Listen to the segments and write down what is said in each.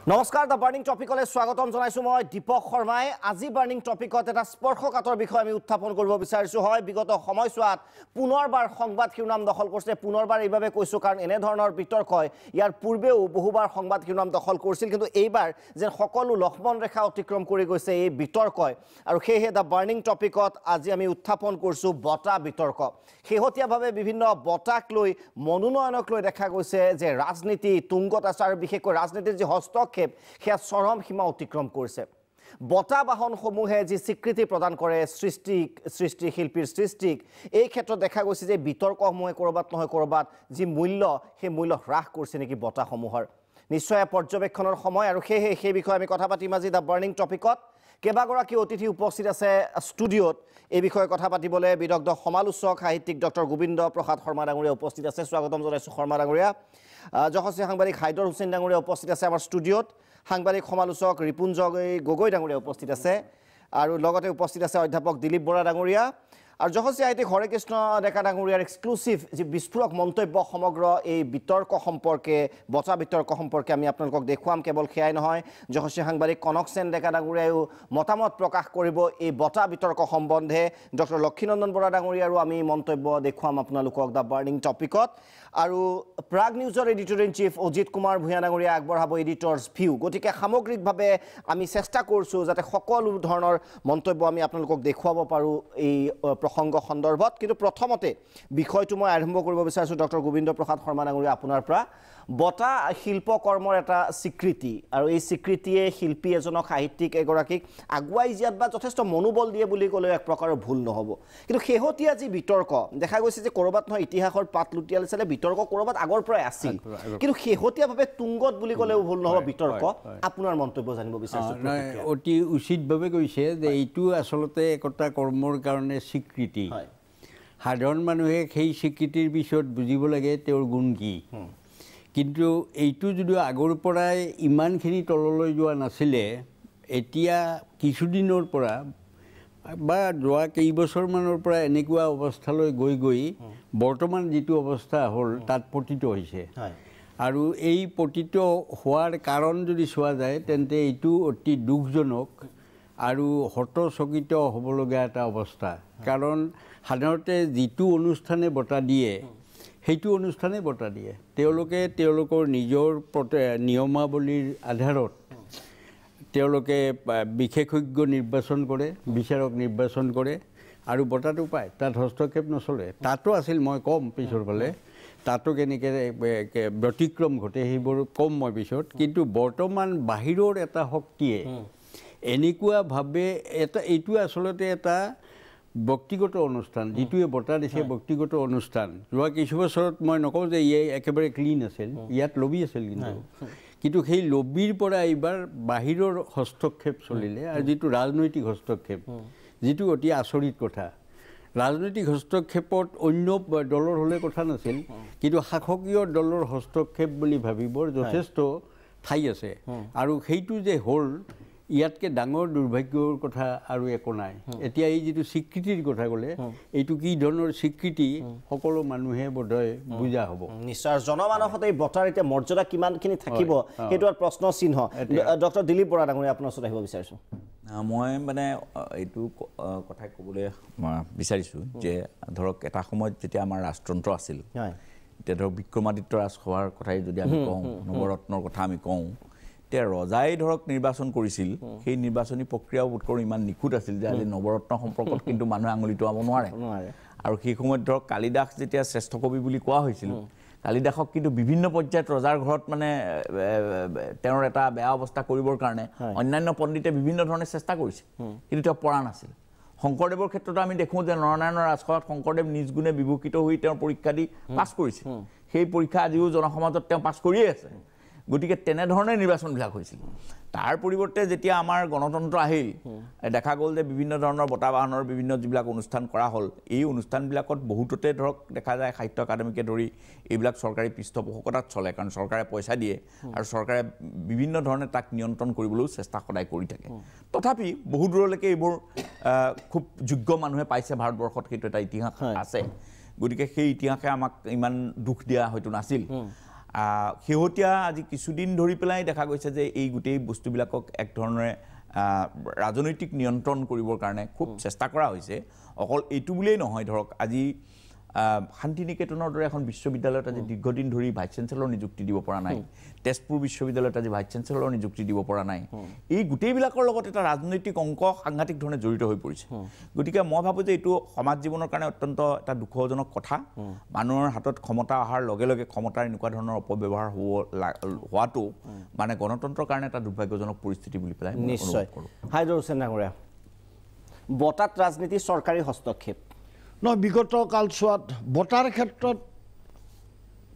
নমস্কাৰ দা বাৰ্নিং টপিকলৈ স্বাগতম জনাইছো মই দীপক শৰ্মাই আজি বাৰ্নিং টপিকত এটা স্পৰ্শকাতৰ বিষয় আমি উত্থাপন কৰিব বিচাৰিছো হয় বিগত সময়ছোৱাত পুনৰবাৰ সংবাদ শিৰোনাম দখল কৰিছে পুনৰবাৰ এইভাবে কৈছো কাৰণ এনে ধৰণৰ বিতৰ্কই ইয়াৰ পূৰ্বেও বহুবাৰ সংবাদ শিৰোনাম দখল কৰিছিল কিন্তু এইবাৰ যে সকলো লক্ষ্মণ ৰেখা অতিক্ৰম কৰি গৈছে এই বিতৰ্কই আৰু সেয়ে দা বাৰ্নিং টপিকত আজি আমি উত্থাপন কৰিছো বটা বিতৰ্ক শেহতীয়াভাৱে বিভিন্ন বটাক লৈ মনোনয়নক লৈ দেখা গৈছে যে ৰাজনীতি তুংগত আছে আৰু বিশেষকৈ ৰাজনীতিৰ যে হস্তক্ষেপ সেয়া চৰম সীমা অতিক্ৰম কৰিছে বটা বাহনসমূহে যি স্বীকৃতি প্ৰদান কৰে সৃষ্টি শিল্পীৰ সৃষ্টিক এই ক্ষেত্ৰত দেখা গৈছে যে বিতৰ্কসমূহে কৰবাত নহয় কৰবাত যি মূল্য সেই মূল্য হ্ৰাস কৰিছে নেকি বটাসমূহৰ নিশ্চয় পৰ্যবেক্ষণৰ সময় আৰু সেই বিষয়ে আমি কথা পাতিম আজি দা বাৰ্নিং টপিকত কেবাগৰাকী অতিথি উপস্থিত আছে ষ্টুডিঅ'ত এই বিষয়ে কথা পাতিবলৈ বিদগ্ধ সমালোচক সাহিত্যিক ডক্টৰ গোবিন্দ প্ৰসাদ শৰ্মা ডাঙৰীয়া উপস্থিত আছে স্বাগতম জনাইছো শৰ্মা ডাঙৰীয়া যশস্বী সাংবাদিক হাইদৰ হুছেইন ডাঙৰীয়া উপস্থিত আছে আমাৰ ষ্টুডিঅ'ত সাংবাদিক সমালোচক ৰিপুঞ্জ গগৈ ডাঙৰীয়া উপস্থিত আছে আৰু লগতে উপস্থিত আছে অধ্যাপক দিলীপ বৰা ডাঙৰীয়া আৰু যশস্বী সাহিত্যিক হৰে কৃষ্ণ ডেকা ডাঙৰীয়াৰ এক্সক্লুসিভ যি বিস্ফোৰক মন্তব্য সমগ্ৰ এই বিতৰ্ক সম্পৰ্কে বটা বিতৰ্ক সম্পৰ্কে আমি আপোনালোকক দেখুৱাম কেৱল সেয়াই নহয় যশস্বী সাংবাদিক কনক সেন ডেকা ডাঙৰীয়াও মতামত প্ৰকাশ কৰিব এই বটা বিতৰ্ক সম্বন্ধে ডক্টৰ লক্ষীনন্দন বৰা ডাঙৰীয়াৰো আমি মন্তব্য দেখুৱাম আপোনালোকক দা বাৰ্নিং টপিকত আৰু প্ৰাগ নিউজৰ editor in chief Ajit Kumar Bhuyan ডাঙৰীয়া আগবঢ়াব এডিটৰ্ছ ভিউ গতিকে সামগ্ৰিকভাৱে আমি চেষ্টা কৰিছো যাতে সকলো ধৰণৰ মন্তব্য আমি আপোনালোকক দেখুৱাব পাৰো এই প্ৰসংগ সন্দৰ্ভত কিন্তু প্ৰথমতে বিষয়টো মই আৰম্ভ কৰিব বিচাৰিছো ডক্টৰ গোবিন্দ প্ৰসাদ শৰ্মা ডাঙৰীয়া আপোনাৰ পৰা বটা শিল্পকৰ্মৰ এটা স্বীকৃতি আৰু এই স্বীকৃতিয়ে শিল্পী এজনক সাহিত্যিক এগৰাকীক আগুৱাই যোৱাত বা যথেষ্ট মনোবল দিয়ে বুলি ক'লে এক প্ৰকাৰৰ ভুল নহ'ব কিন্তু শেহতীয়া যি বিতৰ্ক দেখা গৈছে যে কৰবাত নহয় ইতিহাসৰ পাত লুটিয়ালে চালে বিতৰ্ক কৰবাত আগৰ পৰাই আছিল কিন্তু শেহতীয়াভাৱে তুংগত বুলি ক'লেও ভুল নহ'ব বিতৰ্ক আপোনাৰ মন্তব্য জানিব বিচাৰিছো অতি উচিতভাৱে কৈছে যে এইটো আচলতে একতা কৰ্মৰ কাৰণে স্বীকৃতি সাধাৰণ মানুহে সেই স্বীকৃতিৰ পিছত বুজিব লাগে তেওঁৰ গুণ কি কিন্তু এইটো যদিও আগৰ পৰাই ইমানখিনি তললৈ যোৱা নাছিলে এতিয়া কিছুদিনৰ পৰা বা যোৱা কেইবছৰমানৰ পৰা এনেকুৱা অৱস্থালৈ গৈ বৰ্তমান যিটো অৱস্থা হ'ল তাত পতিত হৈছে আৰু এই পতিত হোৱাৰ কাৰণ যদি চোৱা যায় তেন্তে এইটো অতি দুখজনক আৰু হতচকিত হ'বলগীয়া এটা অৱস্থা কাৰণ সাধাৰণতে যিটো অনুষ্ঠানে বঁটা দিয়ে সেইটো অনুষ্ঠানে বঁটা দিয়ে তেওঁলোকে তেওঁলোকৰ নিজৰ নিয়মাৱলীৰ আধাৰত তেওঁলোকে বিশেষজ্ঞ নিৰ্বাচন কৰে বিচাৰক নিৰ্বাচন কৰে আৰু বঁটাটো পায় তাত হস্তক্ষেপ নচলে তাতো আছিল মই কম পিছৰ ফালে তাতো কেনেকৈ ব্যতিক্ৰম ঘটে সেইবোৰ কম মই পিছত কিন্তু বৰ্তমান বাহিৰৰ এটা শক্তিয়ে এনেকুৱাভাৱে এইটো আচলতে এটা ব্যক্তিগত অনুষ্ঠান যিটোৱে বঁটা দিছে ব্যক্তিগত অনুষ্ঠান যোৱা কিছু বছৰত মই নকওঁ যে ইয়ে একেবাৰে ক্লিন আছিল ইয়াত লবি আছিল কিন্তু সেই লবিৰ পৰা এইবাৰ বাহিৰৰ হস্তক্ষেপ চলিলে আৰু যিটো ৰাজনৈতিক হস্তক্ষেপ যিটো অতি আচৰিত কথা ৰাজনৈতিক হস্তক্ষেপত অন্য দলৰ হ'লে কথা নাছিল কিন্তু শাসকীয় দলৰ হস্তক্ষেপ বুলি ভাবিবৰ যথেষ্ট ঠাই আছে আৰু সেইটো যে হ'ল ইয়াতকৈ ডাঙৰ দুৰ্ভাগ্যৰ কথা আৰু একো নাই এতিয়া এই যিটো স্বীকৃতিৰ কথা ক'লে এইটো কি ধৰণৰ স্বীকৃতি সকলো মানুহে বোধহয় বুজা হ'ব নিশ্চয় জনমানসত এই বঁটাৰ এতিয়া মৰ্যাদা কিমানখিনি থাকিব সেইটো এটা প্ৰশ্ন চিহ্ন ডক্টৰ দিলীপ বৰা ডাঙৰীয়া আপোনাৰ ওচৰত আহিব বিচাৰিছো মই মানে এইটো কথা ক'বলৈ বিচাৰিছোঁ যে ধৰক এটা সময়ত যেতিয়া আমাৰ ৰাজতন্ত্ৰ আছিল এতিয়া ধৰক বিক্ৰমাদিত্য ৰাজসভাৰ কথাই যদি আমি কওঁ নৱৰত্নৰ কথা আমি কওঁ এতিয়া ৰজাই ধৰক নিৰ্বাচন কৰিছিল সেই নিৰ্বাচনী প্ৰক্ৰিয়াও বোধ কৰোঁ ইমান নিখুঁত আছিল যে আজি নৱৰত্ন সম্পৰ্কত কিন্তু মানুহে আঙুলি টোৱাব নোৱাৰে আৰু সেই সময়ত ধৰক কালিদাস যেতিয়া শ্ৰেষ্ঠ কবি বুলি কোৱা হৈছিল কালিদাসক কিন্তু বিভিন্ন পৰ্যায়ত ৰজাৰ ঘৰত মানে তেওঁৰ এটা বেয়া অৱস্থা কৰিবৰ কাৰণে অন্যান্য পণ্ডিতে বিভিন্ন ধৰণে চেষ্টা কৰিছিল কিন্তু তেওঁ পৰা নাছিল শংকৰদেৱৰ ক্ষেত্ৰতো আমি দেখোঁ যে নৰনাৰায়ণৰ ৰাজসভাত শংকৰদেৱ নিজ গুণে বিভূষিত হৈ তেওঁৰ পৰীক্ষা দি পাছ কৰিছিল সেই পৰীক্ষা আজিও জনসমাজত তেওঁ পাছ কৰিয়ে আছে গতিকে তেনেধৰণে নিৰ্বাচনবিলাক হৈছিল তাৰ পৰিৱৰ্তে যেতিয়া আমাৰ গণতন্ত্ৰ আহিল দেখা গ'ল যে বিভিন্ন ধৰণৰ বঁটা বাহনৰ বিভিন্ন যিবিলাক অনুষ্ঠান কৰা হ'ল এই অনুষ্ঠানবিলাকত বহুততে ধৰক দেখা যায় সাহিত্য একাডেমীকে ধৰি এইবিলাক চৰকাৰী পৃষ্ঠপোষকতাত চলে কাৰণ চৰকাৰে পইচা দিয়ে আৰু চৰকাৰে বিভিন্ন ধৰণে তাক নিয়ন্ত্ৰণ কৰিবলৈও চেষ্টা সদায় কৰি থাকে তথাপি বহু দূৰলৈকে এইবোৰ খুব যোগ্য মানুহে পাইছে ভাৰতবৰ্ষত সেইটো এটা ইতিহাস আছে গতিকে সেই ইতিহাসে আমাক ইমান দুখ দিয়া হয়তো নাছিল শেহতীয়া আজি কিছুদিন ধৰি পেলাই দেখা গৈছে যে এই গোটেই বস্তুবিলাকক এক ধৰণে ৰাজনৈতিক নিয়ন্ত্ৰণ কৰিবৰ কাৰণে খুব চেষ্টা কৰা হৈছে অকল এইটো বুলিয়েই নহয় ধৰক আজি শান্তি নিকেতনৰ দৰে এখন বিশ্ববিদ্যালয়ত আজি দীৰ্ঘদিন ধৰি ভাইচ চেঞ্চেলৰ নিযুক্তি দিব পৰা নাই তেজপুৰ বিশ্ববিদ্যালয়ত আজি ভাইচ চেঞ্চেলৰ নিযুক্তি দিব পৰা নাই এই গোটেইবিলাকৰ লগত এটা ৰাজনৈতিক অংক সাংঘাতিক ধৰণে জড়িত হৈ পৰিছে গতিকে মই ভাবোঁ যে এইটো সমাজ জীৱনৰ কাৰণে অত্যন্ত এটা দুখজনক কথা মানুহৰ হাতত ক্ষমতা অহাৰ লগে লগে ক্ষমতাৰ এনেকুৱা ধৰণৰ অপব্যৱহাৰ হোৱাটো মানে গণতন্ত্ৰৰ কাৰণে এটা দুৰ্ভাগ্যজনক পৰিস্থিতি বুলি পেলাই নিশ্চয় হাইদৰ হুছেইন ডাঙৰীয়া বঁটাত ৰাজনীতি চৰকাৰী হস্তক্ষেপ নহয় বিগত কালছোৱাত বঁটাৰ ক্ষেত্ৰত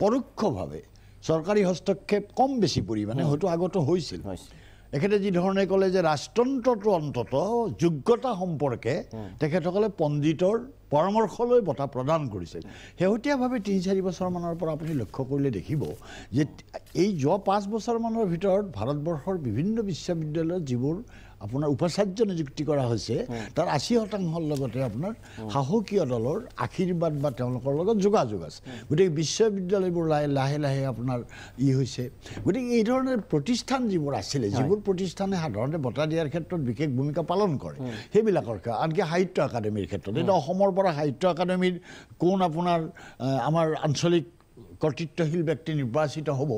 পৰোক্ষভাৱে চৰকাৰী হস্তক্ষেপ কম বেছি পৰিমাণে হয়তো আগতো হৈছিল এখেতে যি ধৰণে ক'লে যে ৰাজতন্ত্ৰটো অন্তত যোগ্যতা সম্পৰ্কে তেখেতসকলে পণ্ডিতৰ পৰামৰ্শ লৈ বঁটা প্ৰদান কৰিছিল শেহতীয়াভাৱে ৩-৪ বছৰমানৰ পৰা আপুনি লক্ষ্য কৰিলে দেখিব যে এই যোৱা ৫ বছৰমানৰ ভিতৰত ভাৰতবৰ্ষৰ বিভিন্ন বিশ্ববিদ্যালয়ত যিবোৰ আপোনাৰ উপাচাৰ্য নিযুক্তি কৰা হৈছে তাৰ ৮০% লগতে আপোনাৰ শাসকীয় দলৰ আশীৰ্বাদ বা তেওঁলোকৰ লগত যোগাযোগ আছে গতিকে বিশ্ববিদ্যালয়বোৰ লাহে লাহে আপোনাৰ হৈছে গতিকে এই ধৰণৰ প্ৰতিষ্ঠান যিবোৰ আছিলে যিবোৰ প্ৰতিষ্ঠানে সাধাৰণতে বঁটা দিয়াৰ ক্ষেত্ৰত বিশেষ ভূমিকা পালন কৰে সেইবিলাকৰ আনকি সাহিত্য একাডেমীৰ ক্ষেত্ৰত এতিয়া অসমৰ পৰা সাহিত্য একাডেমীৰ কোন আপোনাৰ আমাৰ আঞ্চলিক কৰ্তৃত্বশীল ব্যক্তি নিৰ্বাচিত হ'ব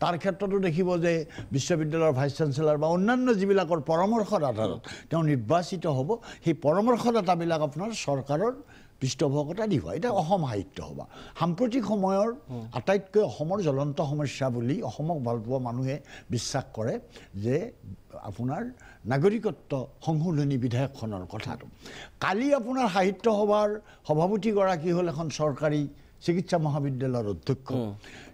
তাৰ ক্ষেত্ৰতো দেখিব যে বিশ্ববিদ্যালয়ৰ ভাইচ চেঞ্চেলৰ বা অন্যান্য যিবিলাকৰ পৰামৰ্শৰ আধাৰত তেওঁ নিৰ্বাচিত হ'ব সেই পৰামৰ্শদাতাবিলাক আপোনাৰ চৰকাৰৰ পৃষ্ঠপোষকতা দিব এটা অসম সাহিত্য সভা সাম্প্ৰতিক সময়ৰ আটাইতকৈ অসমৰ জ্বলন্ত সমস্যা বুলি অসমক ভালপোৱা মানুহে বিশ্বাস কৰে যে আপোনাৰ নাগৰিকত্ব সংশোধনী বিধেয়কখনৰ কথাটো কালি আপোনাৰ সাহিত্য সভাৰ সভাপতিগৰাকী হ'ল এখন চৰকাৰী চিকিৎসা মহাবিদ্যালয়ৰ অধ্যক্ষ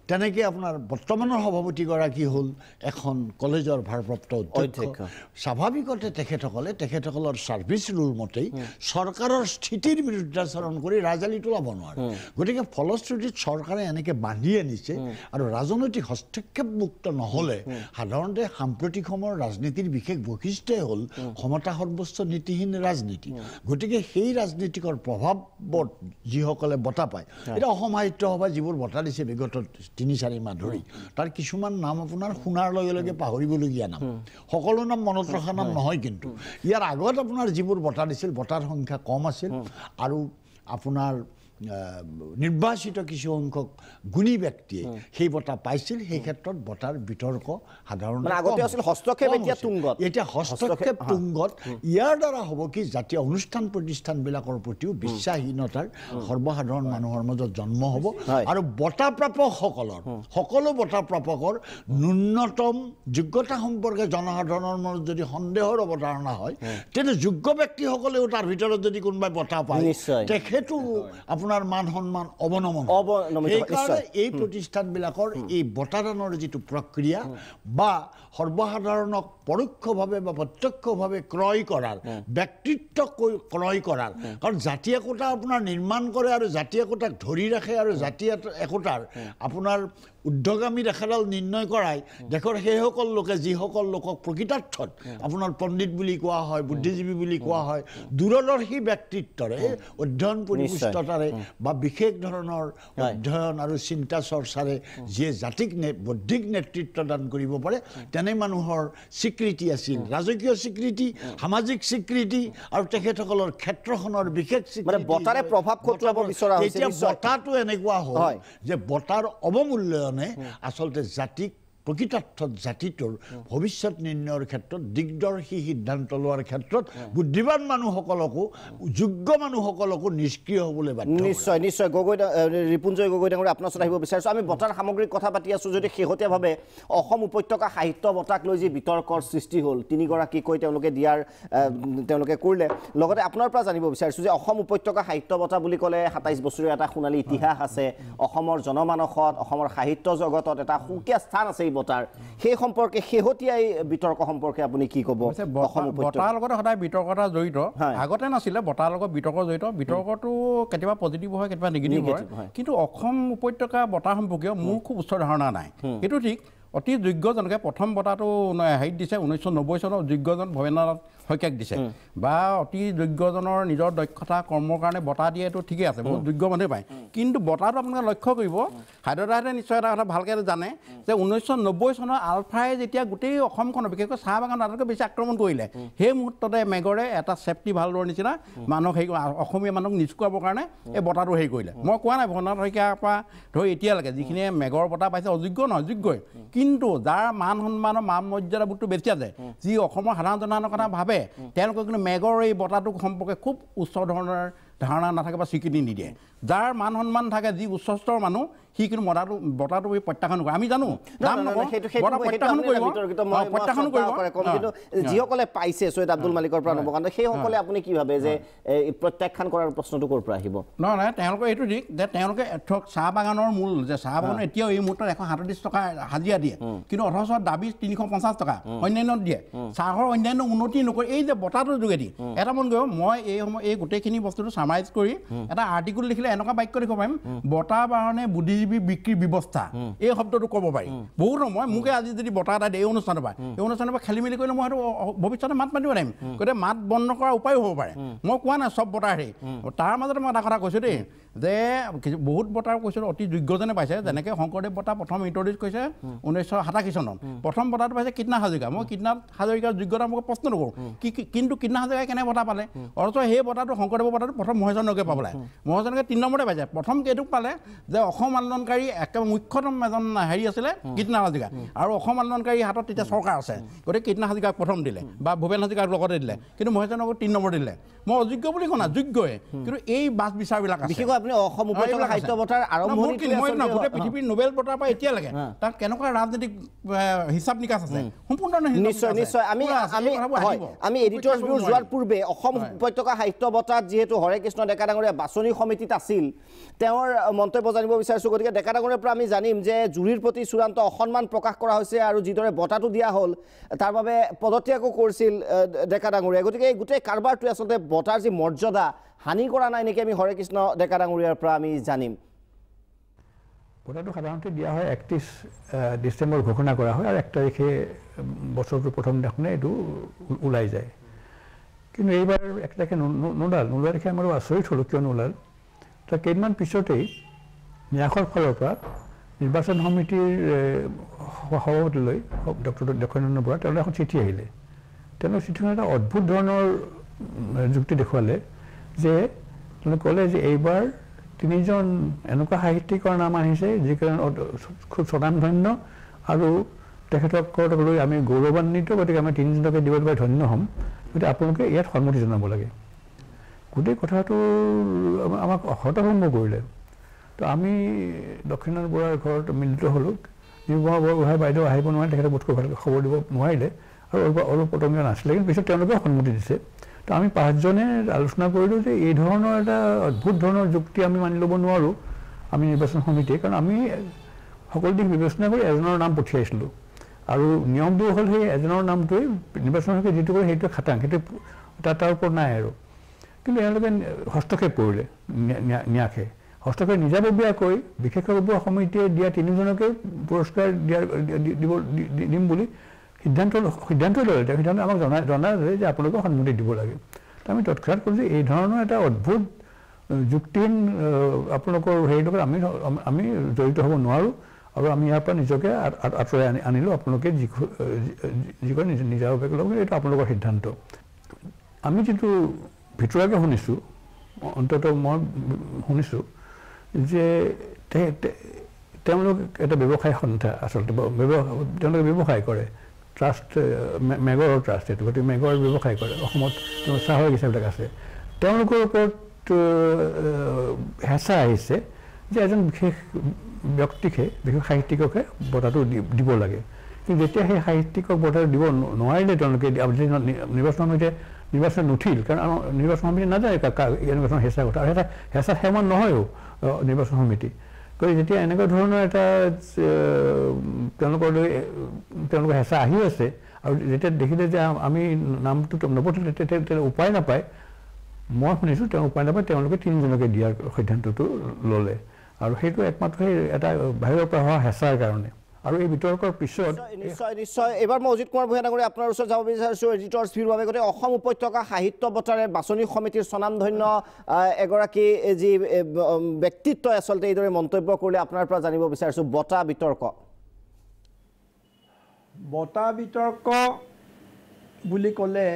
তেনেকে আপোনাৰ বৰ্তমানৰ সভাপতিগৰাকী হ'ল এখন কলেজৰ ভাৰপ্ৰাপ্ত অধ্যক্ষ স্বাভাৱিকতে তেখেতসকলৰ ছাৰ্ভিচ ৰুল মতেই চৰকাৰৰ স্থিতিৰ বিৰুদ্ধাচৰণ কৰি ৰাজআলি তোলাব নোৱাৰে গতিকে ফলশ্ৰুতিত চৰকাৰে এনেকৈ বান্ধি আনিছে আৰু ৰাজনৈতিক হস্তক্ষেপমুক্ত নহ'লে সাধাৰণতে সাম্প্ৰতিক সময়ৰ ৰাজনীতিৰ বিশেষ বৈশিষ্ট্যই হ'ল ক্ষমতা সৰ্বোচ্চ নীতিহীন ৰাজনীতি গতিকে সেই ৰাজনীতিকৰ প্ৰভাৱত যিসকলে বঁটা পায় এতিয়া অসম সাহিত্য সভা যিবোৰ বঁটা দিছে বিগত ৩-৪ মাহ ধৰি তাৰ কিছুমান নাম আপোনাৰ শুনাৰ লগে লগে পাহৰিবলগীয়া নাম সকলো নাম মনত ৰখা নাম নহয় কিন্তু ইয়াৰ আগত আপোনাৰ যিবোৰ বঁটা দিছিল বঁটাৰ সংখ্যা কম আছিল আৰু আপোনাৰ নিৰ্বাচিত কিছু সংখ্যক গুণী ব্যক্তিয়ে সেই বঁটা পাইছিল সেই ক্ষেত্ৰত বঁটাৰ বিতৰ্ক সাধাৰণতে এতিয়া হস্তক্ষেপ তুংগত ইয়াৰ দ্বাৰা হ'ব কি জাতীয় অনুষ্ঠান প্ৰতিষ্ঠানবিলাকৰ প্ৰতিও বিশ্বাসহীনতাৰ সৰ্বসাধাৰণ মানুহৰ মাজত জন্ম হ'ব আৰু বঁটা প্ৰাপকসকলৰ সকলো বঁটা প্ৰাপকৰ ন্যূনতম যোগ্যতা সম্পৰ্কে জনসাধাৰণৰ মনত যদি সন্দেহৰ অৱতাৰণা হয় তেন্তে যোগ্য ব্যক্তিসকলেও তাৰ ভিতৰত যদি কোনোবাই বঁটা পায় তেখেতো আপোনাৰ মান সন্মান অৱনমন সেইকাৰণে এই প্ৰতিষ্ঠানবিলাকৰ এই বঁটাদানৰ যিটো প্ৰক্ৰিয়া বা সৰ্বসাধাৰণক পৰোক্ষভাৱে বা প্ৰত্যক্ষভাৱে ক্ৰয় কৰাৰ ব্যক্তিত্ব ক্ৰয় কৰাৰ কাৰণ জাতি একোটা আপোনাৰ নিৰ্মাণ কৰে আৰু জাতি একোটাক ধৰি ৰাখে আৰু জাতি একোটাৰ আপোনাৰ উদ্ধগামী ৰেখাডাল নিৰ্ণয় কৰাই দেশৰ সেইসকল লোকে যিসকল লোকক প্ৰকৃতাৰ্থত আপোনাৰ পণ্ডিত বুলি কোৱা হয় বুদ্ধিজীৱী বুলি কোৱা হয় দূৰদৰ্শী ব্যক্তিত্বৰে অধ্যয়ন পৰিপুষ্টতাৰে বা বিশেষ ধৰণৰ অধ্যয়ন আৰু চিন্তা চৰ্চাৰে যিয়ে জাতিক বৌদ্ধিক নেতৃত্ব দান কৰিব পাৰে তেনে মানুহৰ স্বীকৃতি আছিল ৰাজকীয় স্বীকৃতি সামাজিক স্বীকৃতি আৰু তেখেতসকলৰ ক্ষেত্ৰখনৰ বিশেষ স্বীকৃতি বঁটাৰে প্ৰভাৱ খটুৱাব বিচৰা হৈছে এতিয়া বঁটাটো এনেকুৱা হয় যে বঁটাৰ অৱমূল্যায়নে আচলতে জাতিক প্ৰকৃতাৰ্থত জাতিটোৰ ভৱিষ্যত নিৰ্ণয়ৰ ক্ষেত্ৰত দিগদৰ্শী সিদ্ধান্ত লোৱাৰ ক্ষেত্ৰত বুদ্ধিমান মানুহসকলকো যোগ্য মানুহসকলকো নিষ্ক্ৰিয় হ'বলৈ বাধ্য নিশ্চয় নিশ্চয় ৰিপুঞ্জয় গগৈ ডাঙৰীয়া আপোনাৰ ওচৰত আহিব বিচাৰিছোঁ আমি বঁটাৰ সামগ্ৰিক কথা পাতি আছোঁ যদি শেহতীয়াভাৱে অসম উপত্যকা সাহিত্য বঁটাক লৈ যি বিতৰ্কৰ সৃষ্টি হ'ল তিনিগৰাকীকৈ তেওঁলোকে কৰিলে লগতে আপোনাৰ পৰা জানিব বিচাৰিছোঁ যে অসম উপত্যকা সাহিত্য বঁটা বুলি ক'লে ২৭ বছৰীয়া এটা সোণালী ইতিহাস আছে অসমৰ জনমানসত অসমৰ সাহিত্য জগতত এটা সুকীয়া স্থান আছে বঁটাৰ সেই সম্পৰ্কে শেহতীয়া বিতৰ্ক সম্পৰ্কে আপুনি কি ক'ব বঁটাৰ লগত সদায় বিতৰ্ক এটা জড়িত আগতে নাছিলে বঁটাৰ লগত বিতৰ্ক জড়িত বিতৰ্কটো কেতিয়াবা পজিটিভ হয় কেতিয়াবা নিগেটিভ হয় কিন্তু অসম উপত্যকা বঁটা সম্পৰ্কীয় মোৰ খুব উচ্চ ধাৰণা নাই সেইটো ঠিক অতি যোগ্যজনকে প্ৰথম বঁটাটো হেৰিত দিছে 1990 চনত যোগ্যজন ভৱেন্দ্ৰনাথ শইকীয়াক দিছে বা অতি যোগ্যজনৰ নিজৰ দক্ষতা কৰ্মৰ কাৰণে বঁটা দিয়ে এইটো ঠিকেই আছে বহুত যোগ্য মানুহে পায় কিন্তু বঁটাটো আপোনালোকে লক্ষ্য কৰিব হায়দৰাবাদে নিশ্চয় এটা কথা ভালকৈ জানে যে 1990 চনৰ আলফাই যেতিয়া গোটেই অসমখনৰ বিশেষকৈ চাহ বাগান আটাইতকৈ বেছি আক্ৰমণ কৰিলে সেই মুহূৰ্ততে মেগৰে এটা ছেফটি ভাল্ভৰ নিচিনা মানুহক হেৰি অসমীয়া মানুহক নিচুৱাবৰ কাৰণে এই বঁটাটো হেৰি কৰিলে মই কোৱা নাই ভৱেন্দ্ৰনাথ শইকীয়াৰ পৰা ধৰি এতিয়ালৈকে যিখিনিয়ে মেগৰ বঁটা পাইছে অযোগ্য নহয় যোগ্যই কিন্তু যাৰ মান সন্মানৰ মান মৰ্যাদাবোধটো বেছি আছে যি অসমৰ সাধাৰণ জনসাধাৰণৰ কথা ভাবে তেওঁলোকে কিন্তু মেগৰ এই বঁটাটো সম্পৰ্কে খুব উচ্চ ধৰণৰ ধাৰণা নাথাকে বা স্বীকৃতি নিদিয়ে যাৰ মান সন্মান থাকে যি উচ্চস্তৰ মানুহ সি কিন্তু বঁটাটো প্ৰত্যাখ্যান কৰে আমি জানো কিন্তু যিসকলে পাইছে চৈয়দ আব্দুল মালিকৰ পৰা নৱকান্ত সেইসকলে আপুনি কি ভাবে যে প্ৰত্যাখ্যান কৰাৰ প্ৰশ্নটো ক'ৰ পৰা আহিব নহয় তেওঁলোকৰ এইটো দিশ যে তেওঁলোকে চাহ বাগানৰ মূল যে চাহ বাগানৰ এতিয়াও এই মুহূৰ্তত 137 টকা হাজিৰা দিয়ে কিন্তু অথচ দাবী 350 টকা অন্যান্য দিয়ে চাহৰ অন্যান্য উন্নতি নকৰি এই যে বঁটাটোৰ যোগেদি এটা মন কৰিব মই এই সময় এই গোটেইখিনি বস্তুটো চামাৰাইজ কৰি এটা আৰ্টিকুল লিখিলে এনেকুৱা বাক্য লিখিব পাৰিম বঁটা বাহনে বুদ্ধিজীৱী বিক্ৰীৰ ব্যৱস্থা এই শব্দটো ক'ব পাৰি বহুত মই মোকে আজি যদি বঁটা এটা দিয়ে এই অনুষ্ঠানৰ পৰা খেলি মেলি কৰিলে মই হয়তো ভৱিষ্যতে মাত মাতিব পাৰিম গতিকে মাত বন্ধ কৰাৰ উপায়ো হ'ব পাৰে মই কোৱা নাই চব বঁটাৰ হেৰি তাৰ মাজতে মই এটা কথা কৈছোঁ দেই যে বহুত বঁটাৰ কৈছোঁ অতি যোগ্যজনে পাইছে যেনেকৈ শংকৰদেৱ বঁটা প্ৰথম ইণ্ট্ৰডিউচ কৰিছে 1987 চনত প্ৰথম বঁটাটো পাইছে কীৰ্তনাথ হাজৰিকা মই কীৰ্তনাথ হাজৰিকাৰ যোগ্যতা মোক প্ৰশ্ন নকৰোঁ কিন্তু কীৰ্তনাথ হাজৰিকাই কেনে বঁটা পালে অথচ সেই বঁটাটো শংকৰদেৱৰ বঁটাটো প্ৰথম মহেশজনকে পাব লাগে মহেশজনকে 3 নম্বৰতে পাইছে প্ৰথম কেইটোক পালে যে অসম আন্দোলনকাৰী একেবাৰে মুখ্যতম এজন হেৰি আছিলে কীৰ্তনাথ হাজৰিকা আৰু অসম আন্দোলনকাৰী হাতত তেতিয়া চৰকাৰ আছে গতিকে কীৰ্তনাথ হাজৰিকাক প্ৰথম দিলে বা ভূপেন হাজৰিকাক লগতে দিলে কিন্তু মহেশজনক 3 নম্বৰ দিলে মই অযোগ্য বুলি কোৱা যোগ্যই কিন্তু এই বাছ বিচাৰবিলাক আছে বিশেষকৈ আপুনি অসম উপত্যকা সাহিত্য বঁটাৰ আৰম্ভণিতে গোটেই পৃথিৱীৰ নোবেল বঁটাৰ পৰা এতিয়ালৈকে তাত কেনেকুৱা ৰাজনৈতিক হিচাপ নিকাচ আছে সম্পূৰ্ণ নিশ্চয় আমি এডিটৰ্ছ ব্যুৰ যোৱাৰ পূৰ্বে অসম উপত্যকা সাহিত্য বঁটাত যিহেতু হৰে কৃষ্ণ ডেকা ডাঙৰীয়া বাছনি সমিতিত আছিল তেওঁৰ মন্তব্য জানিব বিচাৰিছোঁ গতিকে ডেকা ডাঙৰীয়াৰ পৰা আমি জানিম যে জুৰিৰ প্ৰতি চূড়ান্ত অসন্মান প্ৰকাশ কৰা হৈছে আৰু যিদৰে বঁটাটো দিয়া হ'ল তাৰ বাবে পদত্যাগো কৰিছিল ডেকা ডাঙৰীয়াই গতিকে এই গোটেই কাৰবাৰটোৱে আচলতে বঁটাৰ যি মৰ্যাদা হানি কৰা নাই নেকি আমি হৰে কৃষ্ণ ডেকা ডাঙৰীয়াৰ পৰা আমি জানিম বঁটাটো সাধাৰণতে দিয়া হয় 31 ডিচেম্বৰ ঘোষণা কৰা হয় আৰু 1 তাৰিখে বছৰটোৰ প্ৰথম দিনাখনে এইটো ওলাই যায় কিন্তু এইবাৰ 1 তাৰিখে নোলাল দেখি আমাৰো আচৰিত হ'লোঁ কিয় নোলাল তাৰ কেইদিনমান পিছতেই ন্যাসৰ ফালৰ পৰা নিৰ্বাচন সমিতিৰ সভাপতিলৈ ডক্টৰ দক্ষিণেন্দ্ৰ বৰা তেওঁলোকে এখন চিঠি আহিলে তেওঁলোকৰ চিঠিখন এটা অদ্ভুত ধৰণৰ যুক্তি দেখুৱালে যে তেওঁলোকে ক'লে যে এইবাৰ 3জন এনেকুৱা সাহিত্যিকৰ নাম আহিছে যিকেইজন খুব স্বনামধন্য আৰু তেখেতক লৈ আমি গৌৰৱান্বিত গতিকে আমি 3জনকে দিব পাৰি ধন্য হ'ম গতিকে আপোনালোকে ইয়াত সন্মতি জনাব লাগে গোটেই কথাটো আমাক হতভম্ব কৰিলে তো আমি দক্ষিণেন্দ্ৰ বৰাৰ ঘৰত মিলিত হ'লোঁ নিৰ্মলা বৰগোহাঁই বাইদেউ আহিব নোৱাৰে তেখেতে বোধকৈ খবৰ দিব নোৱাৰিলে আৰু অলপ পতংগীয় নাছিলে কিন্তু পিছত তেওঁলোকে সন্মতি দিছে তো আমি 5জনে আলোচনা কৰিলোঁ যে এই ধৰণৰ এটা অদ্ভুত ধৰণৰ যুক্তি আমি মানি ল'ব নোৱাৰোঁ আমি নিৰ্বাচন সমিতিয়ে কাৰণ আমি সকলো দিশ বিবেচনা কৰি এজনৰ নাম পঠিয়াইছিলোঁ আৰু নিয়মটো হ'ল সেই এজনৰ নামটোৱে নিৰ্বাচন সমিতিয়ে যিটো কৰে সেইটোৱে খাটাং সেইটো তাৰ ওপৰত নাই আৰু কিন্তু এওঁলোকে হস্তক্ষেপ কৰিলে ন্যাসে হস্তক্ষেপ নিজাববীয়াকৈ বিশেষজ্ঞ সমিতিয়ে দিয়া 3জনকে পুৰস্কাৰ দিম বুলি সিদ্ধান্ত ল'লে সিদ্ধান্ত আমাক জনালে যে আপোনালোকে সন্মতি দিব লাগে তো আমি তৎক্ষণাত ক'লোঁ যে এই ধৰণৰ এটা অদ্ভুত যুক্তিহীন আপোনালোকৰ হেৰিৰ লগত আমি জড়িত হ'ব নোৱাৰোঁ আৰু আমি ইয়াৰ পৰা নিজকে আঁতৰাই আনিলোঁ আপোনালোকে যি কৰে নিজাববীয়াকৈ ল'ব এইটো আপোনালোকৰ সিদ্ধান্ত আমি যিটো ভিতৰুৱাকৈ শুনিছোঁ অন্ততঃ মই শুনিছোঁ যে তেওঁলোক এটা ব্যৱসায় সন্থা আচলতে তেওঁলোকে ব্যৱসায় কৰে ট্ৰাষ্ট মেগৰৰ ট্ৰাষ্ট এইটো গতিকে মেগৰ ব্যৱসায় কৰে অসমত চাহৰ বাগিচাবিলাক আছে তেওঁলোকৰ ওপৰত হেঁচা আহিছে যে এজন বিশেষ ব্যক্তিকে বিশেষ সাহিত্যিককে বঁটাটো দিব লাগে কিন্তু যেতিয়া সেই সাহিত্যিকক বঁটাটো দিব নোৱাৰিলে তেওঁলোকে নিৰ্বাচন সমিতিয়ে নিৰ্বাচন নুঠিল কাৰণ নিৰ্বাচন সমিতি নাজানে এনেকুৱা হেঁচা কথা আৰু এটা হেঁচা সেমান নহয়ও নিৰ্বাচন সমিতি গতিকে যেতিয়া এনেকুৱা ধৰণৰ এটা তেওঁলোকৰ হেঁচা আহি আছে আৰু যেতিয়া দেখিলে যে আমি নামটো নপঠিলে তেতিয়া উপায় নাপায় মই শুনিছোঁ তেওঁ উপায় নাপায় তেওঁলোকে 3জনকে দিয়াৰ সিদ্ধান্তটো ল'লে আৰু সেইটো একমাত্ৰ সেই এটা বাহিৰৰ পৰা হোৱা হেঁচাৰ কাৰণে আৰু এই বিতৰ্কৰ পিছত নিশ্চয় নিশ্চয় এবাৰ মই অজিত কুমাৰ ভূঞা ডাঙৰীয়া আপোনাৰ ওচৰত যাব বিচাৰিছোঁ এডিটৰ্ছ ভিউৰ বাবে গতিকে অসম উপত্যকা সাহিত্য বঁটাৰে বাছনি সমিতিৰ স্বনামধন্য এগৰাকী যি ব্যক্তিত্বই আচলতে এইদৰে মন্তব্য কৰিলে আপোনাৰ পৰা জানিব বিচাৰিছোঁ বঁটা বিতৰ্ক বুলি ক'লে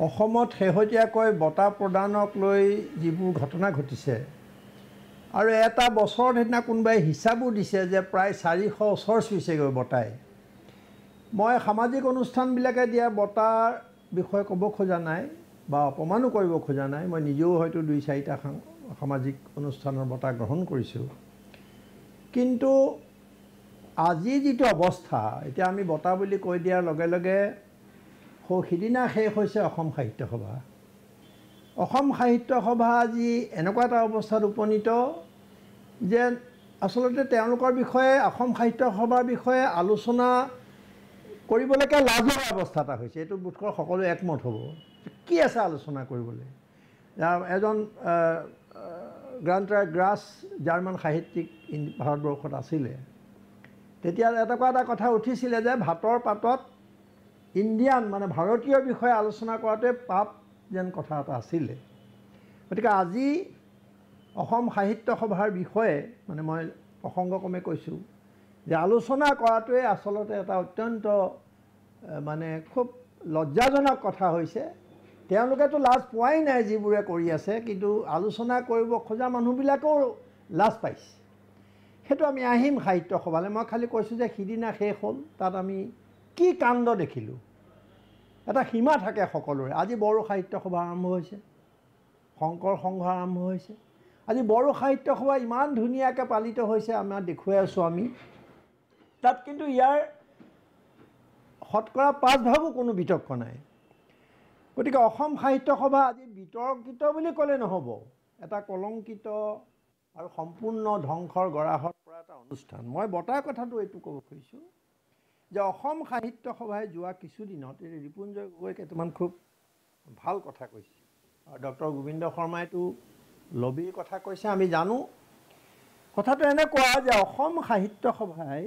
অসমত শেহতীয়াকৈ বঁটা প্ৰদানক লৈ যিবোৰ ঘটনা ঘটিছে আৰু এটা বছৰত সেইদিনা কোনোবাই হিচাপো দিছে যে প্ৰায় 400 ওচৰ চুইছেগৈ বঁটাই মই সামাজিক অনুষ্ঠানবিলাকে দিয়া বঁটাৰ বিষয়ে ক'ব খোজা নাই বা অপমানো কৰিব খোজা নাই মই নিজেও হয়তো 2-4টা সামাজিক অনুষ্ঠানৰ বঁটা গ্ৰহণ কৰিছোঁ কিন্তু আজি যিটো অৱস্থা এতিয়া আমি বঁটা বুলি কৈ দিয়াৰ লগে লগে সিদিনা শেষ হৈছে অসম সাহিত্য সভা অসম সাহিত্য সভা আজি এনেকুৱা এটা অৱস্থাত উপনীত যে আসলতে তেওঁলোকৰ বিষয়ে অসম সাহিত্য সভাৰ বিষয়ে আলোচনা কৰিবলৈকে লাজৰ অৱস্থা এটা হৈছে এইটো বোধকৰো সকলো একমত হ'ব কি আছে আলোচনা কৰিবলৈ এজন গ্ৰাণ্টাৰ গ্ৰাছ জাৰ্মান সাহিত্যিক ভাৰতবৰ্ষত আছিলে তেতিয়া এটা কথা উঠিছিলে যে ভাতৰ পাতত ইণ্ডিয়ান মানে ভাৰতীয় বিষয়ে আলোচনা কৰাটোৱে পাপ যেন কথা এটা আছিলে গতিকে আজি অসম সাহিত্য সভাৰ বিষয়ে মানে মই প্ৰসংগক্ৰমে কৈছোঁ যে আলোচনা কৰাটোৱে আচলতে এটা অত্যন্ত মানে খুব লজ্জাজনক কথা হৈছে তেওঁলোকেতো লাজ পোৱাই নাই যিবোৰে কৰি আছে কিন্তু আলোচনা কৰিব খোজা মানুহবিলাকেও লাজ পাইছে সেইটো আমি আহিম সাহিত্য সভালৈ মই খালি কৈছোঁ যে সিদিনা শেষ হ'ল তাত আমি কি কাণ্ড দেখিলোঁ এটা সীমা থাকে সকলোৰে আজি বড়ো সাহিত্য সভা আৰম্ভ হৈছে শংকৰ সংঘ আৰম্ভ হৈছে আজি বড়ো সাহিত্য সভা ইমান ধুনীয়াকৈ পালিত হৈছে আমাৰ দেখুৱাই আছোঁ আমি তাত কিন্তু ইয়াৰ শতকৰা 5% কোনো বিতৰ্ক নাই গতিকে অসম সাহিত্য সভা আজি বিতৰ্কিত বুলি ক'লে নহ'ব এটা কলংকিত আৰু সম্পূৰ্ণ ধ্বংসৰ গৰাহত পৰা এটা অনুষ্ঠান মই বঁটাৰ কথাটো এইটো ক'ব খুজিছোঁ যে অসম সাহিত্য সভাই যোৱা কিছুদিনত এই ৰিপুঞ্জয় গগৈ কেইটামান খুব ভাল কথা কৈছে আৰু ডক্টৰ গোবিন্দ শৰ্মাইতো লবিৰ কথা কৈছে আমি জানো কথাটো এনেকুৱা যে অসম সাহিত্য সভাই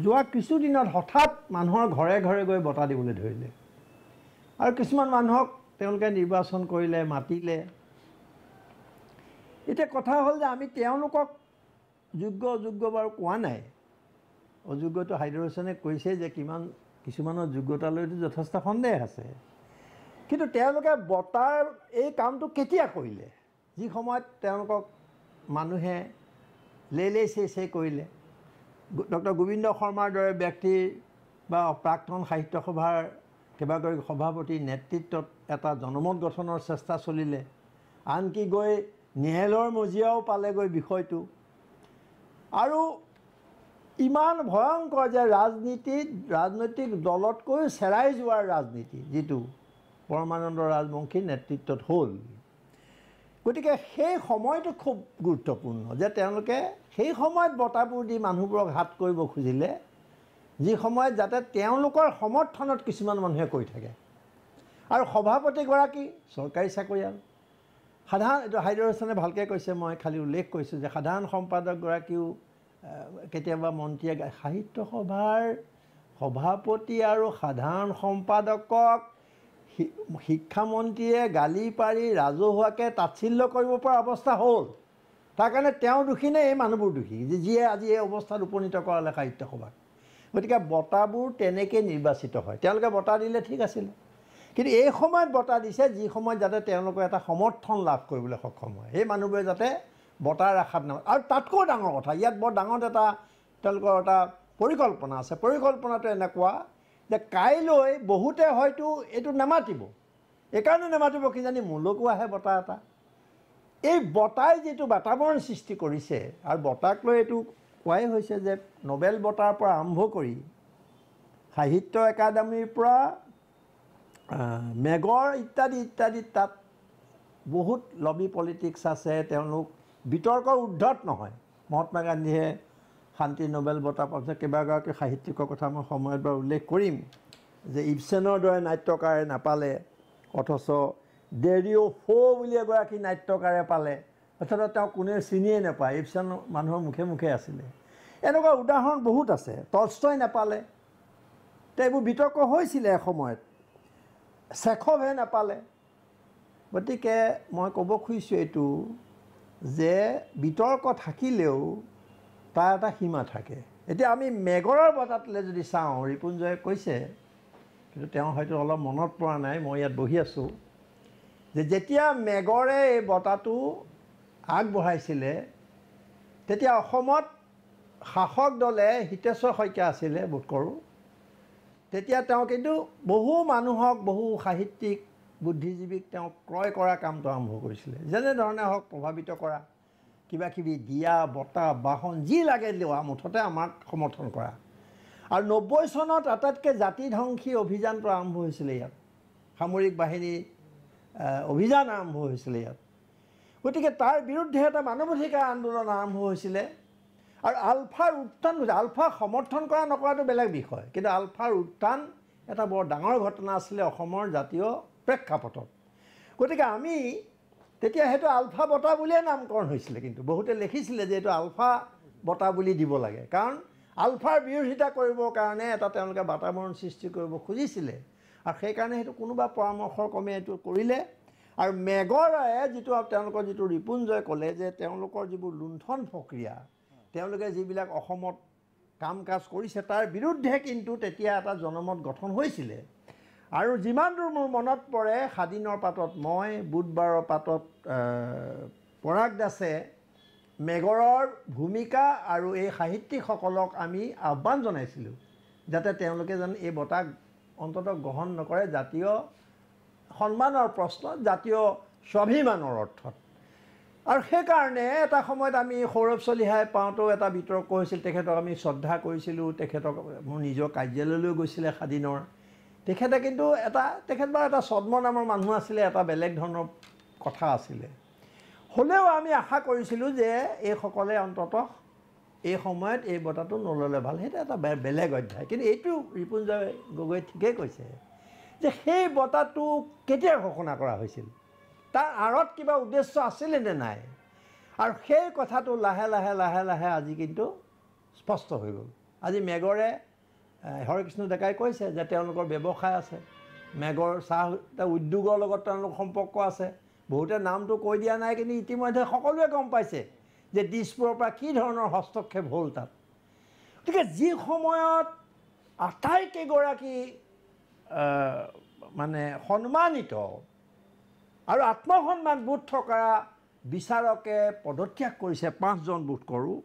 যোৱা কিছুদিনত হঠাৎ মানুহৰ ঘৰে ঘৰে গৈ বঁটা দিবলৈ ধৰিলে আৰু কিছুমান মানুহক তেওঁলোকে নিৰ্বাচন কৰিলে মাতিলে এতিয়া কথা হ'ল যে আমি তেওঁলোকক যোগ্য অযোগ্য বাৰু কোৱা নাই অযোগ্যটো হাইদৰ হুছেইনে কৈছে যে কিছুমানৰ যোগ্যতালৈতো যথেষ্ট সন্দেহ আছে কিন্তু তেওঁলোকে বঁটাৰ এই কামটো কেতিয়া কৰিলে যি সময়ত তেওঁলোকক মানুহে লেই চেই কৰিলে ডক্টৰ গোবিন্দ শৰ্মাৰ দৰে ব্যক্তিৰ বা প্ৰাক্তন সাহিত্য সভাৰ কেইবাগৰাকী সভাপতিৰ নেতৃত্বত এটা জনমত গঠনৰ চেষ্টা চলিলে আনকি গৈ ন্যায়ালয়ৰ মজিয়াও পালেগৈ বিষয়টো আৰু ইমান ভয়ংকৰ যে ৰাজনৈতিক দলতকৈ চেৰাই যোৱাৰ ৰাজনীতি যিটো পৰমানন্দ ৰাজবংশীৰ নেতৃত্বত হ'ল গতিকে সেই সময়টো খুব গুৰুত্বপূৰ্ণ যে তেওঁলোকে সেই সময়ত বঁটাবোৰ দি মানুহবোৰক হাত কৰিব খুজিলে যি সময়ত যাতে তেওঁলোকৰ সমৰ্থনত কিছুমান মানুহে কৈ থাকে আৰু সভাপতিগৰাকী চৰকাৰী চাকৰিয়াল সাধাৰণ এইটো হাইদৰ হুছেইনে ভালকৈ কৈছে মই খালি উল্লেখ কৰিছোঁ যে সাধাৰণ সম্পাদকগৰাকীও কেতিয়াবা মন্ত্ৰীয়ে সাহিত্য সভাৰ সভাপতি আৰু সাধাৰণ সম্পাদকক শিক্ষামন্ত্ৰীয়ে গালি পাৰি ৰাজহুৱাকৈ তাচ্ছিল্য কৰিব পৰা অৱস্থা হ'ল তাৰ কাৰণে তেওঁ দোষী নে এই মানুহবোৰ দোষী যিয়ে আজি এই অৱস্থাত উপনীত কৰালে সাহিত্য সভাক গতিকে বঁটাবোৰ তেনেকৈ নিৰ্বাচিত হয় তেওঁলোকে বঁটা দিলে ঠিক আছিলে কিন্তু এই সময়ত বঁটা দিছে যি সময়ত যাতে তেওঁলোকে এটা সমৰ্থন লাভ কৰিবলৈ সক্ষম হয় সেই মানুহবোৰে যাতে বঁটাৰ আশাত নামে আৰু তাতকৈ ডাঙৰ কথা ইয়াত বৰ ডাঙৰ এটা তেওঁলোকৰ এটা পৰিকল্পনা আছে পৰিকল্পনাটো এনেকুৱা যে কাইলৈ বহুতে হয়তো এইটো নামাতিব এইকাৰণে নামাতিব কিজানি মোলৈকো আহে বঁটা এটা এই বঁটাই যিটো বাতাবৰণ সৃষ্টি কৰিছে আৰু বঁটাক লৈ এইটো কোৱাই হৈছে যে নোবেল বঁটাৰ পৰা আৰম্ভ কৰি সাহিত্য একাডেমীৰ পৰা মেগৰ ইত্যাদি তাত বহুত লবি পলিটিক্স আছে তেওঁলোক বিতৰ্কৰ ঊৰ্ধত নহয় মহাত্মা গান্ধীয়ে শান্তি নোবেল বঁটা পাইছে কেইবাগৰাকী সাহিত্যিকৰ কথা মই সময়ত বাৰু উল্লেখ কৰিম যে ইবছেনৰ দৰে নাট্যকাৰে নাপালে অথচ ডেৰিঅ' ফো বুলি এগৰাকী নাট্যকাৰে পালে অৰ্থাৎ তেওঁ কোনেও চিনিয়ে নাপায় ইবছেন মানুহৰ মুখে মুখে আছিলে এনেকুৱা উদাহৰণ বহুত আছে। টলষ্টয় নাপালে, তো এইবোৰ বিতৰ্ক হৈছিলে এসময়ত। চেখভে নাপালে। গতিকে মই ক'ব খুজিছোঁ এইটো যে বিতৰ্ক থাকিলেও তাৰ এটা সীমা থাকে। এতিয়া আমি মেগৰৰ বঁটাটোলৈ যদি চাওঁ, ৰিপুঞ্জয়ে কৈছে, কিন্তু তেওঁ হয়তো অলপ মনত পৰা নাই, মই ইয়াত বহি আছোঁ, যে যেতিয়া মেগৰে এই বঁটাটো আগবঢ়াইছিলে তেতিয়া অসমত শাসক দলে হিতেশ্বৰ শইকীয়া আছিলে বোধ কৰোঁ, তেতিয়া তেওঁ কিন্তু বহু মানুহক, বহু সাহিত্যিক, বুদ্ধিজীৱীক তেওঁ ক্ৰয় কৰা কামটো আৰম্ভ কৰিছিলে। যেনেধৰণে হওক প্ৰভাৱিত কৰা, কিবা কিবি দিয়া, বঁটা, বাহন যি লাগে লোৱা, মুঠতে আমাক সমৰ্থন কৰা। আৰু 90 চনত আটাইতকৈ জাতিধ্বংসী অভিযানটো আৰম্ভ হৈছিলে ইয়াত, সামৰিক বাহিনী অভিযান আৰম্ভ হৈছিলে ইয়াত। গতিকে তাৰ বিৰুদ্ধে এটা মানৱাধিকাৰ আন্দোলন আৰম্ভ হৈছিলে। আৰু আলফাৰ উত্থান হৈছে। আলফাক সমৰ্থন কৰা নকৰাটো বেলেগ বিষয়, কিন্তু আলফাৰ উত্থান এটা বৰ ডাঙৰ ঘটনা আছিলে অসমৰ জাতীয় প্ৰেক্ষাপটত। গতিকে আমি তেতিয়া সেইটো আলফা বঁটা বুলিয়ে নামকৰণ হৈছিলে, কিন্তু বহুতে লিখিছিলে যে এইটো আলফা বঁটা বুলি দিব লাগে, কাৰণ আলফাৰ বিৰোধিতা কৰিবৰ কাৰণে এটা তেওঁলোকে বাতাবৰণ সৃষ্টি কৰিব খুজিছিলে। আৰু সেইকাৰণে সেইটো কোনোবা পৰামৰ্শৰ ক্ৰমে এইটো কৰিলে। আৰু মেগৰে যিটো তেওঁলোকৰ যিটো ৰিপুঞ্জয়ে ক'লে যে তেওঁলোকৰ যিবোৰ লুণ্ঠন প্ৰক্ৰিয়া, তেওঁলোকে যিবিলাক অসমত কাম কাজ কৰিছে তাৰ বিৰুদ্ধে কিন্তু তেতিয়া এটা জনমত গঠন হৈছিলে। আৰু যিমান দূৰ মোৰ মনত পৰে, স্বাধীনৰ পাতত মই, বুধবাৰৰ পাতত পৰাগ দাসে মেগৰৰ ভূমিকা আৰু এই সাহিত্যিকসকলক আমি আহ্বান জনাইছিলোঁ যাতে তেওঁলোকে যেন এই বঁটা অন্ততঃ গ্ৰহণ নকৰে, জাতীয় সন্মানৰ প্ৰশ্নত, জাতীয় স্বাভিমানৰ অৰ্থত। আৰু সেইকাৰণে এটা সময়ত আমি সৌৰভ চলিহাই পাওঁতেও এটা বিতৰ্ক হৈছিল, তেখেতক আমি শ্ৰদ্ধা কৰিছিলোঁ, তেখেতক মোৰ নিজৰ কাৰ্যালয়লৈ গৈছিলে স্বাধীনৰ। তেখেতে কিন্তু তেখেত বাৰু এটা ছদ্ম নামৰ মানুহ আছিলে, এটা বেলেগ ধৰণৰ কথা আছিলে। হ'লেও আমি আশা কৰিছিলোঁ যে এইসকলে অন্ততঃ এই সময়ত এই বঁটাটো নল'লে ভাল, সেইটো এটা বেলেগ অধ্যায়। কিন্তু এইটো ৰিপুঞ্জয় গগৈয়ে ঠিকেই কৈছে যে সেই বঁটাটো কেতিয়া ঘোষণা কৰা হৈছিল, তাৰ আঁৰত কিবা উদ্দেশ্য আছিলে নে নাই। আৰু সেই কথাটো লাহে লাহে লাহে লাহে আজি কিন্তু স্পষ্ট হৈ গ'ল। আজি মেগৰে, হৰেকৃষ্ণ ডেকাই কৈছে যে তেওঁলোকৰ ব্যৱসায় আছে, মেগৰ চাহ উদ্যোগৰ লগত তেওঁলোকৰ সম্পৰ্ক আছে। বহুতে নামটো কৈ দিয়া নাই, কিন্তু ইতিমধ্যে সকলোৱে গম পাইছে যে দিছপুৰৰ পৰা কি ধৰণৰ হস্তক্ষেপ হ'ল তাত। গতিকে যি সময়ত আটাইকেইগৰাকী মানে সন্মানিত আৰু আত্মসন্মানবোধ থকা বিচাৰকে পদত্যাগ কৰিছে, 5জন বোধ কৰোঁ,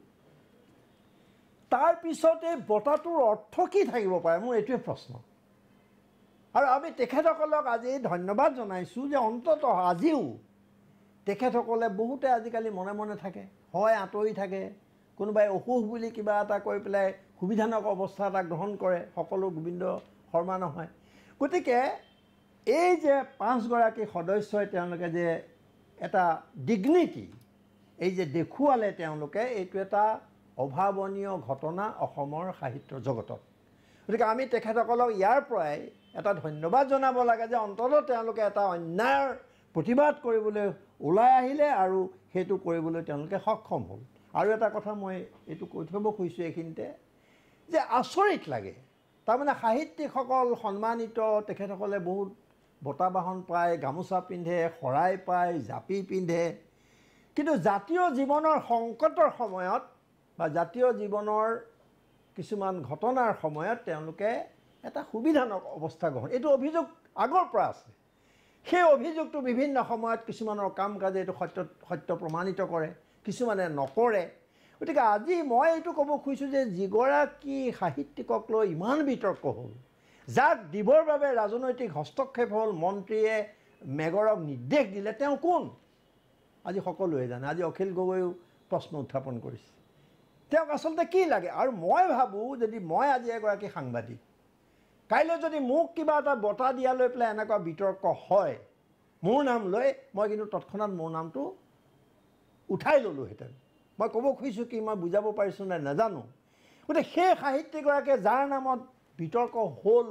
তাৰপিছত এই বঁটাটোৰ অৰ্থ কি থাকিব পাৰে, মোৰ এইটোৱে প্ৰশ্ন। আৰু আমি তেখেতসকলক আজি ধন্যবাদ জনাইছোঁ যে অন্ততঃ আজিও তেখেতসকলে বহুতে আজিকালি মনে মনে থাকে, হয় আঁতৰি থাকে, কোনোবাই অসুখ বুলি কিবা এটা কৰি পেলাই সুবিধাজনক অৱস্থা এটা গ্ৰহণ কৰে, সকলো গোবিন্দ শৰ্মা নহয়। গতিকে এই যে 5গৰাকী সদস্যই তেওঁলোকে যে এটা ডিগনিটি এই যে দেখুৱালে তেওঁলোকে, এইটো এটা অভাৱনীয় ঘটনা অসমৰ সাহিত্য জগতত। গতিকে আমি তেখেতসকলক ইয়াৰ পৰাই এটা ধন্যবাদ জনাব লাগে যে অন্ততঃ তেওঁলোকে এটা অন্যায়ৰ প্ৰতিবাদ কৰিবলৈ ওলাই আহিলে আৰু সেইটো কৰিবলৈ তেওঁলোকে সক্ষম হ'ল। আৰু এটা কথা মই এইটো কৈ থ'ব খুজিছোঁ এইখিনিতে, যে আচৰিত লাগে, তাৰমানে সাহিত্যিকসকল সন্মানিত, তেখেতসকলে বহুত বঁটা বাহন পায়, গামোচা পিন্ধে, শৰাই পায়, জাপি পিন্ধে, কিন্তু জাতীয় জীৱনৰ সংকটৰ সময়ত বা জাতীয় জীৱনৰ কিছুমান ঘটনাৰ সময়ত তেওঁলোকে এটা সুবিধাজনক অৱস্থা গ্ৰহণ, এইটো অভিযোগ আগৰ পৰা আছে। সেই অভিযোগটো বিভিন্ন সময়ত কিছুমানৰ কাম কাজে এইটো সত্য প্ৰমাণিত কৰে, কিছুমানে নকৰে। গতিকে আজি মই এইটো ক'ব খুজিছোঁ যে যিগৰাকী সাহিত্যিকক লৈ ইমান বিতৰ্ক হ'ল, যাক দিবৰ বাবে ৰাজনৈতিক হস্তক্ষেপ হ'ল, মন্ত্ৰীয়ে মেগৰক নিৰ্দেশ দিলে, তেওঁ কোন আজি সকলোৱে জানে। আজি অখিল গগৈও প্ৰশ্ন উত্থাপন কৰিছে, তেওঁক আচলতে কি লাগে। আৰু মই ভাবোঁ যদি মই আজি এগৰাকী সাংবাদিক, কাইলৈ যদি মোক কিবা এটা বঁটা দিয়া লৈ পেলাই এনেকুৱা বিতৰ্ক হয় মোৰ নাম লৈ, মই কিন্তু তৎক্ষণাত মোৰ নামটো উঠাই ল'লোহেঁতেন। মই ক'ব খুজিছোঁ কি, মই বুজাব পাৰিছোঁ নে নাজানো। গতিকে সেই সাহিত্যিকগৰাকীয়ে যাৰ নামত বিতৰ্ক হ'ল,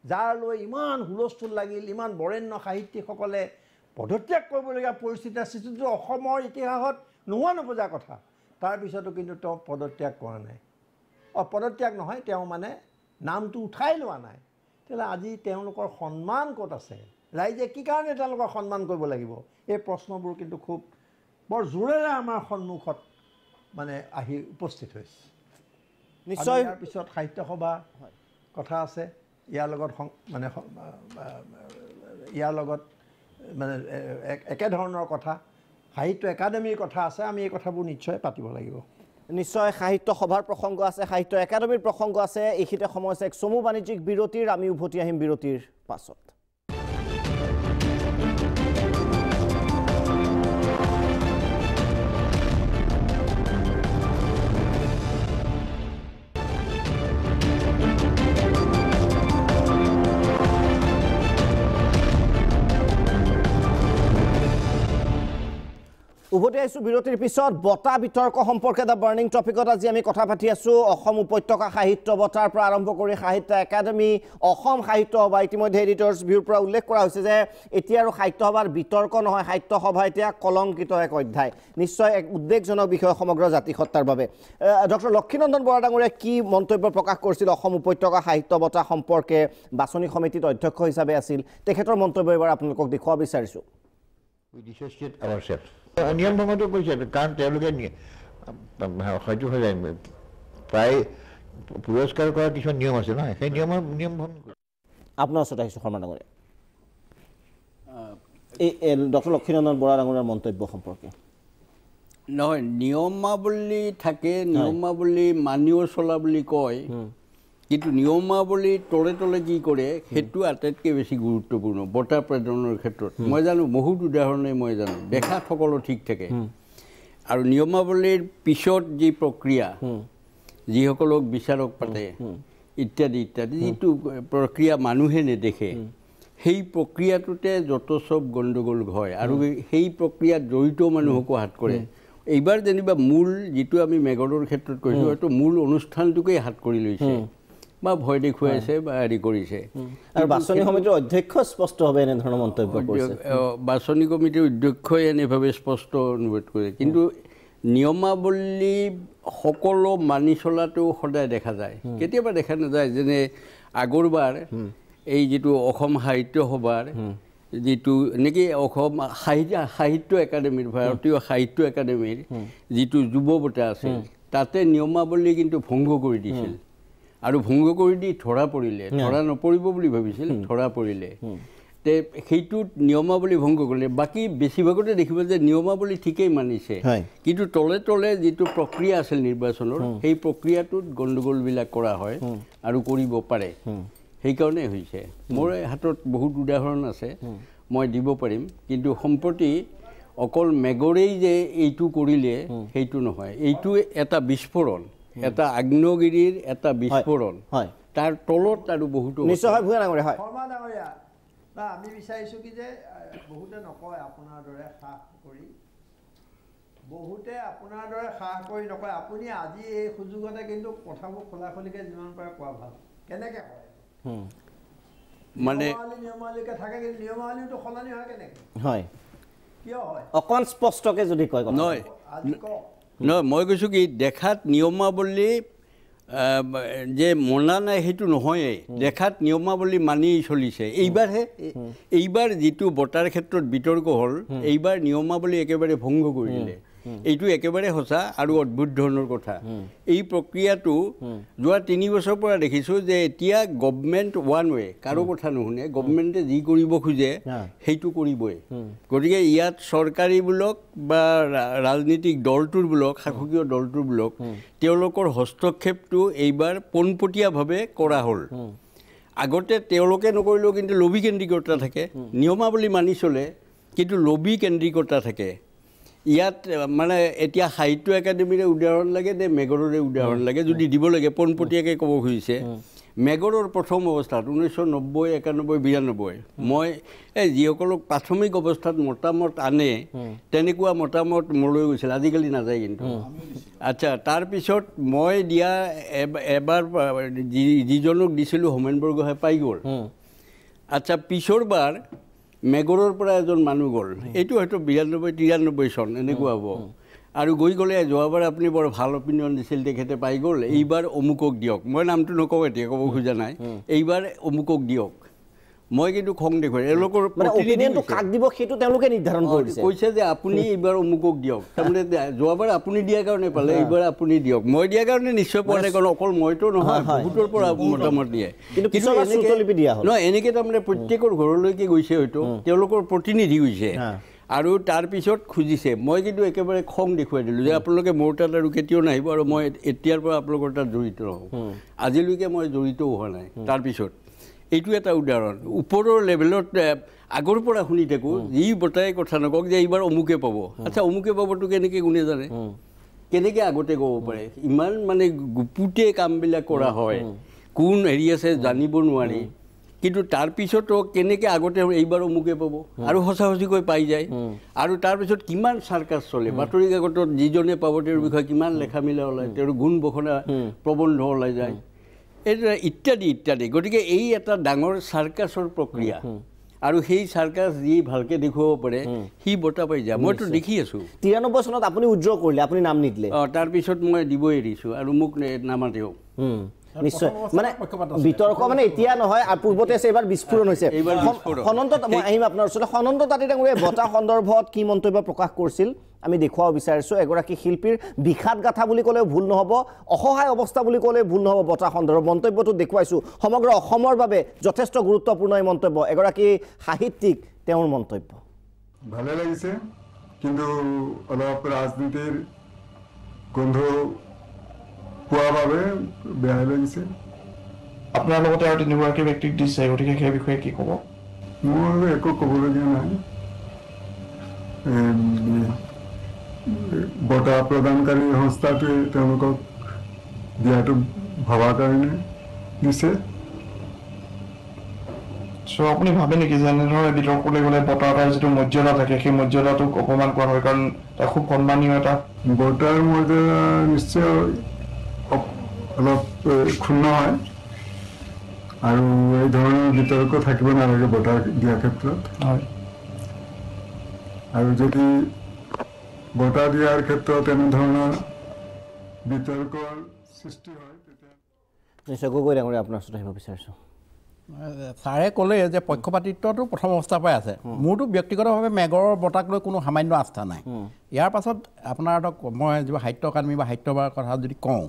যাৰ লৈ ইমান হুলস্থুল লাগিল, ইমান বৰেণ্য সাহিত্যিকসকলে পদত্যাগ কৰিবলগীয়া পৰিস্থিতিৰ সৃষ্টি, অসমৰ ইতিহাসত নোহোৱা নোপোজা কথা, তাৰপিছতো কিন্তু তেওঁ পদত্যাগ কৰা নাই। পদত্যাগ নহয়, তেওঁ মানে নামটো উঠাই লোৱা নাই, তেতিয়াহ'লে আজি তেওঁলোকৰ সন্মান ক'ত আছে? ৰাইজে কি কাৰণে তেওঁলোকক সন্মান কৰিব লাগিব? এই প্ৰশ্নবোৰ কিন্তু খুব বৰ জোৰেৰে আমাৰ সন্মুখত মানে আহি উপস্থিত হৈছে। নিশ্চয় ইয়াৰ পিছত সাহিত্য সভা কথা আছে, ইয়াৰ লগত মানে একেধৰণৰ কথা, সাহিত্য একাডেমীৰ কথা আছে। আমি এই কথাবোৰ নিশ্চয় পাতিব লাগিব। নিশ্চয় সাহিত্য সভাৰ প্ৰসংগ আছে, সাহিত্য একাডেমীৰ প্ৰসংগ আছে। এইখিনিতে সময় আছে এক চমু বাণিজ্যিক বিৰতিৰ। আমি উভতি আহিম বিৰতিৰ পাছত। উভতি আহিছোঁ বিৰতিৰ পিছত। বঁটা বিতৰ্ক সম্পৰ্কে এটা বাৰ্ণিং টপিকত আজি আমি কথা পাতি আছোঁ। অসম উপত্যকা সাহিত্য বঁটাৰ পৰা আৰম্ভ কৰি সাহিত্য একাডেমী, অসম সাহিত্য সভা, ইতিমধ্যে এডিটৰ্ছ ভিউৰ পৰা উল্লেখ কৰা হৈছে যে এতিয়া আৰু সাহিত্য সভাৰ বিতৰ্ক নহয়, সাহিত্য সভা এতিয়া কলংকিত এক অধ্যায়। নিশ্চয় এক উদ্বেগজনক বিষয় সমগ্ৰ জাতিসত্তাৰ বাবে। ডক্টৰ লক্ষীনন্দন বৰা ডাঙৰীয়াই কি মন্তব্য প্ৰকাশ কৰিছিল অসম উপত্যকা সাহিত্য বঁটা সম্পৰ্কে? বাছনি সমিতিত অধ্যক্ষ হিচাপে আছিল, তেখেতৰ মন্তব্য এবাৰ আপোনালোকক দেখুৱাব বিচাৰিছোঁ। নিয়ম ভংগটো কৰিছে, কাৰণ তেওঁলোকে হয়তো প্ৰায় পুৰস্কাৰ কৰাৰ কিছুমান নিয়ম আছে নহয়, সেই নিয়ম ভংগ কৰে। আপোনাৰ ওচৰত আহিছোঁ শৰ্মা ডাঙৰীয়া, এই ডক্টৰ লক্ষীনন্দন বৰা ডাঙৰীয়াৰ মন্তব্য সম্পৰ্কে। নহয়, নিয়মাৱলী থাকে, নিয়মাৱলী মানিও চলা বুলি কয়, কিন্তু নিয়মাৱলী তলে তলে কি কৰে সেইটো আটাইতকৈ বেছি গুৰুত্বপূৰ্ণ বঁটা প্ৰদানৰ ক্ষেত্ৰত। মই জানো বহুত উদাহৰণে মই জানো, দেখাত সকলো ঠিক থাকে, আৰু নিয়মাৱলীৰ পিছত যি প্ৰক্ৰিয়া, যিসকলক বিচাৰক পাতে ইত্যাদি ইত্যাদি, যিটো প্ৰক্ৰিয়া মানুহে নেদেখে, সেই প্ৰক্ৰিয়াটোতে যত চব গণ্ডগোল হয়, আৰু সেই প্ৰক্ৰিয়াত জড়িত মানুহকো হাত কৰে। এইবাৰ যেনিবা মূল যিটো আমি মেগৰৰ ক্ষেত্ৰত কৈছোঁ, হয়তো মূল অনুষ্ঠানটোকেই হাত কৰি লৈছে বা ভয় দেখুৱাইছে বা হেৰি কৰিছে। আৰু বাছনি সমিতিৰ অধ্যক্ষ স্পষ্টভাৱে এনেধৰণৰ মন্তব্য কৰিছে। বাছনি কমিটিৰ অধ্যক্ষই এনেভাৱে স্পষ্ট অনুৰোধ কৰে, কিন্তু নিয়মাৱলী সকলো মানি চলাটো সদায় দেখা যায়, কেতিয়াবা দেখা নাযায়। যেনে আগৰবাৰ এই যিটো অসম সাহিত্য সভাৰ যিটো এনেকৈ অসম সাহিত্য একাডেমীৰ, ভাৰতীয় সাহিত্য একাডেমীৰ যিটো যুৱ বঁটা আছিল, তাতে নিয়মাৱলী কিন্তু ভংগ কৰি দিছিল, আৰু ভংগ কৰি দি ধৰা পৰিলে, ধৰা নপৰিব বুলি ভাবিছিল, ধৰা পৰিলে। তে সেইটোত নিয়মাৱলী ভংগ কৰিলে। বাকী বেছিভাগতে দেখিব যে নিয়মাৱলী ঠিকেই মানিছে, কিন্তু তলে তলে যিটো প্ৰক্ৰিয়া আছিল নিৰ্বাচনৰ, সেই প্ৰক্ৰিয়াটোত গণ্ডগোলবিলাক কৰা হয় আৰু কৰিব পাৰে, সেইকাৰণে হৈছে। মোৰ হাতত বহুত উদাহৰণ আছে, মই দিব পাৰিম, কিন্তু সম্প্ৰতি অকল মেগৰেই যে এইটো কৰিলে সেইটো নহয়, এইটো এটা বিস্ফোৰণ, এটা আগ্নেয়গিৰিৰ এটা বিস্ফোৰণ, তাৰ তলত আৰু বহুতো নিশ্চয় হয়। ভূঞা ডাঙৰীয়া, হয় শৰ্মা ডাঙৰীয়া, আমি বিচাৰিছোঁ কি যে বহুতে নকয় আপোনাৰ দৰে সাহ কৰি, বহুতে আপোনাৰ দৰে সাহ কৰি নকয়। আপুনি আজি এই সুযোগতে কিন্তু কথাবোৰ খোলাখুলিকৈ যিমান পাৰে কোৱা ভাল। কেনেকৈ কয় মানে নিয়মাৱলীকে থাকে, কিন্তু নিয়মাৱলীটো সলনি হয় কেনেকৈ? হয়, কিয় হয় অকণমান স্পষ্টকৈ যদি কয়। নহয় আজি কওক। নহয়, মই কৈছোঁ কি দেখাত নিয়মাৱলী যে মনা নাই সেইটো নহয়েই, দেখাত নিয়মাৱলী মানি চলিছে। এইবাৰ যিটো বঁটাৰ ক্ষেত্ৰত বিতৰ্ক হ'ল, এইবাৰ নিয়মাৱলী একেবাৰে ভংগ কৰি দিলে। এইটো একেবাৰে সঁচা আৰু অদ্ভুত ধৰণৰ কথা। এই প্ৰক্ৰিয়াটো যোৱা 3 বছৰৰ পৰা দেখিছোঁ যে এতিয়া গভমেণ্ট ওৱান ৱে, কাৰো কথা নুশুনে, গভমেণ্টে যি কৰিব খোজে সেইটো কৰিবই। গতিকে ইয়াত চৰকাৰী বোলক বা ৰাজনীতিক দলটোৰ বোলক, শাসকীয় দলটোৰ বোলক, তেওঁলোকৰ হস্তক্ষেপটো এইবাৰ পোনপটীয়াভাৱে কৰা হ'ল। আগতে তেওঁলোকে নকৰিলেও কিন্তু লবি কেন্দ্ৰিকতা থাকে, নিয়মাৱলী মানি চলে, কিন্তু লবি কেন্দ্ৰিকতা থাকে। ইয়াত মানে এতিয়া সাহিত্য একাডেমীৰে উদাহৰণ লাগে নে মেগৰৰে উদাহৰণ লাগে যদি দিব লাগে, পোনপটীয়াকৈ ক'ব খুজিছে। মেগৰৰ প্ৰথম অৱস্থাত 1990, 91, 92 মই যিসকলক প্ৰাথমিক অৱস্থাত মতামত আনে তেনেকুৱা মতামত মোলৈ গৈছিল, আজিকালি নাযায় কিন্তু। আচ্ছা, তাৰপিছত মই দিয়া এবাৰ যিজনক দিছিলোঁ হোমেন বৰগোহাঁই পাই গ'ল। আচ্ছা, পিছৰবাৰ মেগৰৰ পৰা এজন মানুহ গ'ল, এইটো হয়তো 92, 93 চন এনেকুৱা হ'ব। আৰু গৈ গ'লে যোৱাবাৰ আপুনি বৰ ভাল অপিনিয়ন দিছিল তেখেতে পাই গ'ল এইবাৰ অমুকক দিয়ক মই নামটো নকওঁ এতিয়া ক'ব খোজা নাই এইবাৰ অমুকক দিয়ক মই কিন্তু খং দেখুৱাই এওঁলোকৰ অপিনিয়নটো কাক দিব সেইটো তেওঁলোকে নিৰ্ধাৰণ কৰি দিছে কৈছে যে আপুনি এইবাৰ অমুকক দিয়ক তাৰমানে যোৱাবাৰ আপুনি দিয়াৰ কাৰণে পালে এইবাৰ আপুনি দিয়ক মই দিয়াৰ কাৰণে নিশ্চয় পোৱা নাই কাৰণ অকল মইতো নহয় বহুতৰ পৰা মতামত দিয়ে কিন্তু নহয় এনেকৈ তাৰমানে প্ৰত্যেকৰ ঘৰলৈকে গৈছে হয়তো তেওঁলোকৰ প্ৰতিনিধি গৈছে আৰু তাৰপিছত খুজিছে মই কিন্তু একেবাৰে খং দেখুৱাই দিলোঁ যে আপোনালোকে মোৰ তাত আৰু কেতিয়াও নাহিব আৰু মই এতিয়াৰ পৰা আপোনালোকৰ তাত জড়িত নহওঁ আজিলৈকে মই জড়িতও হোৱা নাই তাৰপিছত এইটো এটা উদাহৰণ ওপৰৰ লেভেলত আগৰ পৰা শুনি থাকোঁ যি বতাই কথা নকওক যে এইবাৰ অমুকে পাব আচ্ছা অমুকে পাবতো কেনেকৈ কোনে জানে কেনেকৈ আগতে ক'ব পাৰে ইমান মানে গুপুতে কামবিলাক কৰা হয় কোন হেৰি আছে জানিব নোৱাৰি কিন্তু তাৰপিছতো কেনেকৈ আগতে এইবাৰ অমুকে পাব আৰু সঁচা সঁচিকৈ পাই যায় আৰু তাৰপিছত কিমান চাৰ্কাছ চলে বাতৰি কাকতত যিজনে পাব তেওঁৰ বিষয়ে কিমান লেখা মেলা ওলায় তেওঁৰ গুণ বখনা প্ৰবন্ধ ওলাই যায় ইত্যাদি ইত্যাদি গতিকে এই এটা ডাঙৰ চাৰ্কাছৰ প্ৰক্ৰিয়া আৰু সেই চাৰ্কাছ যি ভালকৈ দেখুৱাব পাৰে সি বঁটা পাই যায় মইতো দেখি আছোঁ 93 চনত আপুনি উজ্জ্বল কৰিলে আপুনি নাম নিদিলে তাৰপিছত মই দিব এৰিছোঁ আৰু মোক নামাতেও নিশ্চয় মানে বিতৰ্ক মানে এতিয়া নহয় আৰু পূৰ্বতে আছে এইবাৰ বিস্ফোৰণ হৈছে সনন্ত মই আহিম আপোনাৰ ওচৰলৈ সনন্ত তাঁতী ডাঙৰীয়াই বঁটা সন্দৰ্ভত কি মন্তব্য প্ৰকাশ কৰিছিল আমি দেখুৱাব বিচাৰিছোঁ এগৰাকী শিল্পীৰ বিষাদ গাথা বুলি ক'লেও ভুল নহ'ব অসহায় অৱস্থা বুলি ক'লেও ভুল নহ'ব বঁটা সন্দৰ্ভত মন্তব্যটো দেখুৱাইছোঁ সমগ্ৰ অসমৰ বাবে যথেষ্ট গুৰুত্বপূৰ্ণ এই মন্তব্য এগৰাকী সাহিত্যিক তেওঁৰ মন্তব্য ভালে লাগিছে কিন্তু অলপ ৰাজনীতিৰ গোন্ধ পোৱাৰ বাবে বেয়া লাগিছে আপোনাৰ লগতে আৰু তিনিগৰাকী ব্যক্তিক দিছে গতিকে সেই বিষয়ে কি ক'ব মোৰ একো ক'বলগীয়া নাই বঁটা প্ৰদানকাৰী সংস্থাটোৱে তেওঁলোকক দিয়াটো ভবাৰ কাৰণে দিছে চ' আপুনি ভাবে নেকি যে এনেধৰণে বিতৰ্কলৈ গ'লে বঁটা এটাৰ যিটো মৰ্যাদা থাকে সেই মৰ্যাদাটোক অপমান কৰা হয় কাৰণ তাক খুব সন্মানীয় এটা বঁটাৰ মৰ্যাদা নিশ্চয় অলপ ক্ষুণ্ণ হয় আৰু এই ধৰণৰ বিতৰ্ক থাকিব নালাগে বঁটা দিয়াৰ ক্ষেত্ৰত হয় আৰু যদি বঁটা দিয়াৰ ক্ষেত্ৰত এনেধৰণৰ বিতৰ্কৰ সৃষ্টি হয় তেতিয়া নিশ্চয় গগৈ ডাঙৰীয়া আপোনাৰ ওচৰত আহিব বিচাৰিছোঁ ছাৰে ক'লে যে পক্ষপাতিত্বটো প্ৰথম অৱস্থাৰ পৰাই আছে মোৰতো ব্যক্তিগতভাৱে মেগৰৰ বঁটাক লৈ কোনো সামান্য আস্থা নাই ইয়াৰ পাছত আপোনাৰ ধৰক মই যিবোৰ সাহিত্য একাডেমী বা সাহিত্যসভাৰ কথা যদি কওঁ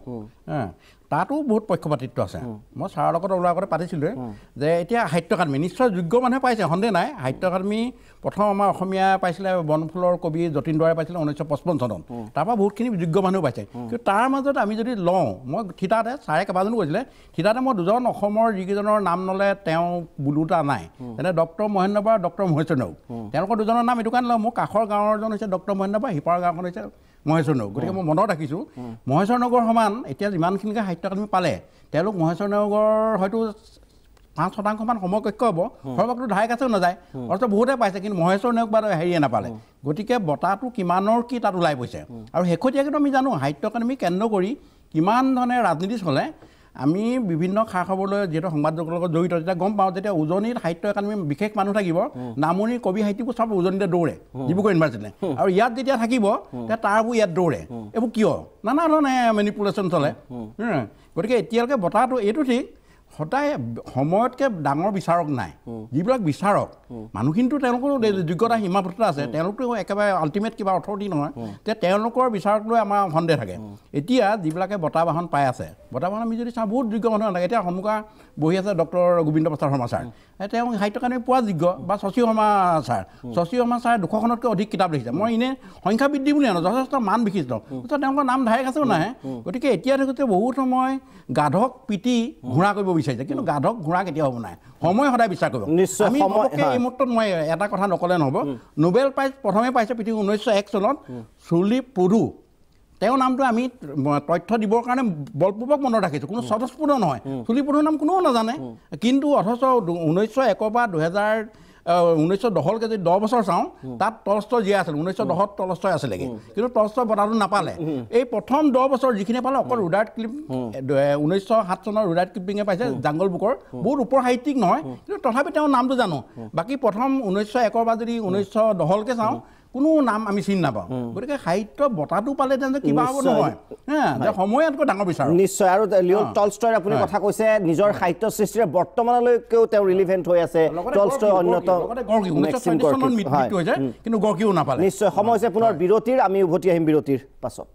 তাতো বহুত পক্ষপাতিত্ব আছে মই ছাৰৰ লগত ওলোৱাৰ আগতে পাতিছিলোঁ যে এতিয়া সাহিত্য একাডেমী নিশ্চয় যোগ্য মানুহে পাইছে সন্দেহ নাই সাহিত্য একাডেমী প্ৰথম আমাৰ অসমীয়া পাইছিলে বনফুলৰ কবি যতীন দুৱাৰে পাইছিলে 1955 চনত তাৰপৰা বহুতখিনি যোগ্য মানুহ পাইছে কিন্তু তাৰ মাজত আমি যদি লওঁ মই থিতাতে ছাৰে কেইবাজনো কৈছিলে থিতাতে মই দুজন অসমৰ যিকেইজনৰ নাম নলে তেওঁ বোলোতা নাই যেনে ডক্টৰ মহেন্দ্ৰ বৰা ডক্টৰ মহেশ্বৰ নেওগ তেওঁলোকৰ দুজনৰ নাম এইটো কাৰণে লওঁ মোৰ কাষৰ গাঁৱৰজন হৈছে ডক্টৰ মহেন্দ্ৰ বৰা সিপাৰৰ গাঁওখন হৈছে মহেশ্বৰ নেওগ গতিকে মই মনত ৰাখিছোঁ মহেশ্বৰ নেওগৰ সমান এতিয়া যিমানখিনিকে সাহিত্য একাডেমী পালে তেওঁলোক মহেশ্বৰ নেওগৰ হয়তো 5% মান সমকক্ষ হ'ব সৰহভাগটো ধাৰে কাছেও নাযায় অৰ্থাৎ বহুতে পাইছে কিন্তু মহেশ্বৰ নেওগ বা হেৰিয়ে নাপালে গতিকে বঁটাটো কিমানৰ কি তাত ওলাই পৰিছে আৰু শেহতীয়াকৈতো আমি জানো সাহিত্য একাডেমী কেন্দ্ৰ কৰি কিমান ধৰণে ৰাজনীতি চলে আমি বিভিন্ন খা খবৰলৈ যিহেতু সংবাদজগতৰ লগত জড়িত তেতিয়া গম পাওঁ যেতিয়া উজনিত সাহিত্য একাডেমী বিশেষ মানুহ থাকিব নামনিৰ কবি সাহিত্যবোৰ চব উজনিতে দৌৰে ডিব্ৰুগড় ইউনিভাৰ্চিটিলে আৰু ইয়াত যেতিয়া থাকিব তেতিয়া তাৰবোৰ ইয়াত দৌৰে এইবোৰ কিয় নানা ধৰণে মেনিপুলেশ্যন চলে গতিকে এতিয়ালৈকে বঁটাটো এইটো ঠিক সদায় সময়তকৈ ডাঙৰ বিচাৰক নাই যিবিলাক বিচাৰক মানুহখিনিতো তেওঁলোকৰো যোগ্যতা সীমাবদ্ধ আছে তেওঁলোকতো একেবাৰে আল্টিমেট কিবা অথৰিটি নহয় যে তেওঁলোকৰ বিচাৰক লৈ আমাৰ সন্দেহ থাকে এতিয়া যিবিলাকে বঁটা বাহন পাই আছে বঁটা বাহন আমি যদি চাওঁ বহুত যোগ্য মানুহ নাথাকে এতিয়া সন্মুখা বহি আছে ডক্টৰ গোবিন্দ প্ৰসাদ শৰ্মা ছাৰ তেওঁ সাহিত্য একাডেমী পোৱা যোগ্য বা শশী শৰ্মা ছাৰ 200খনতকৈ অধিক কিতাপ লিখিছে মই এনেই সংখ্যা বৃদ্ধি বুলি জানো যথেষ্ট মান বিশিষ্ট তেওঁলোকৰ নাম ধাৰে কাছেও নাহে গতিকে এতিয়া দেখোঁতে বহুত সময় গাধক পিটি ঘোঁৰা কৰিব বিচাৰিছে কিন্তু গাধক ঘোঁৰা কেতিয়াও হ'ব নাই সময় সদায় বিচাৰ কৰিব আমি এই মুহূৰ্তত মই এটা কথা নক'লে নহ'ব নোবেল প্ৰাইজ প্ৰথমে পাইছে পৃথিৱী 1901 চনত চুলি পুডু তেওঁৰ নামটো আমি তথ্য দিবৰ কাৰণে বলপূৰ্বক মনত ৰাখিছোঁ কোনো স্বতঃস্ফূৰ্ত নহয় চুলি পুডুৰ নাম কোনেও নাজানে কিন্তু অথচ 1901 পৰা 1910লৈকে যদি 10 বছৰ চাওঁ তাত টলষ্টয় জীয়াই আছিল 1910ত টলষ্টয় আছিলেগৈ কিন্তু টলষ্টয় বঁটাটো নাপালে এই প্ৰথম 10 বছৰ যিখিনি পালে অকল ৰুডাৰ্ট ক্লিপ 1907 চনৰ ৰুডাৰ্ট ক্লিপিঙে পাইছে জাংগল বুকৰ বহুত ওপৰ সাহিত্যিক নহয় কিন্তু তথাপি তেওঁৰ নামটো জানো বাকী প্ৰথম 1901 পৰা যদি 1910লৈকে চাওঁ কোনো নাম আমি চিনি নাপাওঁ গতিকে সাহিত্য বঁটাটো পালে তেন্তে কিবা হ'ব নহয় যে সময়তকৈ ডাঙৰ বিচাৰ নিশ্চয় আৰু লিঅ' টলষ্টয়ৰ আপুনি কথা কৈছে নিজৰ সাহিত্য সৃষ্টিৰে বৰ্তমানলৈকেও তেওঁ ৰিলিভেণ্ট হৈ আছে টলষ্টয় অন্যতম কিন্তু গৰ্কিও নাপালে নিশ্চয় সময় হৈছে পুনৰ বিৰতিৰ আমি উভতি আহিম বিৰতিৰ পাছত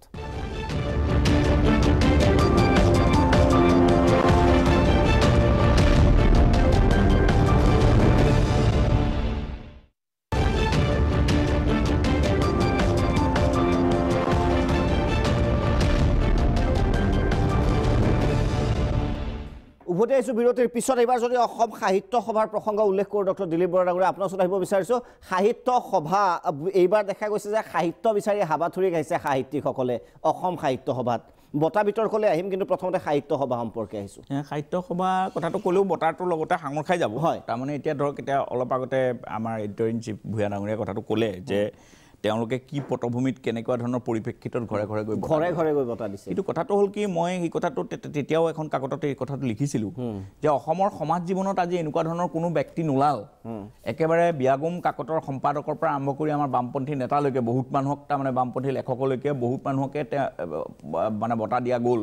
উভতি আহিছোঁ বিৰতিৰ পিছত এইবাৰ যদি অসম সাহিত্য সভাৰ প্ৰসংগ উল্লেখ কৰোঁ ডক্টৰ দিলীপ বৰা ডাঙৰীয়া আপোনাৰ ওচৰত আহিব বিচাৰিছোঁ সাহিত্য সভা এইবাৰ দেখা গৈছে যে সাহিত্য বিচাৰি হাবাথুৰি গাইছে সাহিত্যিকসকলে অসম সাহিত্য সভাত বঁটা বিতৰ্কলৈ আহিম কিন্তু প্ৰথমতে সাহিত্য সভা সম্পৰ্কে আহিছোঁ সাহিত্য সভা কথাটো ক'লেও বঁটাটোৰ লগতে সাঙুৰ খাই যাব হয় তাৰমানে এতিয়া ধৰক এতিয়া অলপ আগতে আমাৰ এডিটৰ ইন চিফ ভূঞা ডাঙৰীয়াই কথাটো ক'লে যে তেওঁলোকে কি পটভূমিত কেনেকুৱা ধৰণৰ পৰিপ্ৰেক্ষিতত ঘৰে ঘৰে গৈ বঁটা দিছে কিন্তু কথাটো হ'ল কি মই এই কথাটো তেতিয়াও এখন কাকততে এই কথাটো লিখিছিলোঁ যে অসমৰ সমাজ জীৱনত আজি এনেকুৱা ধৰণৰ কোনো ব্যক্তি নোলাল একেবাৰে বিয়াগুম কাকতৰ সম্পাদকৰ পৰা আৰম্ভ কৰি আমাৰ বামপন্থী নেতালৈকে বহুত মানুহক তাৰমানে বামপন্থী লেখকলৈকে বহুত মানুহকে মানে বঁটা দিয়া গ'ল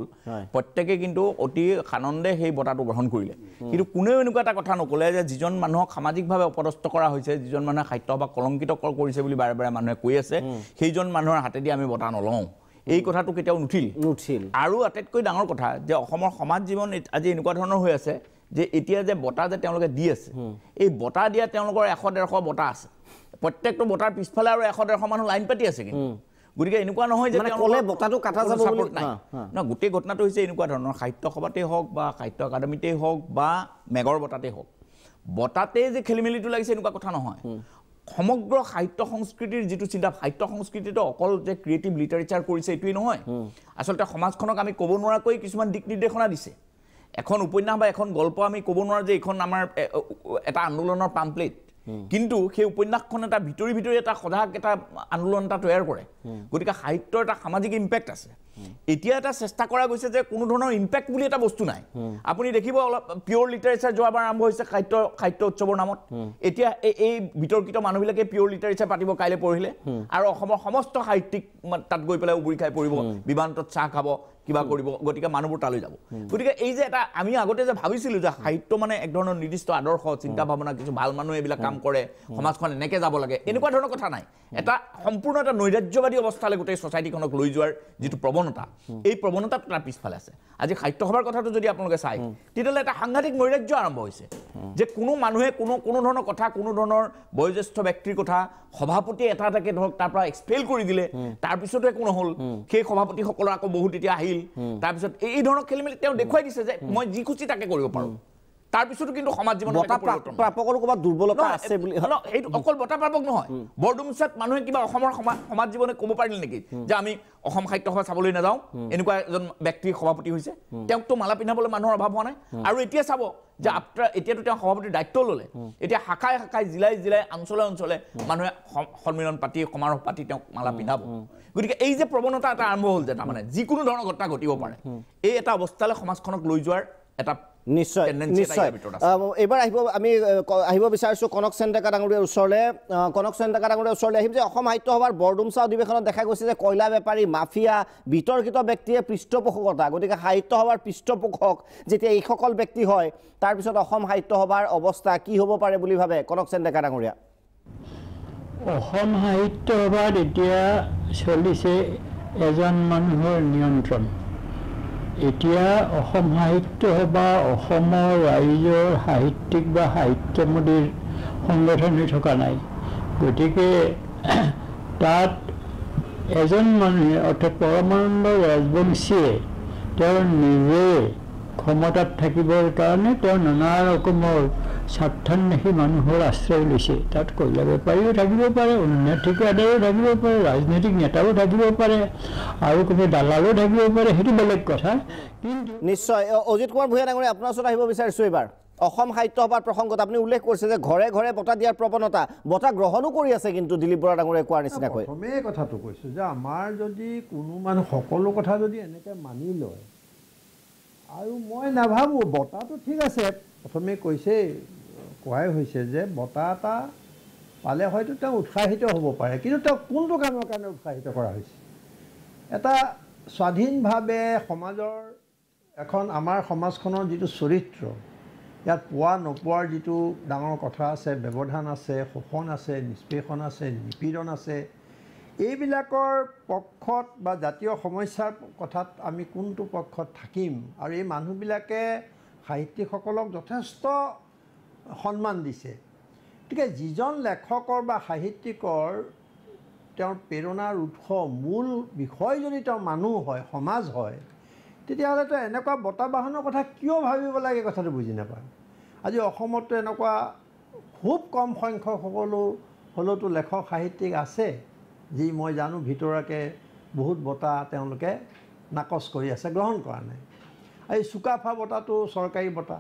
প্ৰত্যেকে কিন্তু অতি সানন্দে সেই বঁটাটো গ্ৰহণ কৰিলে কিন্তু কোনেও এনেকুৱা এটা কথা নক'লে যে যিজন মানুহক সামাজিকভাৱে অপদস্থ কৰা হৈছে যিজন মানুহে সাহিত্য সভাক কলংকিত কৰিছে বুলি বাৰে বাৰে মানুহে কৈ আছে সেইজন মানুহৰ হাতেদি আমি বঁটা নলওঁ এই কথাটো কেতিয়াও নুঠিল আৰু আটাইতকৈ ডাঙৰ কথা যে অসমৰ সমাজ জীৱন আজি এনেকুৱা ধৰণৰ হৈ আছে যে এতিয়া যে বঁটা যে তেওঁলোকে দি আছে এই বঁটা দিয়া তেওঁলোকৰ 100-150 বঁটা আছে প্ৰত্যেকটো বঁটাৰ পিছফালে আৰু 100-150 মানুহ লাইন পাতি আছে কিন্তু গতিকে এনেকুৱা নহয় যে ক'লে বঁটাটো কাটা যাব বুলি না গোটেই ঘটনাটো হৈছে এনেকুৱা ধৰণৰ সাহিত্য সভাতেই হওক বা সাহিত্য একাডেমীতেই হওক বা মেগৰ বঁটাতেই হওক বঁটাতেই যে খেলিমেলিটো লাগিছে এনেকুৱা কথা নহয় সমগ্ৰ সাহিত্য সংস্কৃতিৰ যিটো চিন্তা সাহিত্য সংস্কৃতিটো অকল যে ক্ৰিয়েটিভ লিটাৰেচাৰ কৰিছে এইটোৱেই নহয় আচলতে সমাজখনক আমি ক'ব নোৱাৰাকৈ কিছুমান দিক নিৰ্দেশনা দিছে এখন উপন্যাস বা এখন গল্প আমি ক'ব নোৱাৰোঁ যে এইখন আমাৰ এটা আন্দোলনৰ পাম্পলেট কিন্তু সেই উপন্যাসখন এটা ভিতৰি এটা সজাগ এটা আন্দোলন এটা তৈয়াৰ কৰে গতিকে সাহিত্যৰ এটা সামাজিক ইম্পেক্ট আছে এতিয়া এটা চেষ্টা কৰা গৈছে যে কোনো ধৰণৰ ইম্পেক্ট বুলি এটা বস্তু নাই আপুনি দেখিব অলপ পিয়ৰ লিটাৰেচাৰ যোৱাবাৰ আৰম্ভ হৈছে সাহিত্য উৎসৱৰ নামত এতিয়া এই বিতৰ্কিত মানুহবিলাকে পিয়ৰ লিটাৰেচাৰ পাতিব কাইলৈ পঢ়িলে আৰু অসমৰ সমস্ত সাহিত্যিক তাত গৈ পেলাই উবুৰি খাই পৰিব বিমানটোত চাহ খাব কিবা কৰিব গতিকে মানুহবোৰ তালৈ যাব গতিকে এই যে এটা আমি আগতে যে ভাবিছিলোঁ যে সাহিত্য মানে এক ধৰণৰ নিৰ্দিষ্ট আদৰ্শ চিন্তা ভাৱনা কিছু ভাল মানুহে এইবিলাক কাম কৰে সমাজখন এনেকৈ যাব লাগে এনেকুৱা ধৰণৰ কথা নাই এটা সম্পূৰ্ণ এটা নৈৰাজ্যবাদী অৱস্থালৈ গোটেই ছ'চাইটিখনক লৈ যোৱাৰ যিটো প্ৰৱণতা এই প্ৰৱণতাটো তাৰ পিছফালে আছে আজি সাহিত্য সভাৰ কথাটো যদি আপোনালোকে চায় তেতিয়াহ'লে এটা সাংঘাতিক নৈৰাজ্য আৰম্ভ হৈছে যে কোনো মানুহে কোনো ধৰণৰ কথা কোনো ধৰণৰ বয়োজ্যেষ্ঠ ব্যক্তিৰ কথা সভাপতিয়ে এটাকে ধৰক তাৰ পৰা এক্সপেল কৰি দিলে তাৰপিছতো একো নহ'ল সেই সভাপতিসকলৰ আকৌ বহুত এতিয়া আহিল তাৰপিছত এই ধৰণৰ খেলিমেলি তেওঁ দেখুৱাই দিছে যে মই যি খুচি তাকে কৰিব পাৰোঁ তাৰপিছতো কিন্তু সমাজ জীৱনত প্ৰাপকৰ ক'ৰবাত দুৰ্বলতা আছে বুলি এইটো অকল বঁটা প্ৰাপক নহয় বৰডুমচাত মানুহে কিবা অসমৰ সমাজ জীৱনে ক'ব পাৰিল নেকি যে আমি অসম সাহিত্য সভা চাবলৈ নাযাওঁ এনেকুৱা এজন ব্যক্তিৰ সভাপতি হৈছে তেওঁকতো মালা পিন্ধাবলৈ মানুহৰ অভাৱ হোৱা নাই আৰু এতিয়া চাব যে এতিয়াতো তেওঁ সভাপতিৰ দায়িত্ব ল'লে এতিয়া শাখাই জিলাই অঞ্চলে মানুহে সন্মিলন পাতি সমাৰোহ পাতি তেওঁক মালা পিন্ধাব গতিকে এই যে প্ৰৱণতা এটা আৰম্ভ হ'ল যে তাৰমানে যিকোনো ধৰণৰ ঘটনা ঘটিব পাৰে এই এটা অৱস্থালৈ সমাজখনক লৈ যোৱাৰ এটা নিশ্চয় এইবাৰ আমি আহিব বিচাৰিছোঁ কনক সেন ডেকা ডাঙৰীয়াৰ ওচৰলৈ আহিম যে অসম সাহিত্য সভাৰ বৰডুমচা অধিৱেশনত দেখা গৈছে যে কয়লা বেপাৰী মাফিয়া বিতৰ্কিত ব্যক্তিয়ে পৃষ্ঠপোষকতা গতিকে সাহিত্য সভাৰ পৃষ্ঠপোষক যেতিয়া এইসকল ব্যক্তি হয় তাৰপিছত অসম সাহিত্য সভাৰ অৱস্থা কি হ'ব পাৰে বুলি ভাবে কনক সেন ডেকা ডাঙৰীয়া অসম সাহিত্য সভাত এতিয়া চলিছে এজন মানুহৰ নিয়ন্ত্ৰণ এতিয়া অসম সাহিত্য সভা অসমৰ ৰাইজৰ সাহিত্যিক বা সাহিত্যমোদীৰ সংগঠন হৈ থকা নাই গতিকে তাত এজন মানুহে অৰ্থাৎ পৰমানন্দ ৰাজবংশীয়ে তেওঁৰ নিজে ক্ষমতাত থাকিবৰ কাৰণে তেওঁ নানা ৰকমৰ স্বাৰ্থন্বেষী মানুহৰ আশ্ৰয় লৈছে তাত কয়লা বেপাৰীও থাকিব পাৰে অন্য ঠিকাদাৰো থাকিব পাৰে ৰাজনৈতিক নেতাও থাকিব পাৰে আৰু কোনো দালালো থাকিব পাৰে সেইটো বেলেগ কথা কিন্তু নিশ্চয় অজিত কুমাৰ ভূঞা ডাঙৰীয়া আপোনাৰ ওচৰত আহিব বিচাৰিছোঁ এইবাৰ অসম সাহিত্য সভাৰ প্ৰসংগত আপুনি উল্লেখ কৰিছে যে ঘৰে ঘৰে বঁটা দিয়াৰ প্ৰৱণতা বঁটা গ্ৰহণো কৰি আছে কিন্তু দিলীপ বৰা ডাঙৰীয়াই কোৱাৰ নিচিনাকৈ প্ৰথমেই কথাটো কৈছোঁ যে আমাৰ যদি কোনো মানুহ সকলো কথা যদি এনেকৈ মানি লয় আৰু মই নাভাবোঁ বঁটাটো ঠিক আছে প্ৰথমে কোৱাই হৈছে যে বঁটা এটা পালে হয়তো তেওঁ উৎসাহিত হ'ব পাৰে, কিন্তু তেওঁ কোনটো কামৰ কাৰণে উৎসাহিত কৰা হৈছে? এটা স্বাধীনভাৱে সমাজৰ এখন আমাৰ সমাজখনৰ যিটো চৰিত্ৰ, ইয়াত পোৱা নোপোৱাৰ যিটো ডাঙৰ কথা আছে, ব্যৱধান আছে, শোষণ আছে, নিষ্পেষণ আছে, নিপীড়ন আছে, এইবিলাকৰ পক্ষত বা জাতীয় সমস্যাৰ কথাত আমি কোনটো পক্ষত থাকিম? আৰু এই মানুহবিলাকে সাহিত্যিকসকলক যথেষ্ট সন্মান দিছে। গতিকে যিজন লেখকৰ বা সাহিত্যিকৰ তেওঁৰ প্ৰেৰণাৰ উৎস মূল বিষয় যদি তেওঁ মানুহ হয়, সমাজ হয়, তেতিয়াহ'লেতো এনেকুৱা বঁটা বাহনৰ কথা কিয় ভাবিব লাগে কথাটো বুজি নাপায়। আজি অসমতো এনেকুৱা খুব কম সংখ্যক হ'লেওতো লেখক সাহিত্যিক আছে, যি মই জানো ভিতৰুৱাকৈ বহুত বঁটা তেওঁলোকে নাকচ কৰি আছে, গ্ৰহণ কৰা নাই। এই চুকাফা বঁটাটো চৰকাৰী বঁটা,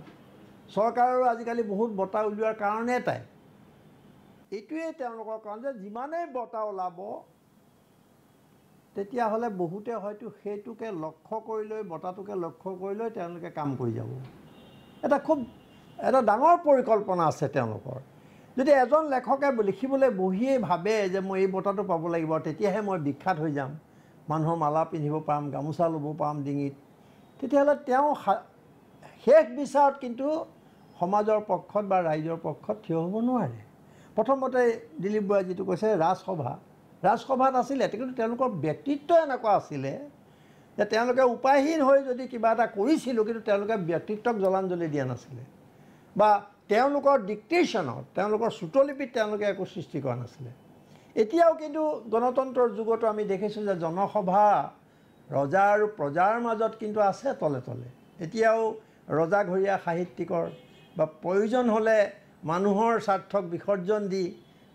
চৰকাৰৰো আজিকালি বহুত বঁটা উলিওৱাৰ কাৰণে এটাই, এইটোৱেই তেওঁলোকৰ কাৰণ যে যিমানেই বঁটা ওলাব তেতিয়াহ'লে বহুতে হয়তো সেইটোকে লক্ষ্য কৰি লৈ, বঁটাটোকে লক্ষ্য কৰি লৈ তেওঁলোকে কাম কৰি যাব। এটা ডাঙৰ পৰিকল্পনা আছে তেওঁলোকৰ। যদি এজন লেখকে লিখিবলৈ বহিয়েই ভাবে যে মই এই বঁটাটো পাব লাগিব, তেতিয়াহে মই বিখ্যাত হৈ যাম, মানুহৰ মালা পিন্ধিব পাৰিম, গামোচা ল'ব পাৰিম ডিঙিত, তেতিয়াহ'লে তেওঁ শেষ বিচাৰত কিন্তু সমাজৰ পক্ষত বা ৰাইজৰ পক্ষত থিয় হ'ব নোৱাৰে। প্ৰথমতে দিলীপ বৰাই যিটো কৈছে ৰাজসভাত আছিলে, কিন্তু তেওঁলোকৰ ব্যক্তিত্ব এনেকুৱা আছিলে যে তেওঁলোকে উপায়হীন হৈ যদি কিবা এটা কৰিছিলোঁ, কিন্তু তেওঁলোকে ব্যক্তিত্বক জলাঞ্জলি দিয়া নাছিলে, বা তেওঁলোকৰ ডিক্টেশ্যনত, তেওঁলোকৰ শ্ৰুতলিপিত তেওঁলোকে একো সৃষ্টি কৰা নাছিলে। এতিয়াও কিন্তু গণতন্ত্ৰৰ যুগতো আমি দেখিছোঁ যে জনসভা ৰজা আৰু প্ৰজাৰ মাজত কিন্তু আছে তলে তলে। এতিয়াও ৰজাঘৰীয়া সাহিত্যিকৰ বা প্ৰয়োজন হ'লে মানুহৰ স্বাৰ্থক বিসৰ্জন দি,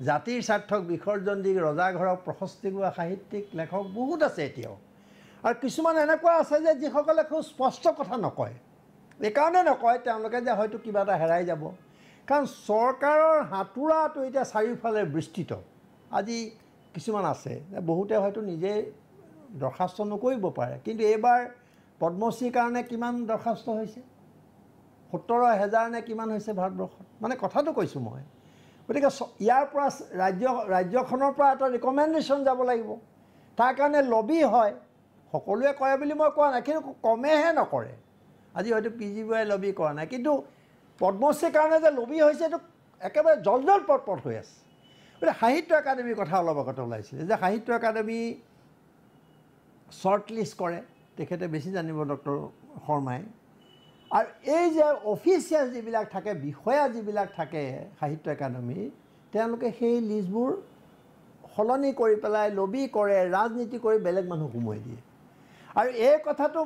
জাতিৰ স্বাৰ্থক বিসৰ্জন দি ৰজাঘৰক প্ৰশস্তি গোৱা সাহিত্যিক লেখক বহুত আছে এতিয়াও। আৰু কিছুমান এনেকুৱা আছে যে যিসকলে খুব স্পষ্ট কথা নকয়। এইকাৰণে নকয় তেওঁলোকে যে হয়তো কিবা এটা হেৰাই যাব, কাৰণ চৰকাৰৰ হাতোৰাটো এতিয়া চাৰিওফালে বিস্তৃত। আজি কিছুমান আছে বহুতে হয়তো নিজে দৰখাস্ত নকৰিব পাৰে, কিন্তু এইবাৰ পদ্মশ্ৰীৰ কাৰণে কিমান দৰখাস্ত হৈছে? 17,000 নে কিমান হৈছে ভাৰতবৰ্ষত। মানে কথাটো কৈছোঁ মই। গতিকে ইয়াৰ পৰা ৰাজ্যখনৰ পৰা এটা ৰিকমেণ্ডেশ্যন যাব লাগিব, তাৰ কাৰণে লবি হয়। সকলোৱে কৰে বুলি মই কোৱা নাই, কিন্তু কমেহে নকৰে। আজি হয়তো PG বৰাই লবি কৰা নাই, কিন্তু পদ্মশ্ৰীৰ কাৰণে যে লবি হৈছে এইটো একেবাৰে জল পট হৈ আছে। গতিকে সাহিত্য একাডেমীৰ কথা অলপ আগতে ওলাইছিলে যে সাহিত্য একাডেমী শ্বৰ্ট লিষ্ট কৰে, তেখেতে বেছি জানিব ডক্টৰ শৰ্মাই। আৰু এই যে অফিচিয়েল যিবিলাক থাকে, বিষয়া যিবিলাক থাকে সাহিত্য একাডেমী, তেওঁলোকে সেই লিষ্টবোৰ সলনি কৰি পেলাই লবি কৰে, ৰাজনীতি কৰি বেলেগ মানুহ সোমোৱাই দিয়ে। আৰু এই কথাটো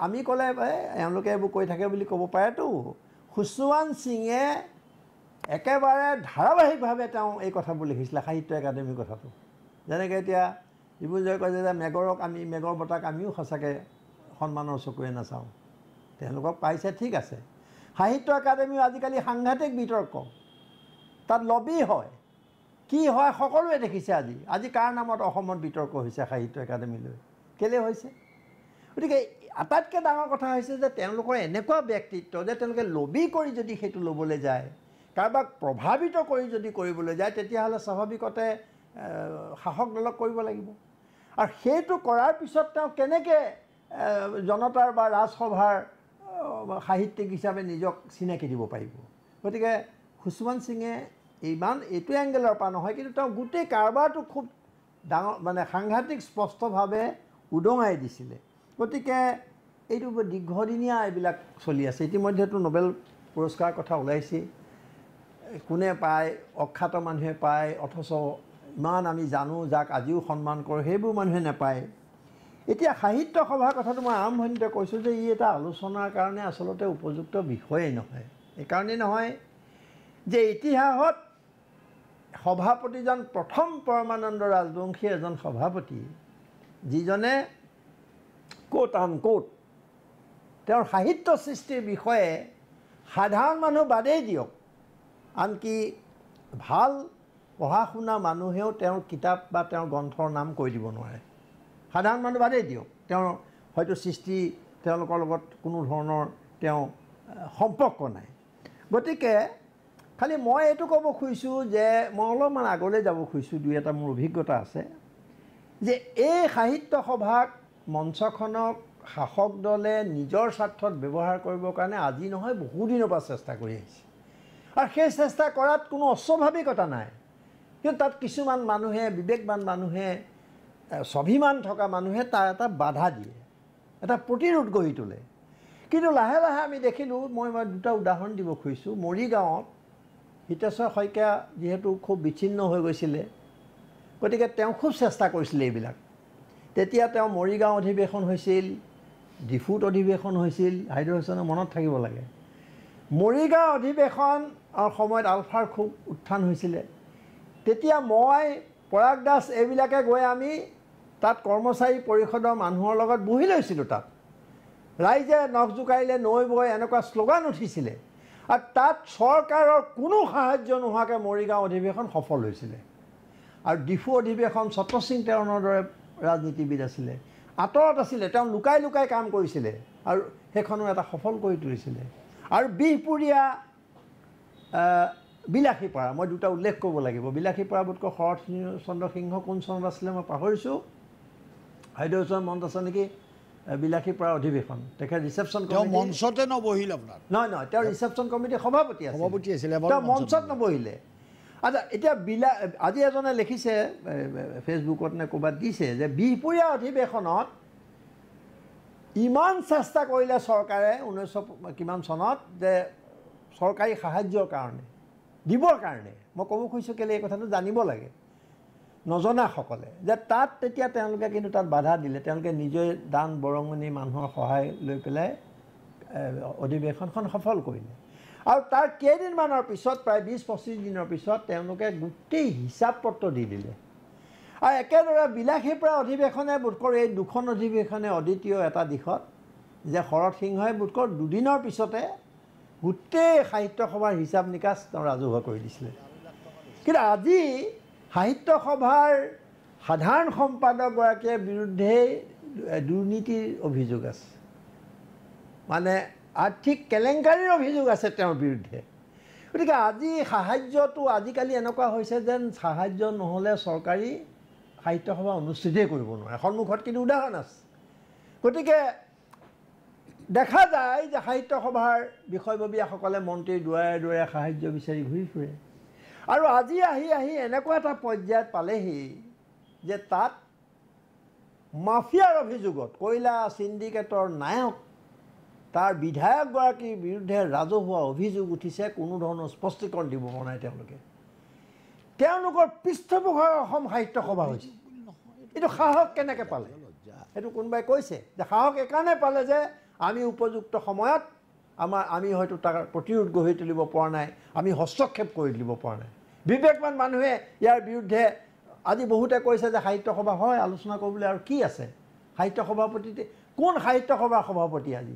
আমি ক'লে এওঁলোকে এইবোৰ কৈ থাকে বুলি ক'ব পাৰেতো। খুছৱান সিঙে একেবাৰে ধাৰাবাহিকভাৱে তেওঁ এই কথাবোৰ লিখিছিলে, সাহিত্য একাডেমীৰ কথাটো। যেনেকৈ এতিয়া ডিব্ৰুজয় কয় যে মেগৰ বঁটাক আমিও সঁচাকৈ সন্মানৰ চকুৰে নাচাওঁ, তেওঁলোকক পাইছে ঠিক আছে। সাহিত্য একাডেমীও আজিকালি সাংঘাতিক বিতৰ্ক, তাত লবি হয়, কি হয় সকলোৱে দেখিছে। আজি কাৰ নামত অসমত বিতৰ্ক হৈছে সাহিত্য একাডেমীলৈ, কেলৈ হৈছে? গতিকে আটাইতকৈ ডাঙৰ কথা হৈছে যে তেওঁলোকৰ এনেকুৱা ব্যক্তিত্ব যে তেওঁলোকে লবি কৰি যদি সেইটো ল'বলৈ যায়, কাৰোবাক প্ৰভাৱিত কৰি যদি কৰিবলৈ যায়, তেতিয়াহ'লে স্বাভাৱিকতে শাসক দলক কৰিব লাগিব। আৰু সেইটো কৰাৰ পিছত তেওঁ কেনেকৈ জনতাৰ বা ৰাজসভাৰ সাহিত্যিক হিচাপে নিজক চিনাকি দিব পাৰিব? গতিকে খুছৱান সিঙে এইটো এংগেলৰ পৰা নহয়, কিন্তু তেওঁ গোটেই কাৰবাৰটো খুব ডাঙৰ মানে সাংঘাতিক স্পষ্টভাৱে উদঙাই দিছিলে। গতিকে এইটো দীৰ্ঘদিনীয়া এইবিলাক চলি আছে। ইতিমধ্যেতো নোবেল পুৰস্কাৰ কথা ওলাইছে, কোনে পায়, অখ্যাত মানুহে পায়, অথচ ইমান আমি জানো যাক আজিও সন্মান কৰোঁ সেইবোৰ মানুহে নাপায়। এতিয়া সাহিত্য সভাৰ কথাটো মই আৰম্ভণিতে কৈছোঁ যে ই এটা আলোচনাৰ কাৰণে আচলতে উপযুক্ত বিষয়েই নহয়। এইকাৰণেই নহয় যে ইতিহাসত সভাপতিজন প্ৰথম পৰমানন্দ ৰাজবংশী এজন সভাপতি, যিজনে কোট আনকোট তেওঁৰ সাহিত্য সৃষ্টিৰ বিষয়ে সাধাৰণ মানুহ বাদেই দিয়ক, আনকি ভাল পঢ়া শুনা মানুহেও তেওঁৰ কিতাপ বা তেওঁৰ গ্ৰন্থৰ নাম কৈ দিব নোৱাৰে। সাধাৰণ মানুহ বাদেই দিয়ক, তেওঁৰ হয়তো সৃষ্টি তেওঁলোকৰ লগত কোনো ধৰণৰ তেওঁ সম্পৰ্ক নাই। গতিকে খালি মই এইটো ক'ব খুজিছোঁ যে মই অলপমান আগলৈ যাব খুজিছোঁ, দুই এটা মোৰ অভিজ্ঞতা আছে যে এই সাহিত্য সভাক মঞ্চখনক শাসক দলে নিজৰ স্বাৰ্থত ব্যৱহাৰ কৰিবৰ কাৰণে আজি নহয় বহুদিনৰ পৰা চেষ্টা কৰি আহিছে, আৰু সেই চেষ্টা কৰাত কোনো অস্বাভাৱিকতা নাই। কিন্তু তাত কিছুমান মানুহে, বিবেকবান মানুহে, স্বাভিমান থকা মানুহে তাৰ এটা বাধা দিয়ে, এটা প্ৰতিৰোধ গঢ়ি তোলে। কিন্তু লাহে লাহে আমি দেখিলোঁ, মই দুটা উদাহৰণ দিব খুজিছোঁ। মৰিগাঁৱত হিতেশ্বৰ শইকীয়া যিহেতু খুব বিচ্ছিন্ন হৈ গৈছিলে, গতিকে তেওঁ খুব চেষ্টা কৰিছিলে এইবিলাক। তেতিয়া তেওঁ মৰিগাঁও অধিৱেশন হৈছিল, ডিফুত অধিৱেশন হৈছিল, হাইদৰ হুছেইনৰ মনত থাকিব লাগে। মৰিগাঁও অধিৱেশনৰ সময়ত আলফাৰ খুব উত্থান হৈছিলে। তেতিয়া মই, পৰাগ দাস এইবিলাকে গৈ আমি তাত কৰ্মচাৰী পৰিষদৰ মানুহৰ লগত বহি লৈছিলোঁ। তাত ৰাইজে নখ জোকাৰিলে নৈ বৈ এনেকুৱা শ্লোগান উঠিছিলে, আৰু তাত চৰকাৰৰ কোনো সাহায্য নোহোৱাকৈ মৰিগাঁও অধিৱেশন সফল হৈছিলে। আৰু ডিফু অধিৱেশন ছত্ৰ সিং তেওনৰ দৰে ৰাজনীতিবিদ আছিলে, আঁতৰত আছিলে, তেওঁ লুকাই লুকাই কাম কৰিছিলে আৰু সেইখনো এটা সফল কৰি তুলিছিলে। আৰু বিহপুৰীয়া বিলাসীপাৰা, মই দুটা উল্লেখ কৰিব লাগিব। বিলাসীপাৰা বোধকৈ শৰৎ চন্দ্ৰ সিংহ কোন চনত আছিলে মই পাহৰিছোঁ, হাইদৰ হুছেইনৰ মনত আছে নেকি? বিলাসীপাৰা অধিৱেশন, তেখেত ৰিচেপশ্যন মঞ্চতে নবহিল আপোনাৰ? নহয়, তেওঁ ৰিচেপশ্যন কমিটিৰ সভাপতি আছিলে, তেওঁ মঞ্চত নবহিলে। আচ্ছা, এতিয়া আজি এজনে লিখিছে ফেচবুকত নে ক'ৰবাত দিছে যে বিহপুৰীয়া অধিৱেশনত ইমান চেষ্টা কৰিলে চৰকাৰে 1900 কিমান চনত যে চৰকাৰী সাহায্যৰ কাৰণে দিবৰ কাৰণে। মই ক'ব খুজিছোঁ কেলৈ এই কথাটো জানিব লাগে নজনাসকলে, যে তাত তেতিয়া তেওঁলোকে কিন্তু তাত বাধা দিলে। তেওঁলোকে নিজে দান বৰঙণি মানুহৰ সহায় লৈ পেলাই অধিৱেশনখন সফল কৰিলে। আৰু তাৰ কেইদিনমানৰ পিছত, প্ৰায় 20-25 দিনৰ পিছত তেওঁলোকে গোটেই হিচাপ পত্ৰ দি দিলে। আৰু একেদৰে বিলাসীপাৰা অধিৱেশনে বোধকৰোঁ এই দুখন অধিৱেশনে অদ্বিতীয় এটা দিশত যে শৰৎ সিংহই বোধকৰোঁ দুদিনৰ পিছতে গোটেই সাহিত্য সভাৰ হিচাপ নিকাচ তেওঁ ৰাজহুৱা কৰি দিছিলে। কিন্তু আজি সাহিত্য সভাৰ সাধাৰণ সম্পাদকগৰাকীৰ বিৰুদ্ধে দুৰ্নীতিৰ অভিযোগ আছে, মানে আৰ্থিক কেলেংকাৰীৰ অভিযোগ আছে তেওঁৰ বিৰুদ্ধে। গতিকে আজি সাহায্যটো আজিকালি এনেকুৱা হৈছে যেন সাহায্য নহ'লে চৰকাৰী সাহিত্য সভা অনুষ্ঠিতই কৰিব নোৱাৰে। সন্মুখত কিন্তু উদাহৰণ আছে। গতিকে দেখা যায় যে সাহিত্য সভাৰ বিষয়ববীয়াসকলে মন্ত্ৰীৰ দুৱাৰে দুৱাৰে সাহায্য বিচাৰি ঘূৰি ফুৰে। আৰু আজি আহি আহি এনেকুৱা এটা পৰ্যায়ত পালেহি যে তাত মাফিয়াৰ অভিযোগত, কয়লা চিণ্ডিকেটৰ নায়ক, তাৰ বিধায়কগৰাকীৰ বিৰুদ্ধে ৰাজহুৱা অভিযোগ উঠিছে। কোনো ধৰণৰ স্পষ্টীকৰণ দিব পৰা নাই তেওঁলোকে। তেওঁলোকৰ পৃষ্ঠপোষক অসম সাহিত্য সভা হৈছে। এইটো সাহস কেনেকৈ পালে? সেইটো কোনোবাই কৈছে যে সাহস এইকাৰণে পালে যে আমি উপযুক্ত সময়ত আমি হয়তো তাৰ প্ৰতিৰোধ গঢ়ি তুলিব পৰা নাই, আমি হস্তক্ষেপ কৰি দিব পৰা নাই। বিবেকবান মানুহে ইয়াৰ বিৰুদ্ধে আজি বহুতে কৈছে যে সাহিত্য সভা হয়, আলোচনা কৰিবলৈ আৰু কি আছে? সাহিত্য সভাপতি কোন সাহিত্য সভাৰ সভাপতি আজি?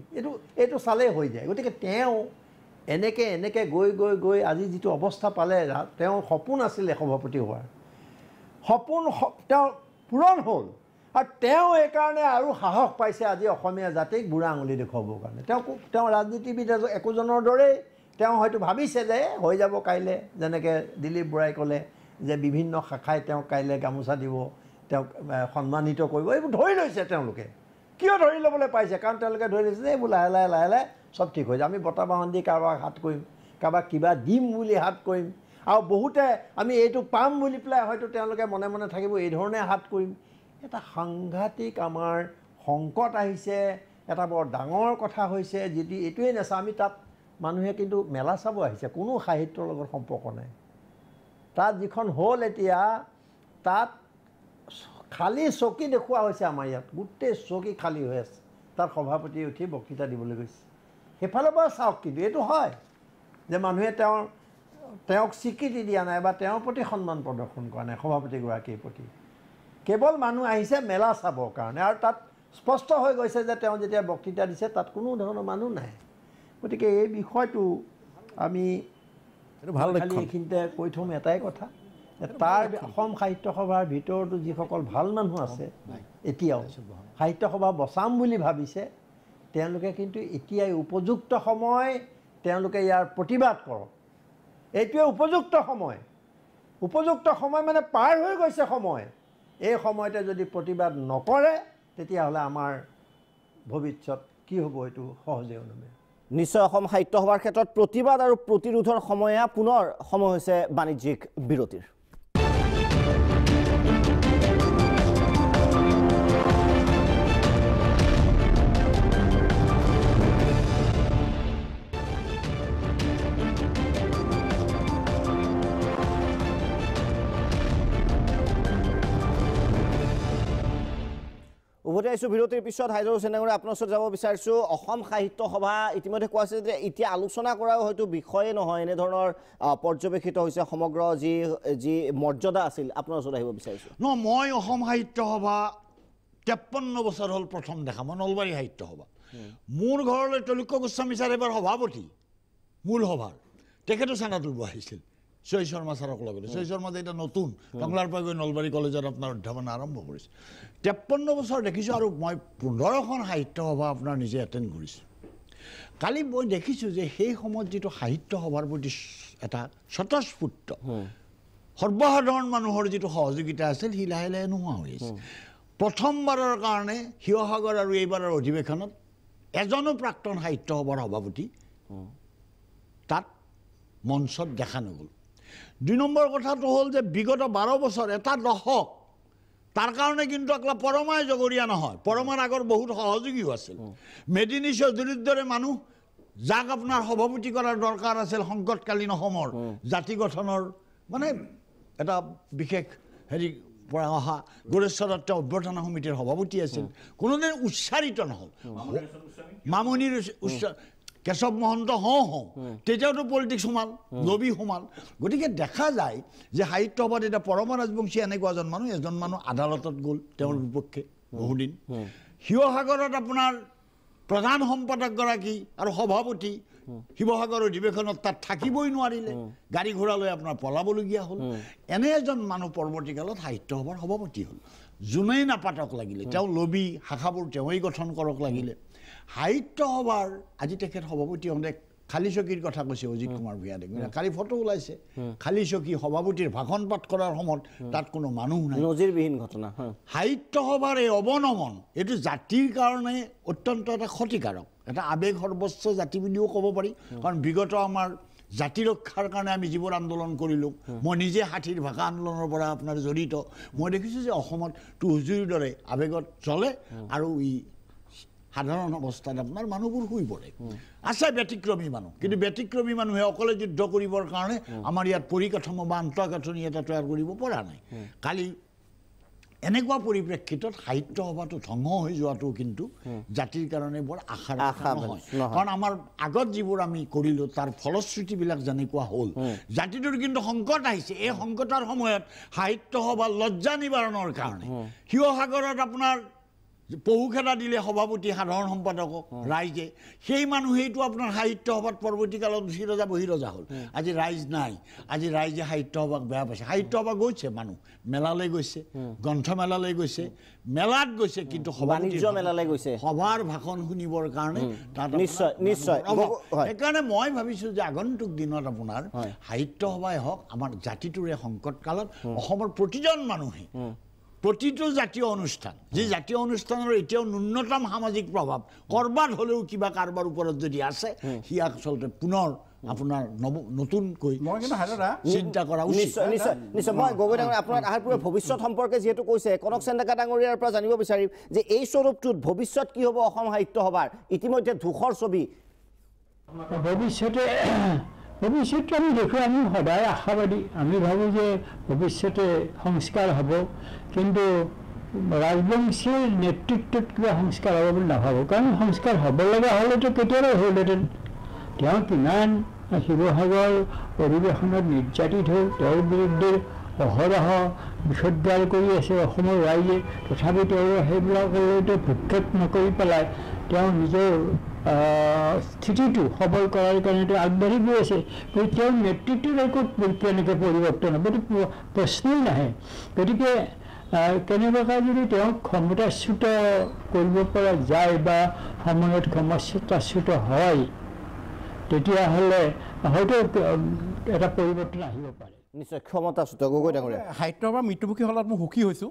এইটো চালেই হৈ যায়। গতিকে তেওঁ এনেকৈ গৈ গৈ গৈ আজি যিটো অৱস্থা পালে, তেওঁৰ সপোন আছিলে সভাপতি হোৱাৰ, সপোন তেওঁ পূৰণ হ'ল। আৰু তেওঁ এইকাৰণে আৰু সাহস পাইছে আজি অসমীয়া জাতিক বুঢ়া আঙুলি দেখুৱাবৰ কাৰণে। তেওঁ ৰাজনীতিবিদ একোজনৰ দৰেই তেওঁ হয়তো ভাবিছে যে হৈ যাব কাইলৈ, যেনেকৈ দিলীপ বৰাই ক'লে যে বিভিন্ন শাখাই তেওঁক কাইলৈ গামোচা দিব, তেওঁক সন্মানিত কৰিব। এইবোৰ ধৰি লৈছে তেওঁলোকে। কিয় ধৰি ল'বলৈ পাইছে? কাৰণ তেওঁলোকে ধৰি লৈছে যে এইবোৰ লাহে লাহে লাহে লাহে চব ঠিক হৈ যায়। আমি বঁটা বাহন দি কাৰোবাক হাত কৰিম, কাৰোবাক কিবা দিম বুলি হাত কৰিম, আৰু বহুতে আমি এইটো পাম বুলি পেলাই হয়তো তেওঁলোকে মনে মনে থাকিব, এই ধৰণে হাত কৰিম। এটা সাংঘাতিক আমাৰ সংকট আহিছে, এটা বৰ ডাঙৰ কথা হৈছে। যদি এইটোৱেই নাচাওঁ, আমি তাত মানুহে কিন্তু মেলা চাব আহিছে, কোনো সাহিত্যৰ লগত সম্পৰ্ক নাই। তাত যিখন হ'ল এতিয়া, তাত খালী চকী দেখুওৱা হৈছে। আমাৰ ইয়াত গোটেই চকী খালী হৈ আছে, তাত সভাপতি উঠি বক্তৃতা দিবলৈ গৈছে। সেইফালৰ পৰা চাওক, কিন্তু এইটো হয় যে মানুহে তেওঁক স্বীকৃতি দিয়া নাই বা তেওঁৰ প্ৰতি সন্মান প্ৰদৰ্শন কৰা নাই, সভাপতিগৰাকীৰ প্ৰতি। কেৱল মানুহ আহিছে মেলা চাবৰ কাৰণে, আৰু তাত স্পষ্ট হৈ গৈছে যে তেওঁ যেতিয়া বক্তৃতা দিছে তাত কোনো ধৰণৰ মানুহ নাই। গতিকে এই বিষয়টো আমি খালি এইখিনিতে কৈ থ'ম এটাই কথা, তাৰ অসম সাহিত্য সভাৰ ভিতৰতো যিসকল ভাল মানুহ আছে এতিয়াও সাহিত্য সভা বচাম বুলি ভাবিছে, তেওঁলোকে কিন্তু এতিয়াই উপযুক্ত সময়, তেওঁলোকে ইয়াৰ প্ৰতিবাদ কৰক। এইটোৱে উপযুক্ত সময় মানে পাৰ হৈ গৈছে সময়। এই সময়তে যদি প্ৰতিবাদ নকৰে তেতিয়াহ'লে আমাৰ ভৱিষ্যত কি হ'ব এইটো সহজে অনুমে। নিশ্চয় অসম সাহিত্য সভাৰ ক্ষেত্ৰত প্ৰতিবাদ আৰু প্ৰতিৰোধৰ সময়া পুনৰ সময় হৈছে বাণিজ্যিক বিৰতিৰ। উভতি আহিছোঁ বিৰতিৰ পিছত। হাইদৰ হুছেইন ডাঙৰীয়া আপোনাৰ ওচৰত যাব বিচাৰিছোঁ। অসম সাহিত্য সভা ইতিমধ্যে কোৱা হৈছে যে এতিয়া আলোচনা কৰাও হয়তো বিষয়ে নহয়, এনেধৰণৰ পৰ্যবেক্ষিত হৈছে সমগ্ৰ যি মৰ্যাদা আছিল। আপোনাৰ ওচৰত আহিব বিচাৰিছোঁ। মই অসম সাহিত্য সভা 53 বছৰ হ'ল প্ৰথম দেখা। মই নলবাৰী সাহিত্য সভা, মোৰ ঘৰলৈ তৈলক্য গোস্বামী ছাৰ এবাৰ সভাপতি মূল সভাৰ, তেখেতো চানা তুলিব আহিছিল চৈ শৰ্মা ছাৰক লগতে। চৈ শৰ্মা যে এতিয়া নতুন টংলাৰ পৰা গৈ নলবাৰী কলেজত আপোনাৰ অধ্যাপনা আৰম্ভ কৰিছে। 53 বছৰ দেখিছোঁ আৰু মই 15খন সাহিত্য সভা আপোনাৰ নিজে এটেণ্ড কৰিছোঁ। কালি মই দেখিছোঁ যে সেই সময়ত যিটো সাহিত্য সভাৰ প্ৰতি এটা স্বতঃস্ফূৰ্ত সৰ্বসাধাৰণ মানুহৰ যিটো সহযোগিতা আছিল সি লাহে লাহে নোহোৱা হৈ আছে। প্ৰথমবাৰৰ কাৰণে শিৱসাগৰ আৰু এইবাৰৰ অধিৱেশনত এজনো প্ৰাক্তন সাহিত্য সভাৰ সভাপতি তাত মঞ্চত দেখা নগ'ল। 2 নম্বৰ কথাটো হ'ল যে বিগত 12 বছৰ এটা দশক তাৰ কাৰণে কিন্তু একলা পৰমাই জগৰীয়া নহয়, পৰমাৰ আগৰ বহুত সহযোগীও আছিল। মেদিনী চৌধুৰীৰ দৰে মানুহ যাক আপোনাৰ সভাপতি কৰাৰ দৰকাৰ আছিল সংকটকালীন অসমৰ জাতি গঠনৰ মানে এটা বিশেষ হেৰি পৰা অহা গৌৰেশ্বৰ দত্ত অভ্যৰ্থনা সমিতিৰ সভাপতি আছিল, কোনোদিন উচ্চাৰিত নহ'ল। মামনিৰ কেশৱ মহন্ত হওঁ তেতিয়াওতো পলিটিক্স সোমাল, লবি সোমাল। গতিকে দেখা যায় যে সাহিত্য সভাত এতিয়া পৰমা ৰাজবংশী এনেকুৱা এজন মানুহ আদালতত গ'ল তেওঁৰ বিপক্ষে বহুদিন। শিৱসাগৰত আপোনাৰ প্ৰধান সম্পাদকগৰাকী আৰু সভাপতি শিৱসাগৰ অধিৱেশনত তাত থাকিবই নোৱাৰিলে, গাড়ী ঘোঁৰা লৈ আপোনাৰ পলাবলগীয়া হ'ল। এনে এজন মানুহ পৰৱৰ্তীকালত সাহিত্য সভাৰ সভাপতি হ'ল। যোনেই নাপাতক লাগিলে, তেওঁ লবি শাখাবোৰ তেওঁই গঠন কৰক লাগিলে। সাহিত্য সভাৰ আজি তেখেত সভাপতি হওঁতে খালী চকীৰ কথা কৈছে অজিত কুমাৰ ভূঞা দেৱীয়ে। কালি ফটো ওলাইছে খালী চকী সভাপতিৰ ভাষণ পাঠ কৰাৰ সময়ত তাত কোনো মানুহ নাই, নজিৰবিহীন ঘটনা। সাহিত্য সভাৰ এই অৱনমন এইটো জাতিৰ কাৰণে অত্যন্ত এটা ক্ষতিকাৰক, এটা আৱেগ সৰ্বস্ব জাতি বুলিও ক'ব পাৰি। কাৰণ বিগত আমাৰ জাতি ৰক্ষাৰ কাৰণে আমি যিবোৰ আন্দোলন কৰিলোঁ, মই নিজে 60ৰ ভাষা আন্দোলনৰ পৰা আপোনাৰ জড়িত, মই দেখিছোঁ যে অসমত হুজুৰিৰ দৰে আৱেগত চলে আৰু ই সাধাৰণ অৱস্থাত আপোনাৰ মানুহবোৰ শুই পৰে। আছে ব্যতিক্ৰমী মানুহ, কিন্তু ব্যতিক্ৰমী মানুহে অকলে যুদ্ধ কৰিবৰ কাৰণে আমাৰ ইয়াত পৰিকাঠামো বা আন্তঃগাঁথনি এটা তৈয়াৰ কৰিব পৰা নাই। কালি এনেকুৱা পৰিপ্ৰেক্ষিতত সাহিত্য সভাটো ধ্বংস হৈ যোৱাটো কিন্তু জাতিৰ কাৰণে বৰ আশাৰ নহয়। কাৰণ আমাৰ আগত যিবোৰ আমি কৰিলোঁ তাৰ ফলশ্ৰুতিবিলাক যেনেকুৱা হ'ল, জাতিটোৰ কিন্তু সংকট আহিছে। এই সংকটৰ সময়ত সাহিত্য সভা লজ্জা নিবাৰণৰ কাৰণে শিৱসাগৰত আপোনাৰ পহুখেদা দিলে সভাপতি সাধাৰণ সম্পাদকক ৰাইজে, সেই মানুহেইটো আপোনাৰ সাহিত্য সভাত পৰৱৰ্তীকালত চিৰজা বহিৰজা হ'ল। আজি ৰাইজ নাই, আজি ৰাইজে সাহিত্য সভাক বেয়া পাইছে। সাহিত্য সভা গৈছে, মানুহ মেলালৈ গৈছে, গ্ৰন্থমেলালৈ গৈছে, মেলাত গৈছে, কিন্তু বাণিজ্য মেলালৈ গৈছে, সভাৰ ভাষণ শুনিবৰ কাৰণে তাত নিশ্চয়। সেইকাৰণে মই ভাবিছোঁ যে আগন্তুক দিনত আপোনাৰ সাহিত্য সভাই হওক আমাৰ জাতিটোৰ এই সংকট কালত অসমৰ প্ৰতিজন মানুহে প্ৰতিটো জাতীয় অনুষ্ঠান, যি জাতীয় অনুষ্ঠানৰ এতিয়াও ন্যূনতম সামাজিক প্ৰভাৱ কৰবাত হ'লেও কিবা কাৰোবাৰ ওপৰত যদি আছে, সি আচলতে পুনৰ আপোনাৰ নতুনকৈ চিন্তা কৰা উচিত। নিশ্চয়। মই গগৈ ডাঙৰীয়া আপোনাৰ আহাৰ পূৰ্বে ভৱিষ্যত সম্পৰ্কে যিহেতু কৈছে, কনক চেন ডেকা ডাঙৰীয়াৰ পৰা জানিব বিচাৰিম যে এই স্বৰূপটোত ভৱিষ্যত কি হ'ব অসম সাহিত্য সভাৰ? ইতিমধ্যে ধূসৰ ছবি। ভৱিষ্যতে আমি দেখোঁ, আমি সদায় আশাবাদী। আমি ভাবোঁ যে ভৱিষ্যতে সংস্কাৰ হ'ব, কিন্তু ৰাজবংশীৰ নেতৃত্বত কিবা সংস্কাৰ হ'ব বুলি নাভাবোঁ। কাৰণ সংস্কাৰ হ'ব লগা হ'লেতো কেতিয়াবা হ'লহেঁতেন। তেওঁ কিমান শিৱসাগৰ অধিৱেশনত নিৰ্যাতিত হ'ল, তেওঁৰ বিৰুদ্ধে অহৰহ বিষোদ্গাৰ কৰি আছে অসমৰ ৰাইজে, তথাপি তেওঁ সেইবিলাকলৈতো ভ্ৰক্ষেপ নকৰি পেলাই তেওঁ নিজৰ স্থিতিটো সবল কৰাৰ কাৰণে তেওঁ আগবাঢ়ি গৈ আছে। গতিকে তেওঁৰ নেতৃত্বৰ একো কেনেকৈ পৰিৱৰ্তন হ'ব এইটো প্ৰশ্নই নাহে। গতিকে কেনেবাকৈ যদি তেওঁক ক্ষমতাচ্যুত কৰিব পৰা যায় বা সময়ত ক্ষমতাচ্যুত হয়, তেতিয়াহ'লে হয়তো এটা পৰিৱৰ্তন আহিব পাৰে নিশ্চয় ক্ষমতা আছে গগৈ ডাঙৰীয়া সাহিত্যৰ পৰা মৃত্যুমুখী হ'লত মই সুখী হৈছোঁ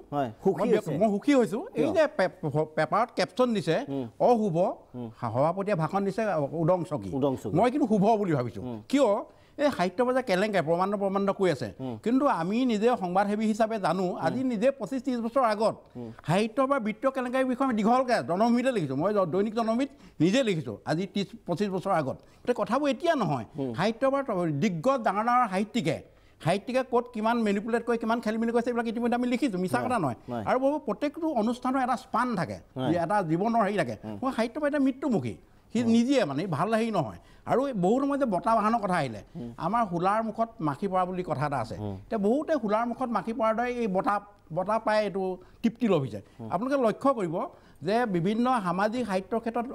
মই সুখী হৈছোঁ এই যে পেপাৰত কেপশ্যন দিছে অশুভ সভাপতিয়ে ভাষণ দিছে উদং চকী মই কিন্তু শুভ বুলি ভাবিছোঁ কিয় এই সাহিত্য বজাৰ কেলেংকাই প্ৰমাণ্ড কৈ আছে কিন্তু আমি নিজে সংবাদসেৱী হিচাপে জানো আজি নিজে 25-30 বছৰ আগত সাহিত্য বা বৃত্তীয় কেলেংকাৰীৰ বিষয়ে আমি দীঘলকৈ জনভূমিতে লিখিছোঁ মই দৈনিক জনভূমিত নিজে লিখিছোঁ আজি 30-25 বছৰ আগত গতিকে কথাবোৰ এতিয়া নহয় সাহিত্য বা দিগ্গজ ডাঙৰ ডাঙৰ সাহিত্যিকে ক'ত কিমান মেনিপুলেট কৰি কিমান খেলি মেলি কৰিছে এইবিলাক ইতিমধ্যে আমি লিখিছোঁ মিছা কথা নহয় আৰু বহু প্ৰত্যেকটো অনুষ্ঠানৰ এটা স্পান থাকে এটা জীৱনৰ হেৰি থাকে মই সাহিত্য বা এতিয়া মৃত্যুমুখী সি নিজে মানে ভাল হেৰি নহয় আৰু বহুত সময়ত যে বতাহ বাহনৰ কথা আহিলে আমাৰ হোলাৰ মুখত মাখি পৰা বুলি কথা এটা আছে এতিয়া বহুতে হোলাৰ মুখত মাখি পৰাৰ দৰে এই বতাহ পাই এইটো তৃপ্তি লভিছে আপোনালোকে লক্ষ্য কৰিব যে বিভিন্ন সামাজিক সাহিত্যৰ ক্ষেত্ৰত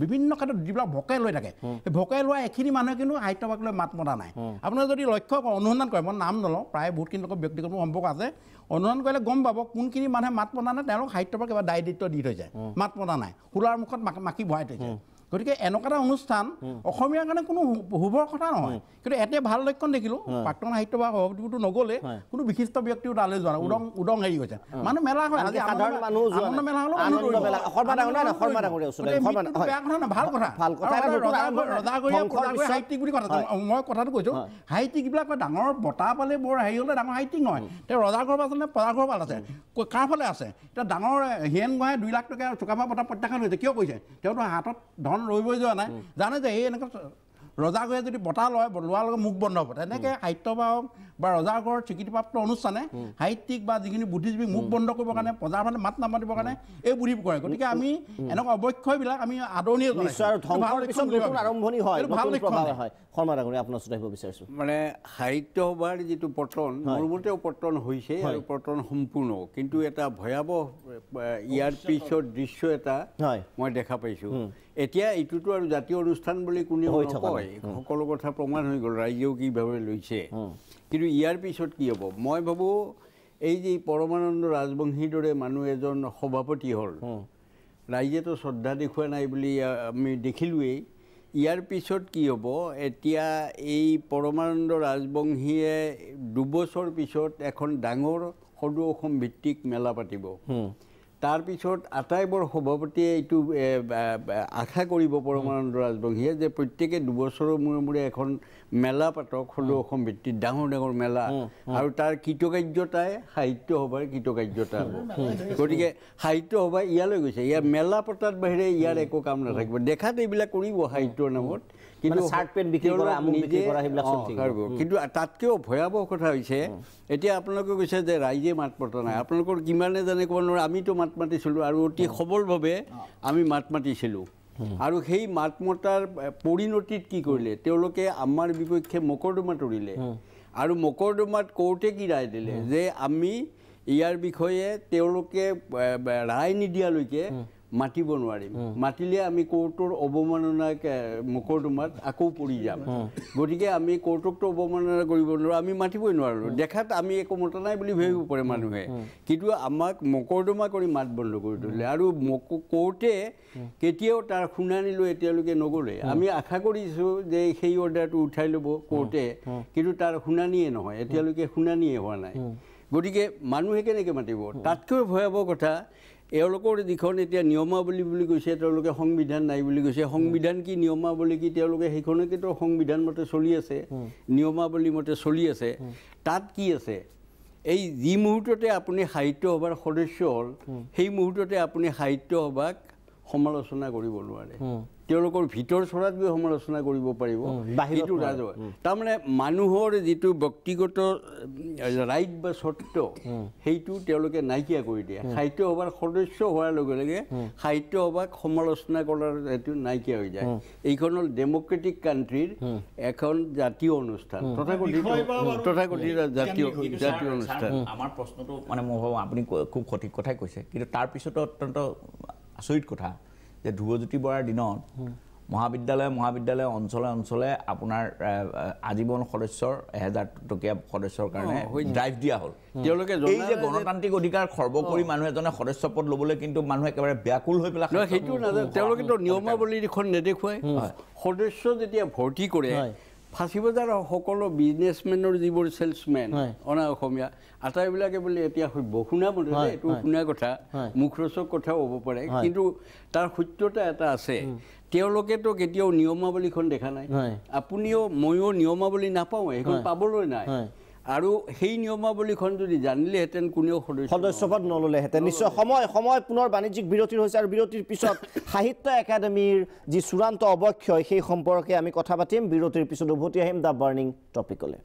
বিভিন্ন ক্ষেত্ৰত যিবিলাক ভকে লৈ থাকে সেই ভকে লোৱা এখিনি মানুহে কিন্তু সাহিত্যভাগ লৈ মাত মতা নাই আপোনালোকে যদি লক্ষ্য অনুসন্ধান কৰে মই নাম নলওঁ প্ৰায় বহুতখিনি লোকৰ ব্যক্তিগত সম্পৰ্ক আছে অনুসন্ধান কৰিলে গম পাব কোনখিনি মানুহে মাত মতা নাই তেওঁলোক সাহিত্যৰ পৰা কিবা দায়িত্ব দি থৈছে মাত মতা নাই হোলাৰ মুখত মাখি ভৰাই থৈছে গতিকে এনেকুৱা এটা অনুষ্ঠান অসমীয়াৰ কাৰণে কোনো শুভৰ কথা নহয় কিন্তু এতিয়া ভাল লক্ষণ দেখিলোঁ প্ৰাক্তন সাহিত্য বা সভাপতিটো নগ'লে কোনো বিশিষ্ট ব্যক্তিও তালৈ যোৱা উদং হেৰি গৈছে মানুহ মেলা হয় আজি সাধাৰণ মানুহ মেলা হ'লেও ভাল কথা সাহিত্যিক বুলি কথা মই কথাটো কৈছোঁ সাহিত্যিকবিলাক ডাঙৰ বঁটা পালে বৰ হেৰি হ'লে ডাঙৰ সাহিত্যিক নহয় তেওঁ ৰজাঘৰ পাল আছে প্ৰজাঘৰ পাল আছে কাৰ ফালে আছে এতিয়া ডাঙৰ হিৰেণ গোহাঁই 2 লাখ টকা চুকাফা বঁটা প্ৰত্যাখ্যান হৈছে কিয় কৈছে তেওঁতো হাতত ধন ৰৈ যোৱা নাই জানে যে এই এনেকুৱা ৰজাঘৰে যদি বঁটা লয় লোৱাৰ লগত মুখ বন্ধ হ'ব তেনেকৈ সাহিত্য বা ৰজাঘৰ স্বীকৃতিপ্ৰাপ্ত অনুষ্ঠানে সাহিত্যিক বা যিখিনি বুদ্ধিজীৱীক মুখ বন্ধ কৰিবৰ কাৰণে প্ৰজাৰ ফালে মাত নামাতিবৰ কাৰণে এই বুদ্ধি কৰে গতিকে আমি এনেকুৱা অৱক্ষয়বিলাক আমি আদৰণীয় আৰম্ভণি হয় শৰ্মা ডাঙৰীয়া আপোনাৰ ওচৰত আহিব বিচাৰিছোঁ মানে সাহিত্য সভাৰ যিটো পতন মোৰ মতেও পতন হৈছে আৰু পতন সম্পূৰ্ণ কিন্তু এটা ভয়াৱহ ইয়াৰ পিছৰ দৃশ্য এটা মই দেখা পাইছোঁ এতিয়া এইটোতো আৰু জাতীয় অনুষ্ঠান বুলি কোনেও নকয় সকলো কথা প্ৰমাণ হৈ গ'ল ৰাইজেও কিভাৱে লৈছে কিন্তু ইয়াৰ পিছত কি হ'ব মই ভাবোঁ এই যে পৰমানন্দ ৰাজবংশীৰ দৰে মানুহ এজন সভাপতি হ'ল ৰাইজেতো শ্ৰদ্ধা দেখুওৱা নাই বুলি আমি দেখিলোৱেই ইয়াৰ পিছত কি হ'ব এতিয়া এই পৰমানন্দ ৰাজবংশীয়ে 2 বছৰ পিছত এখন ডাঙৰ সদৌ অসম ভিত্তিক মেলা পাতিব তাৰপিছত আটাইবোৰ সভাপতিয়ে এইটো আশা কৰিব পৰমানন্দ ৰাজবংশীয়ে যে প্ৰত্যেকে 2 বছৰৰ মূৰে এখন মেলা পাতক সদৌ অসম ভিত্তিত ডাঙৰ মেলা আৰু তাৰ কৃতকাৰ্যতাই সাহিত্য সভাৰ কৃতকাৰ্যতা হ'ব গতিকে সাহিত্য সভা ইয়ালৈ গৈছে ইয়াৰ মেলা পতাৰ বাহিৰে ইয়াৰ একো কাম নাথাকিব দেখাত এইবিলাক কৰিব সাহিত্যৰ নামত কিন্তু কিন্তু তাতকৈও ভয়াৱহ কথা হৈছে এতিয়া আপোনালোকে কৈছে যে ৰাইজে মাত মতা নাই আপোনালোকৰ কিমানে জানে ক'ব নোৱাৰে আমিতো মাত মাতিছিলোঁ আৰু অতি সবলভাৱে আমি মাত মাতিছিলোঁ আৰু সেই মাত মতাৰ পৰিণতিত কি কৰিলে তেওঁলোকে আমাৰ বিপক্ষে মকৰ্দমা তৰিলে আৰু মকৰ্দমাত কোৰ্টে কি ৰায় দিলে যে আমি ইয়াৰ বিষয়ে তেওঁলোকে ৰায় নিদিয়ালৈকে মাতিব নোৱাৰিম মাতিলে আমি কোৰ্টৰ অৱমাননাক মকৰ্দমাত আকৌ পৰি যাম গতিকে আমি কোৰ্টকতো অৱমাননা কৰিব নোৱাৰোঁ আমি মাতিবই নোৱাৰোঁ দেখাত আমি একো মতা নাই বুলি ভাবিব পাৰে মানুহে কিন্তু আমাক মকৰ্দমা কৰি মাত বন্ধ কৰি দিলে আৰু কোৰ্টে কেতিয়াও তাৰ শুনানিলৈ এতিয়ালৈকে নগ'লে আমি আশা কৰিছোঁ যে সেই অৰ্ডাৰটো উঠাই ল'ব কোৰ্টে কিন্তু তাৰ শুনানিয়ে নহয় এতিয়ালৈকে শুনানিয়ে হোৱা নাই গতিকে মানুহে কেনেকৈ মাতিব তাতকৈ ভয়াৱহ কথা এওঁলোকৰ যিখন এতিয়া নিয়মাৱলী বুলি কৈছে তেওঁলোকে সংবিধান নাই বুলি কৈছে সংবিধান কি নিয়মাৱলী কি তেওঁলোকে সেইখনকেতো সংবিধান মতে চলি আছে নিয়মাৱলী মতে চলি আছে তাত কি আছে এই যি মুহূৰ্ততে আপুনি সাহিত্য সভাৰ সদস্য হ'ল সেই মুহূৰ্ততে আপুনি সাহিত্য সভাক সমালোচনা কৰিব নোৱাৰে তেওঁলোকৰ ভিতৰ চৰাত গৈ সমালোচনা কৰিব পাৰিব বাহিৰটো ৰাজহুৱা তাৰমানে মানুহৰ যিটো ব্যক্তিগত ৰাইট বা স্বত্ব সেইটো তেওঁলোকে নাইকিয়া কৰি দিয়ে সাহিত্য সভাৰ সদস্য হোৱাৰ লগে লগে সাহিত্য সভাক সমালোচনা কৰাৰ এইটো নাইকিয়া হৈ যায় এইখন হ'ল ডেমক্ৰেটিক কাণ্ট্ৰিৰ এখন জাতীয় অনুষ্ঠান তথাকথিত জাতীয় অনুষ্ঠান আমাৰ প্ৰশ্নটো মানে মই ভাবোঁ আপুনি খুব সঠিক কথাই কৈছে কিন্তু তাৰপিছতো অত্যন্ত আচৰিত কথা যে ধ্ৰুৱজ্যোতি বৰাৰ দিনত মহাবিদ্যালয় অঞ্চলে আপোনাৰ আজীৱন সদস্যৰ 1000 টকীয়া সদস্যৰ কাৰণে ড্ৰাইভ দিয়া হ'ল তেওঁলোকে এই যে গণতান্ত্ৰিক অধিকাৰ খৰ্ব কৰি মানুহ এজনে সদস্য পদ ল'বলৈ কিন্তু মানুহ একেবাৰে ব্যাকুল হৈ পেলাই সেইটো নাজানে তেওঁলোকেতো নিয়মাৱলীখন নেদেখুৱাই সদস্য যেতিয়া ভৰ্তি কৰে ফাঁচী বজাৰ সকলো বিজনেছমেনৰ যিবোৰ ছেলছমেন অনা অসমীয়া আটাইবিলাকে বোলে এতিয়া শুনা মতে এইটো শুনা কথা মুখৰোচক কথাও হ'ব পাৰে কিন্তু তাৰ সত্যতা এটা আছে তেওঁলোকেতো কেতিয়াও নিয়মাৱলীখন দেখা নাই আপুনিও ময়ো নিয়মাৱলী নাপাওঁ সেইখন পাবলৈ নাই আৰু সেই নিয়মাৱলীখন যদি জানিলেহেঁতেন কোনেও সদস্যপদ নল'লেহেঁতেন নিশ্চয় সময় পুনৰ বাণিজ্যিক বিৰতিৰ হৈছে আৰু বিৰতিৰ পিছত সাহিত্য একাডেমীৰ যি চূড়ান্ত অৱক্ষয় সেই সম্পৰ্কে আমি কথা পাতিম বিৰতিৰ পিছত উভতি আহিম দ্য বাৰ্ণিং টপিকলৈ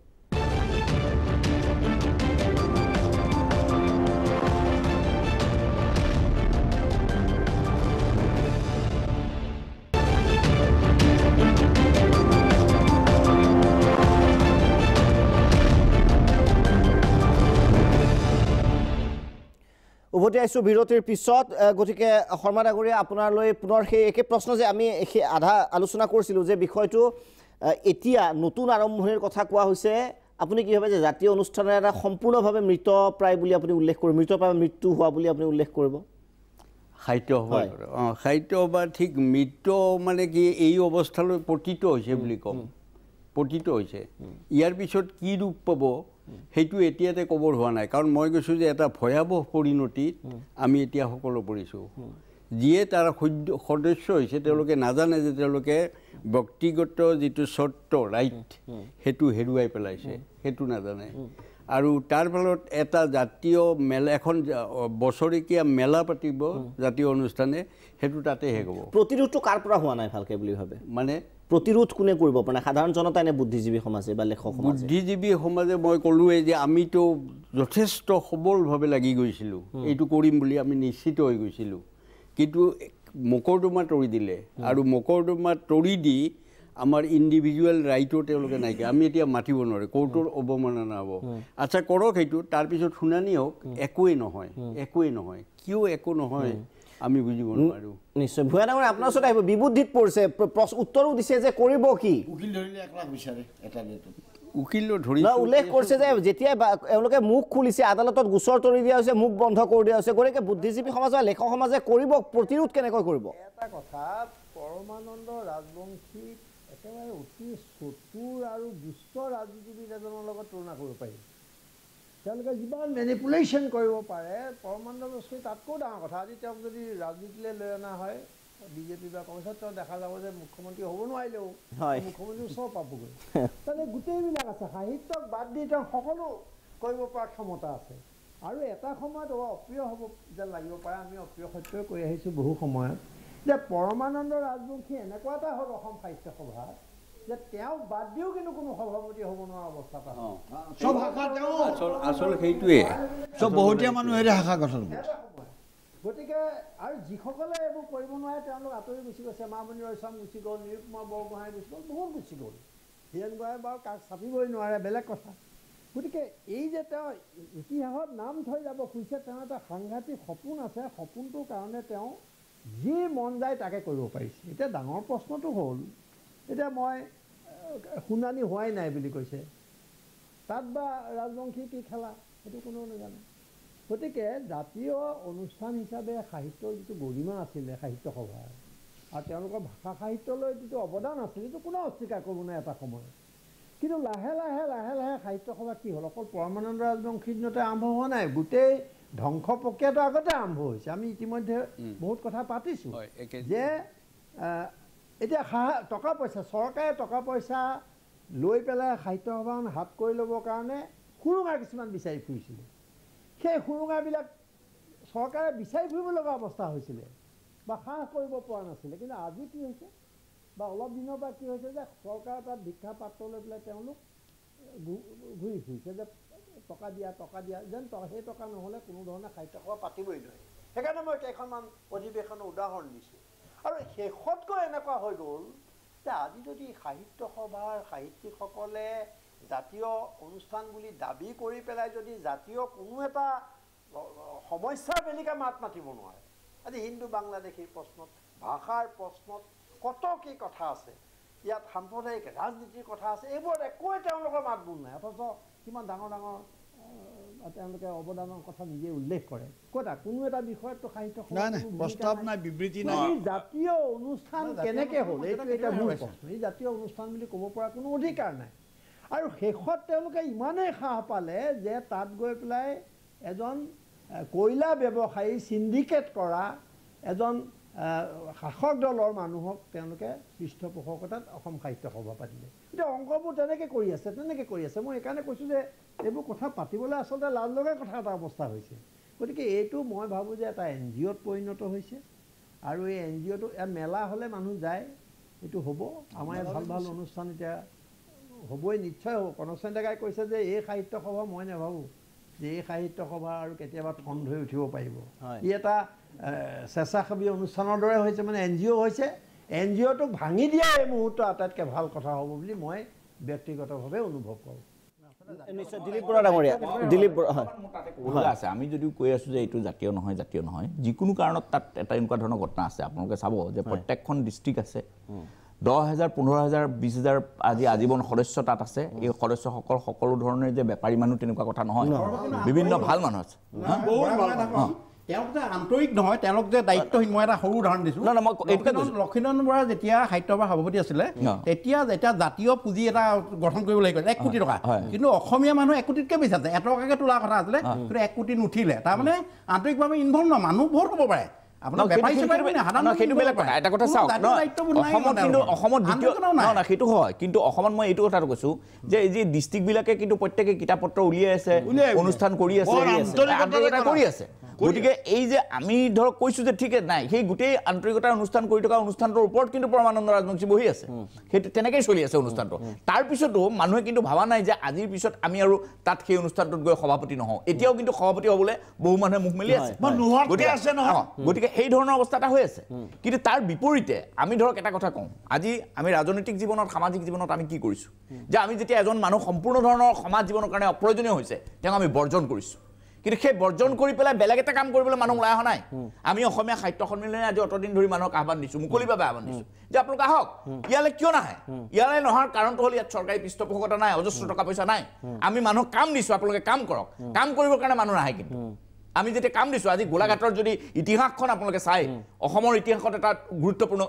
উভতি আহিছোঁ বিৰতিৰ পিছত গতিকে শৰ্মা ডাঙৰীয়া আপোনালৈ পুনৰ সেই একে প্ৰশ্ন যে আমি আধা আলোচনা কৰিছিলোঁ যে বিষয়টো এতিয়া নতুন আৰম্ভণিৰ কথা কোৱা হৈছে আপুনি কি ভাবে যে জাতীয় অনুষ্ঠানৰ এটা সম্পূৰ্ণভাৱে মৃতপ্ৰায় বুলি আপুনি উল্লেখ কৰিব মৃতপ্ৰায় মৃত্যু হোৱা বুলি আপুনি উল্লেখ কৰিব সাহিত্য সভা সাহিত্য সভা ঠিক মৃত্যু মানে কি এই অৱস্থালৈ পতিত হৈছে বুলি ক'ম পতিত হৈছে ইয়াৰ পিছত কি ৰূপ পাব সেইটো এতিয়াতে ক'বৰ হোৱা নাই কাৰণ মই কৈছোঁ যে এটা ভয়াৱহ পৰিণতিত আমি এতিয়া সকলো পৰিছোঁ যিয়ে তাৰ সদস্য হৈছে তেওঁলোকে নাজানে যে তেওঁলোকে ব্যক্তিগত যিটো স্বত্ব ৰাইট সেইটো হেৰুৱাই পেলাইছে সেইটো নাজানে আৰু তাৰ ফলত এটা জাতীয় মেলা এখন বছৰেকীয়া মেলা পাতিব জাতীয় অনুষ্ঠানে সেইটো তাতে শেষ হ'ব প্ৰতিৰোধটো কাৰ পৰা হোৱা নাই ভালকৈ বুলি ভাবে মানে প্ৰতিৰোধ কোনে কৰিব পাৰে সাধাৰণ জনতা নে বুদ্ধিজীৱী সমাজে বা লেখক সমাজে বুদ্ধিজীৱী সমাজে মই ক'লোৱেই যে আমিতো যথেষ্ট সবলভাৱে লাগি গৈছিলোঁ এইটো কৰিম বুলি আমি নিশ্চিত হৈ গৈছিলোঁ কিন্তু মকৰ্দমা তৰি দিলে আৰু মকৰ্দমা তৰি দি আমাৰ ইণ্ডিভিজুৱেল ৰাইটো তেওঁলোকে নাইকিয়া আমি এতিয়া মাতিব নোৱাৰে কোৰ্টৰ অৱমাননা হ'ব আচ্ছা কৰক সেইটো তাৰপিছত শুনানি হওক একোৱেই নহয় কিয় একো নহয় আমি বুজিব নোৱাৰোঁ নিশ্চয় ভূঞা ডাঙৰ আপোনাৰ ওচৰত আহিব বিবুদ্ধিত পৰিছে উত্তৰো দিছে যে কৰিব কি উকিল ধৰিলে 1 লাখ বিচাৰে এটা ডেটত উকিল ধৰি উল্লেখ কৰিছে যে যেতিয়া এওঁলোকে মুখ খুলিছে আদালতত গোচৰ তৰি দিয়া হৈছে মুখ বন্ধ কৰি দিয়া হৈছে গতিকে বুদ্ধিজীৱী সমাজ বা লেখক সমাজে কৰিব প্ৰতিৰোধ কেনেকৈ কৰিব এটা কথা পৰমানন্দ ৰাজবংশীক একেবাৰে অতি চতুৰ আৰু দুষ্ট ৰাজনীতিবিদ এজনৰ লগত তুলনা কৰিব পাৰি তেওঁলোকে যিমান মেনিপুলেশ্যন কৰিব পাৰে পৰমানন্দ ৰাজবংশী তাতকৈও ডাঙৰ কথা আজি তেওঁক যদি ৰাজনীতিলৈ লৈ অনা হয় বিজেপি বা কংগ্ৰেছত তেওঁ দেখা যাব যে মুখ্যমন্ত্ৰী হ'ব নোৱাৰিলেও মুখ্যমন্ত্ৰী ওচৰ পাবগৈ তাতে গোটেইবিলাক আছে সাহিত্যক বাদ দি তেওঁ সকলো কৰিব পৰা ক্ষমতা আছে আৰু এটা সময়ত অপ্ৰিয় হ'ব যেন লাগিব পাৰে আমি অপ্ৰিয় সত্যই কৈ আহিছোঁ বহু সময়ত যে পৰমানন্দ ৰাজবংশী এনেকুৱা এটা হ'ল অসম সাহিত্য সভাত যে তেওঁক বাদ দিও কিন্তু কোনো সভাপতি হ'ব নোৱাৰা অৱস্থা এটা চব শাখা তেওঁ আচল সেইটোৱে চব বহুতীয়া মানুহেৰে শাখা গঠন গতিকে আৰু যিসকলে এইবোৰ কৰিব নোৱাৰে তেওঁলোক আঁতৰি গুচি গৈছে মামণি ৰয়ছম গুচি গ'ল নিৰুপমা বৰগোহাঁই গুচি গ'ল বহুত গুচি গ'ল হীৰেণ গোহাঁই বাৰু কাক চাপিবই নোৱাৰে বেলেগ কথা গতিকে এই যে তেওঁ ইতিহাসত নাম থৈ যাব খুজিছে তেওঁ এটা সাংঘাতিক সপোন আছে সপোনটোৰ কাৰণে তেওঁ যি মন যায় তাকে কৰিব পাৰিছে এতিয়া ডাঙৰ প্ৰশ্নটো হ'ল এতিয়া মই শুনানি হোৱাই নাই বুলি কৈছে তাত বা ৰাজবংশী কি খেলা সেইটো কোনেও নাজানে গতিকে জাতীয় অনুষ্ঠান হিচাপে সাহিত্যৰ যিটো গৰিমা আছিলে সাহিত্য সভাৰ আৰু তেওঁলোকৰ ভাষা সাহিত্যলৈ যিটো অৱদান আছিল সেইটো কোনেও অস্বীকাৰ কৰিব নাই এটা সময়ত কিন্তু লাহে লাহে সাহিত্য সভা কি হ'ল অকল পৰমানন্দ ৰাজবংশীৰ দিনতে আৰম্ভ হোৱা নাই গোটেই ধ্বংস প্ৰক্ৰিয়াটো আগতে আৰম্ভ হৈছে আমি ইতিমধ্যে বহুত কথা পাতিছোঁ যে এতিয়া টকা পইচা চৰকাৰে টকা পইচা লৈ পেলাই সাহিত্য সভাখন হাত কৰি ল'বৰ কাৰণে সুৰুঙা কিছুমান বিচাৰি ফুৰিছিলে সেই সুৰুঙাবিলাক চৰকাৰে বিচাৰি ফুৰিব লগা অৱস্থা হৈছিলে বা সাহ কৰিব পৰা নাছিলে কিন্তু আজি কি হৈছে বা অলপ দিনৰ পৰা কি হৈছে যে চৰকাৰে তাত ভিক্ষা পাত্ৰ লৈ পেলাই তেওঁলোক ঘূৰি ফুৰিছে যে টকা দিয়া যেন সেই টকা নহ'লে কোনো ধৰণে সাহিত্য সভা পাতিবই নোৱাৰে সেইকাৰণে মই কেইখনমান অধিৱেশনৰ উদাহৰণ দিছোঁ আৰু শেষতকৈ এনেকুৱা হৈ গ'ল যে আজি যদি সাহিত্য সভাৰ সাহিত্যিকসকলে জাতীয় অনুষ্ঠান বুলি দাবী কৰি পেলাই যদি জাতীয় কোনো এটা সমস্যাৰ বেলিকা মাত মাতিব নোৱাৰে আজি হিন্দু বাংলাদেশীৰ প্ৰশ্নত ভাষাৰ প্ৰশ্নত কত কি কথা আছে ইয়াত সাম্প্ৰদায়িক ৰাজনীতিৰ কথা আছে এইবোৰত একোৱে তেওঁলোকৰ মাত বোল নাই অথচ কিমান ডাঙৰ ডাঙৰ তেওঁলোকে অৱদানৰ কথা নিজে উল্লেখ কৰে ক'তা কোনো এটা বিষয়ততো সাহিত্য নাই প্ৰস্তাৱ নাই বিবৃতি নাই জাতীয় অনুষ্ঠান কেনেকৈ হ'ল এইটো এটা মূল প্ৰশ্ন এই জাতীয় অনুষ্ঠান বুলি ক'ব পৰা কোনো অধিকাৰ নাই আৰু শেষত তেওঁলোকে ইমানেই সাহ পালে যে তাত গৈ পেলাই এজন কয়লা ব্যৱসায়ী চিণ্ডিকেট কৰা এজন শাসক দলৰ মানুহক তেওঁলোকে পৃষ্ঠপোষকতাত অসম সাহিত্য সভা পাতিলে এতিয়া অংকবোৰ তেনেকৈ কৰি আছে মই সেইকাৰণে কৈছোঁ যে এইবোৰ কথা পাতিবলৈ আচলতে লাজ লগা কথা এটা অৱস্থা হৈছে গতিকে এইটো মই ভাবোঁ যে এটা NGOত পৰিণত হৈছে আৰু এই NGOটো ইয়াত মেলা হ'লে মানুহ যায় এইটো হ'ব আমাৰ ইয়াত ভাল অনুষ্ঠান এতিয়া হ'বই নিশ্চয় হ'ব কনকচন্দ ডেকাই কৈছে যে এই সাহিত্য সভা মই নাভাবোঁ যে এই সাহিত্য সভা আৰু কেতিয়াবা ঠন ধৰি উঠিব পাৰিব ই এটা স্বেচ্ছাসেৱী অনুষ্ঠানৰ দৰে হৈছে মানে NGO হৈছে NGOটোক ভাঙি দিয়া এই মুহূৰ্ত আটাইতকৈ ভাল কথা হ'ব বুলি মই ব্যক্তিগতভাৱে অনুভৱ কৰোঁ নিশ্চয় দিলীপ বৰা ডাঙৰীয়া দিলীপ বৰা আছে আমি যদিও কৈ আছোঁ যে এইটো জাতীয় নহয় যিকোনো কাৰণত তাত এটা এনেকুৱা ধৰণৰ ঘটনা আছে আপোনালোকে চাব যে প্ৰত্যেকখন ডিষ্ট্ৰিক্ট আছে 10,000 15,000 20,000 আজি আজীৱন সদস্য তাত আছে এই সদস্যসকল সকলো ধৰণৰ যে বেপাৰী মানুহ তেনেকুৱা কথা নহয় বিভিন্ন ভাল মানুহ আছে তেওঁলোক যে আন্তৰিক নহয় তেওঁলোক যে দায়িত্বহীন মই এটা সৰু উদাহৰণ দিছোঁ লক্ষীনন্দন বৰা যেতিয়া সাহিত্য সভাৰ সভাপতি আছিলে তেতিয়া জাতীয় পুঁজি এটা গঠন কৰিব লাগিব 1 কোটি টকা কিন্তু অসমীয়া মানুহ 1 কোটিতকৈ বেছি আছে 1 টকাকৈ তোলা কথা আছিলে কিন্তু 1 কোটি নুঠিলে তাৰমানে আন্তৰিকভাৱে ইনভল্ভ নহয় মানুহ বহুত হ'ব পাৰে সেইটো হয় কিন্তু অসমত মই এইটো কথাটো কৈছোঁ যে এই যে ডিষ্ট্ৰিক্টবিলাকে কিন্তু প্ৰত্যেকে কিতাপ পত্ৰ উলিয়াই আছে অনুষ্ঠান কৰি আছে গতিকে এই যে আমি ধৰক কৈছোঁ যে ঠিক নাই সেই গোটেই আন্তৰিকতাৰ অনুষ্ঠান কৰি থকা অনুষ্ঠানটোৰ ওপৰত কিন্তু পৰমানন্দ ৰাজবংশী বহি আছে সেইটো তেনেকেই চলি আছে অনুষ্ঠানটো তাৰপিছতো মানুহে কিন্তু ভাবা নাই যে আজিৰ পিছত আমি আৰু তাত সেই অনুষ্ঠানটোত গৈ সভাপতি নহওঁ এতিয়াও কিন্তু সভাপতি হ'বলৈ বহু মানুহে মুখ মেলি আছে গতিকে সেই ধৰণৰ অৱস্থা এটা হৈ আছে কিন্তু তাৰ বিপৰীতে আমি ধৰক এটা কথা কওঁ আজি আমি ৰাজনৈতিক জীৱনত সামাজিক জীৱনত আমি কি কৰিছোঁ যে আমি যেতিয়া এজন মানুহ সম্পূৰ্ণ ধৰণৰ সমাজ জীৱনৰ কাৰণে অপ্ৰয়োজনীয় হৈছে তেওঁক আমি বৰ্জন কৰিছোঁ কিন্তু সেই বৰ্জন কৰি পেলাই বেলেগ এটা কাম কৰিবলৈ মানুহ ওলাই অহা নাই আমি অসমীয়া সাহিত্য সন্মিলনে আজি অতদিন ধৰি মানুহক আহ্বান দিছোঁ মুকলিভাৱে আহ্বান দিছোঁ যে আপোনালোক আহক ইয়ালৈ কিয় নাহে ইয়ালৈ নহাৰ কাৰণটো হ'ল ইয়াত চৰকাৰী পৃষ্ঠপোষকতা নাই অজস্ৰ টকা পইচা নাই আমি মানুহক কাম দিছোঁ আপোনালোকে কাম কৰক কাম কৰিবৰ কাৰণে মানুহ নাহে কিন্তু আমি যেতিয়া কাম দিছোঁ আজি গোলাঘাটৰ যদি ইতিহাসখন আপোনালোকে চাই অসমৰ ইতিহাসত এটা গুৰুত্বপূৰ্ণ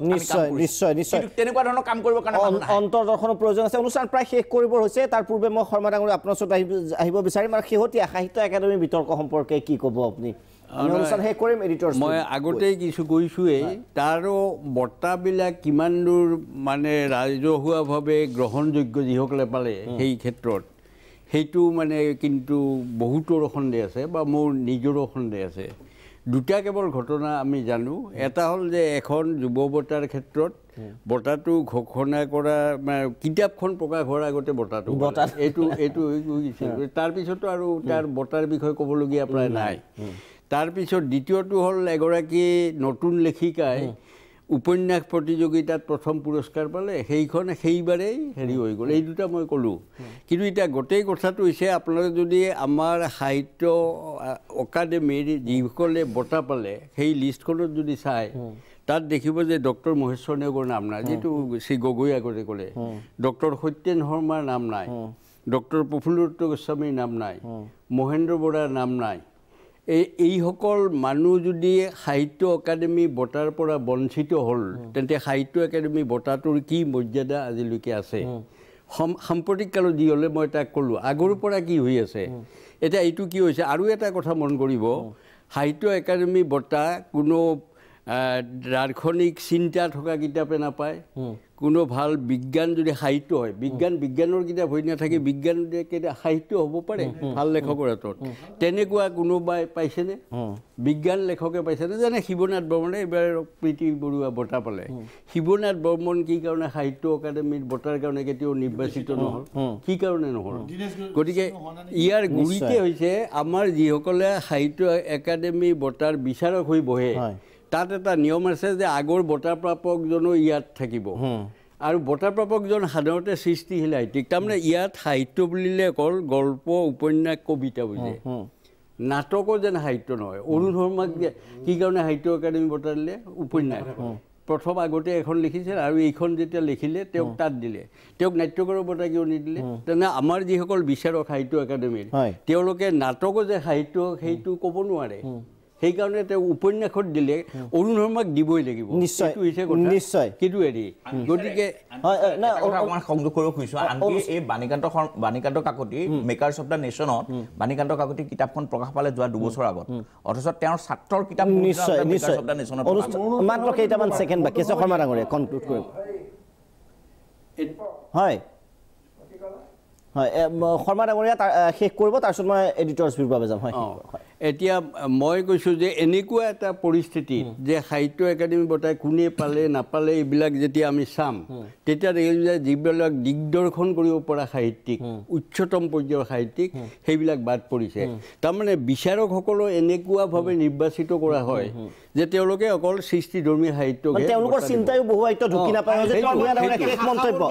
নিশ্চয় তেনেকুৱা ধৰণৰ কাম কৰিবৰ কাৰণে অন্তৰ্দৰ্শনৰ প্ৰয়োজন আছে অনুষ্ঠান প্ৰায় শেষ কৰিব হৈছে তাৰ পূৰ্বে মই শৰ্মা ডাঙৰীয়া আপোনাৰ ওচৰত আহিব বিচাৰিম আৰু শেহতীয়া সাহিত্য একাডেমী বিতৰ্ক সম্পৰ্কে কি ক'ব আপুনি মই আগতেই কিছু কৈছোঁৱেই তাৰো বঁটাবিলাক কিমান দূৰ মানে ৰাজহুৱাভাৱে গ্ৰহণযোগ্য যিসকলে পালে সেই ক্ষেত্ৰত সেইটো মানে কিন্তু বহুতৰ সন্দেহ আছে বা মোৰ নিজৰো সন্দেহ আছে দুটা কেৱল ঘটনা আমি জানো এটা হ'ল যে এখন যুৱ বঁটাৰ ক্ষেত্ৰত বঁটাটো ঘোষণা কৰা মানে কিতাপখন প্ৰকাশ হোৱাৰ আগতে বঁটাটো এইটো তাৰপিছতো আৰু তাৰ বঁটাৰ বিষয়ে ক'বলগীয়া প্ৰায় নাই তাৰপিছত দ্বিতীয়টো হ'ল এগৰাকী নতুন লেখিকাই উপন্যাস প্ৰতিযোগিতাত প্ৰথম পুৰস্কাৰ পালে সেইবাৰেই হেৰি হৈ গ'ল এই দুটা মই ক'লোঁ কিন্তু এতিয়া গোটেই কথাটো হৈছে আপোনালোকে যদি আমাৰ সাহিত্য অকাডেমীৰ যিসকলে বঁটা পালে সেই লিষ্টখনত যদি চায় তাত দেখিব যে ডক্টৰ মহেশ্বৰ নেওগৰ নাম নাই যিটো শ্ৰী গগৈ আগতে ক'লে ডক্টৰ সত্যেন শৰ্মাৰ নাম নাই ডক্টৰ প্ৰফুল্লদত্ত গোস্বামীৰ নাম নাই মহেন্দ্ৰ বৰাৰ নাম নাই এইসকল মানুহ যদি সাহিত্য অকাডেমী বঁটাৰ পৰা বঞ্চিত হ'ল তেন্তে সাহিত্য একাডেমী বঁটাটোৰ কি মৰ্যাদা আজিলৈকে আছে সাম্প্ৰতিক কালত যি হ'লে মই তাক ক'লোঁ আগৰ পৰা কি হৈ আছে এতিয়া এইটো কি হৈছে আৰু এটা কথা মন কৰিব সাহিত্য একাডেমী বঁটা কোনো দাৰ্শনিক চিন্তা থকা কিতাপে নাপায় কোনো ভাল বিজ্ঞান যদি সাহিত্য হয় বিজ্ঞানৰ কিতাপ হৈ নাথাকে বিজ্ঞান সাহিত্য হ'ব পাৰে ভাল লেখকৰ হাতত তেনেকুৱা কোনোবাই পাইছেনে বিজ্ঞান লেখকে পাইছেনে যেনে শিৱনাথ বৰ্মনে এইবাৰ প্ৰীতি বৰুৱা বঁটা পালে শিৱনাথ বৰ্মন কি কাৰণে সাহিত্য অকাডেমীৰ বঁটাৰ কাৰণে কেতিয়াও নিৰ্বাচিত নহ'ল কি কাৰণে নহ'ল গতিকে ইয়াৰ গুৰিতে হৈছে আমাৰ যিসকলে সাহিত্য একাডেমী বঁটাৰ বিচাৰক হৈ বহে তাত এটা নিয়ম আছে যে আগৰ বঁটা প্ৰাপকজনো ইয়াত থাকিব আৰু বঁটা প্ৰাপকজন সাধাৰণতে সৃষ্টিশীল সাহিত্যিক তাৰমানে ইয়াত সাহিত্য বুলিলে অকল গল্প উপন্যাস কবিতা বুজে নাটকো যেন সাহিত্য নহয় অৰুণ শৰ্মাক কি কাৰণে সাহিত্য একাডেমী বঁটা দিলে উপন্যাস প্ৰথম আগতে এখন লিখিছিল আৰু এইখন যেতিয়া লিখিলে তেওঁক তাত দিলে তেওঁক নাট্যকাৰৰ বঁটা কিয় নিদিলে তেনে আমাৰ যিসকল বিচাৰক সাহিত্য একাডেমীৰ তেওঁলোকে নাটকো যে সাহিত্য সেইটো ক'ব নোৱাৰে সেইকাৰণে তেওঁ উপন্যাসত দিলে অৰুণ শৰ্মাক দিবই লাগিব নিশ্চয় নিশ্চয় কিন্তু হেৰি গতিকে অকণমান সংযোগ কৰিব খুজিছোঁ আনকি এই Banikanta Kakati makers of the নেশ্যনত বাণীকান্ত কাকতি কিতাপখন প্ৰকাশ পালে যোৱা 2 বছৰ আগত অথচ তেওঁৰ ছাত্ৰৰ কিতাপ নিশ্চয় নিশ্চয় মাত্ৰ কেইটামান ছেকেণ্ড বাকী আছে শৰ্মা ডাঙৰীয়া কনক্লুড কৰিব হয় হয় শৰ্মা ডাঙৰীয়া শেষ কৰিব তাৰপিছত মই এডিটৰ্ছ ভিউৰ বাবে যাম হয় এতিয়া মই কৈছোঁ যে এনেকুৱা এটা পৰিস্থিতি যে সাহিত্য একাডেমী বঁটা কোনে পালে নাপালে এইবিলাক যেতিয়া আমি চাম তেতিয়া দেখিছোঁ যে যিবিলাক দিগদৰ্শন কৰিব পৰা সাহিত্যিক উচ্চতম পৰ্যায়ৰ সাহিত্যিক সেইবিলাক বাদ পৰিছে তাৰমানে বিচাৰকসকলো এনেকুৱাভাৱে নিৰ্বাচিত কৰা হয় যে তেওঁলোকে অকল সৃষ্টিধৰ্মী সাহিত্য তেওঁলোকৰ চিন্তায়ো বহু সাহিত্য ঢুকি নাপায় শেষ মন্তব্য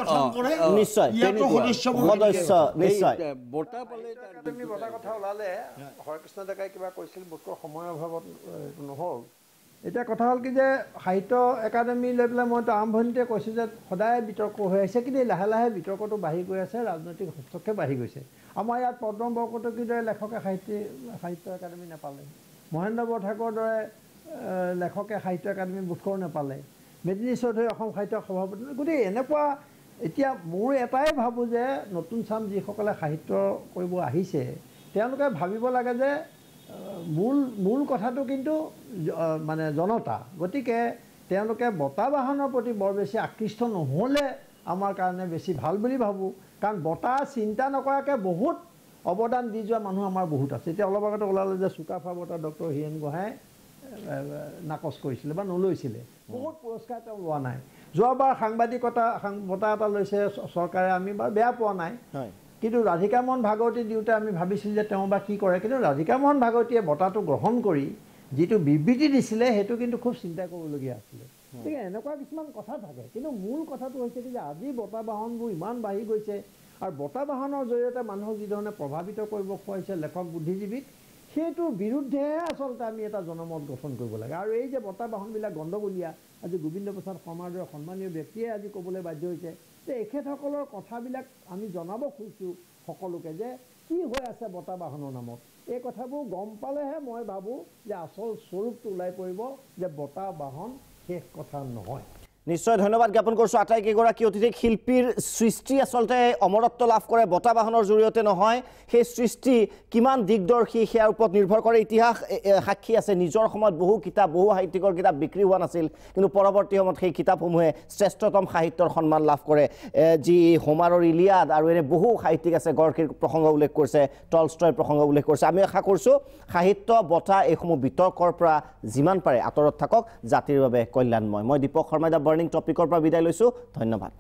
নিশ্চয় সদস্য নিশ্চয় বঁটা পালে বঁটা কথা ওলালে হৰেকৃষ্ণ ডেকাই কিবা কৈছিল বোধকৰো সময়ৰ অভাৱত নহ'ল এতিয়া কথা হ'ল কি যে সাহিত্য একাডেমী লৈ পেলাই মইতো আৰম্ভণিতে কৈছোঁ যে সদায় বিতৰ্ক হৈ আহিছে কিন্তু লাহে লাহে বিতৰ্কটো বাঢ়ি গৈ আছে ৰাজনৈতিক হস্তক্ষেপ বাঢ়ি গৈছে আমাৰ ইয়াত পদ্ম বৰকটকীৰ দৰে লেখকে সাহিত্য একাডেমী নাপালে মহেন্দ্ৰ বৰঠাকুৰৰ দৰে লেখকে সাহিত্য একাডেমী বোধকৰো নাপালে মেদিনী চৌধুৰী অসম সাহিত্য সভাপতি গতিকে এনেকুৱা এতিয়া মোৰ এটাই ভাবোঁ যে নতুন চাম যিসকলে সাহিত্য কৰিব আহিছে তেওঁলোকে ভাবিব লাগে যে মূল কথাটো কিন্তু মানে জনতা গতিকে তেওঁলোকে বঁটা বাহনৰ প্ৰতি বৰ বেছি আকৃষ্ট নহ'লে আমাৰ কাৰণে বেছি ভাল বুলি ভাবোঁ কাৰণ বঁটা চিন্তা নকৰাকৈ বহুত অৱদান দি যোৱা মানুহ আমাৰ বহুত আছে এতিয়া অলপ আগতে ওলালে যে চুকাফা বঁটা ডক্টৰ হীৰেণ গোহাঁই নাকচ কৰিছিলে বা নলৈছিলে বহুত পুৰস্কাৰ তেওঁ লোৱা নাই যোৱাবাৰ সাংবাদিকতা বঁটা এটা লৈছে চৰকাৰে আমি বাৰু বেয়া পোৱা নাই কিন্তু ৰাধিকা মোহন ভাগৱতী দিওঁতে আমি ভাবিছিলোঁ যে তেওঁ বা কি কৰে কিন্তু ৰাধিকা মোহন ভাগৱতীয়ে বঁটাটো গ্ৰহণ কৰি যিটো বিবৃতি দিছিলে সেইটো কিন্তু খুব চিন্তা কৰিবলগীয়া আছিলে গতিকে এনেকুৱা কিছুমান কথা থাকে কিন্তু মূল কথাটো হৈছে কি যে আজি বঁটা বাহনবোৰ ইমান বাঢ়ি গৈছে আৰু বঁটা বাহনৰ জৰিয়তে মানুহক যিধৰণে প্ৰভাৱিত কৰিব খুৱাইছে লেখক বুদ্ধিজীৱীক সেইটোৰ বিৰুদ্ধেহে আচলতে আমি এটা জনমত গঠন কৰিব লাগে আৰু এই যে বঁটা বাহনবিলাক গণ্ডগোলীয়া আজি গোবিন্দ প্ৰসাদ শৰ্মাৰ দৰে সন্মানীয় ব্যক্তিয়ে আজি ক'বলৈ বাধ্য হৈছে যে এখেতসকলৰ কথাবিলাক আমি জনাব খুজিছোঁ সকলোকে যে কি হৈ আছে বঁটা বাহনৰ নামত এই কথাবোৰ গম পালেহে মই ভাবোঁ যে আচল স্বৰূপটো ওলাই পৰিব যে বঁটা বাহন শেষ কথা নহয় নিশ্চয় ধন্যবাদ জ্ঞাপন কৰিছোঁ আটাইকেইগৰাকী অতিথিক শিল্পীৰ সৃষ্টি আচলতে অমৰত্ব লাভ কৰে বঁটা বাহনৰ জৰিয়তে নহয় সেই সৃষ্টি কিমান দিগদৰ্শী সেয়াৰ ওপৰত নিৰ্ভৰ কৰে ইতিহাস সাক্ষী আছে নিজৰ সময়ত বহু কিতাপ বহু সাহিত্যিকৰ কিতাপ বিক্ৰী হোৱা নাছিল কিন্তু পৰৱৰ্তী সময়ত সেই কিতাপসমূহে শ্ৰেষ্ঠতম সাহিত্যৰ সন্মান লাভ কৰে যি হোমাৰৰ ইলিয়াড আৰু এনে বহু সাহিত্যিক আছে গৰ্কিৰ প্ৰসংগ উল্লেখ কৰিছে টলষ্টয়ৰ প্ৰসংগ উল্লেখ কৰিছে আমি আশা কৰিছোঁ সাহিত্য বঁটা এইসমূহ বিতৰ্কৰ পৰা যিমান পাৰে আঁতৰত থাকক জাতিৰ বাবে কল্যাণময় মই দীপক শৰ্মাই বাৰ্নিং টপিকৰ পৰা বিদায় লৈছোঁ ধন্যবাদ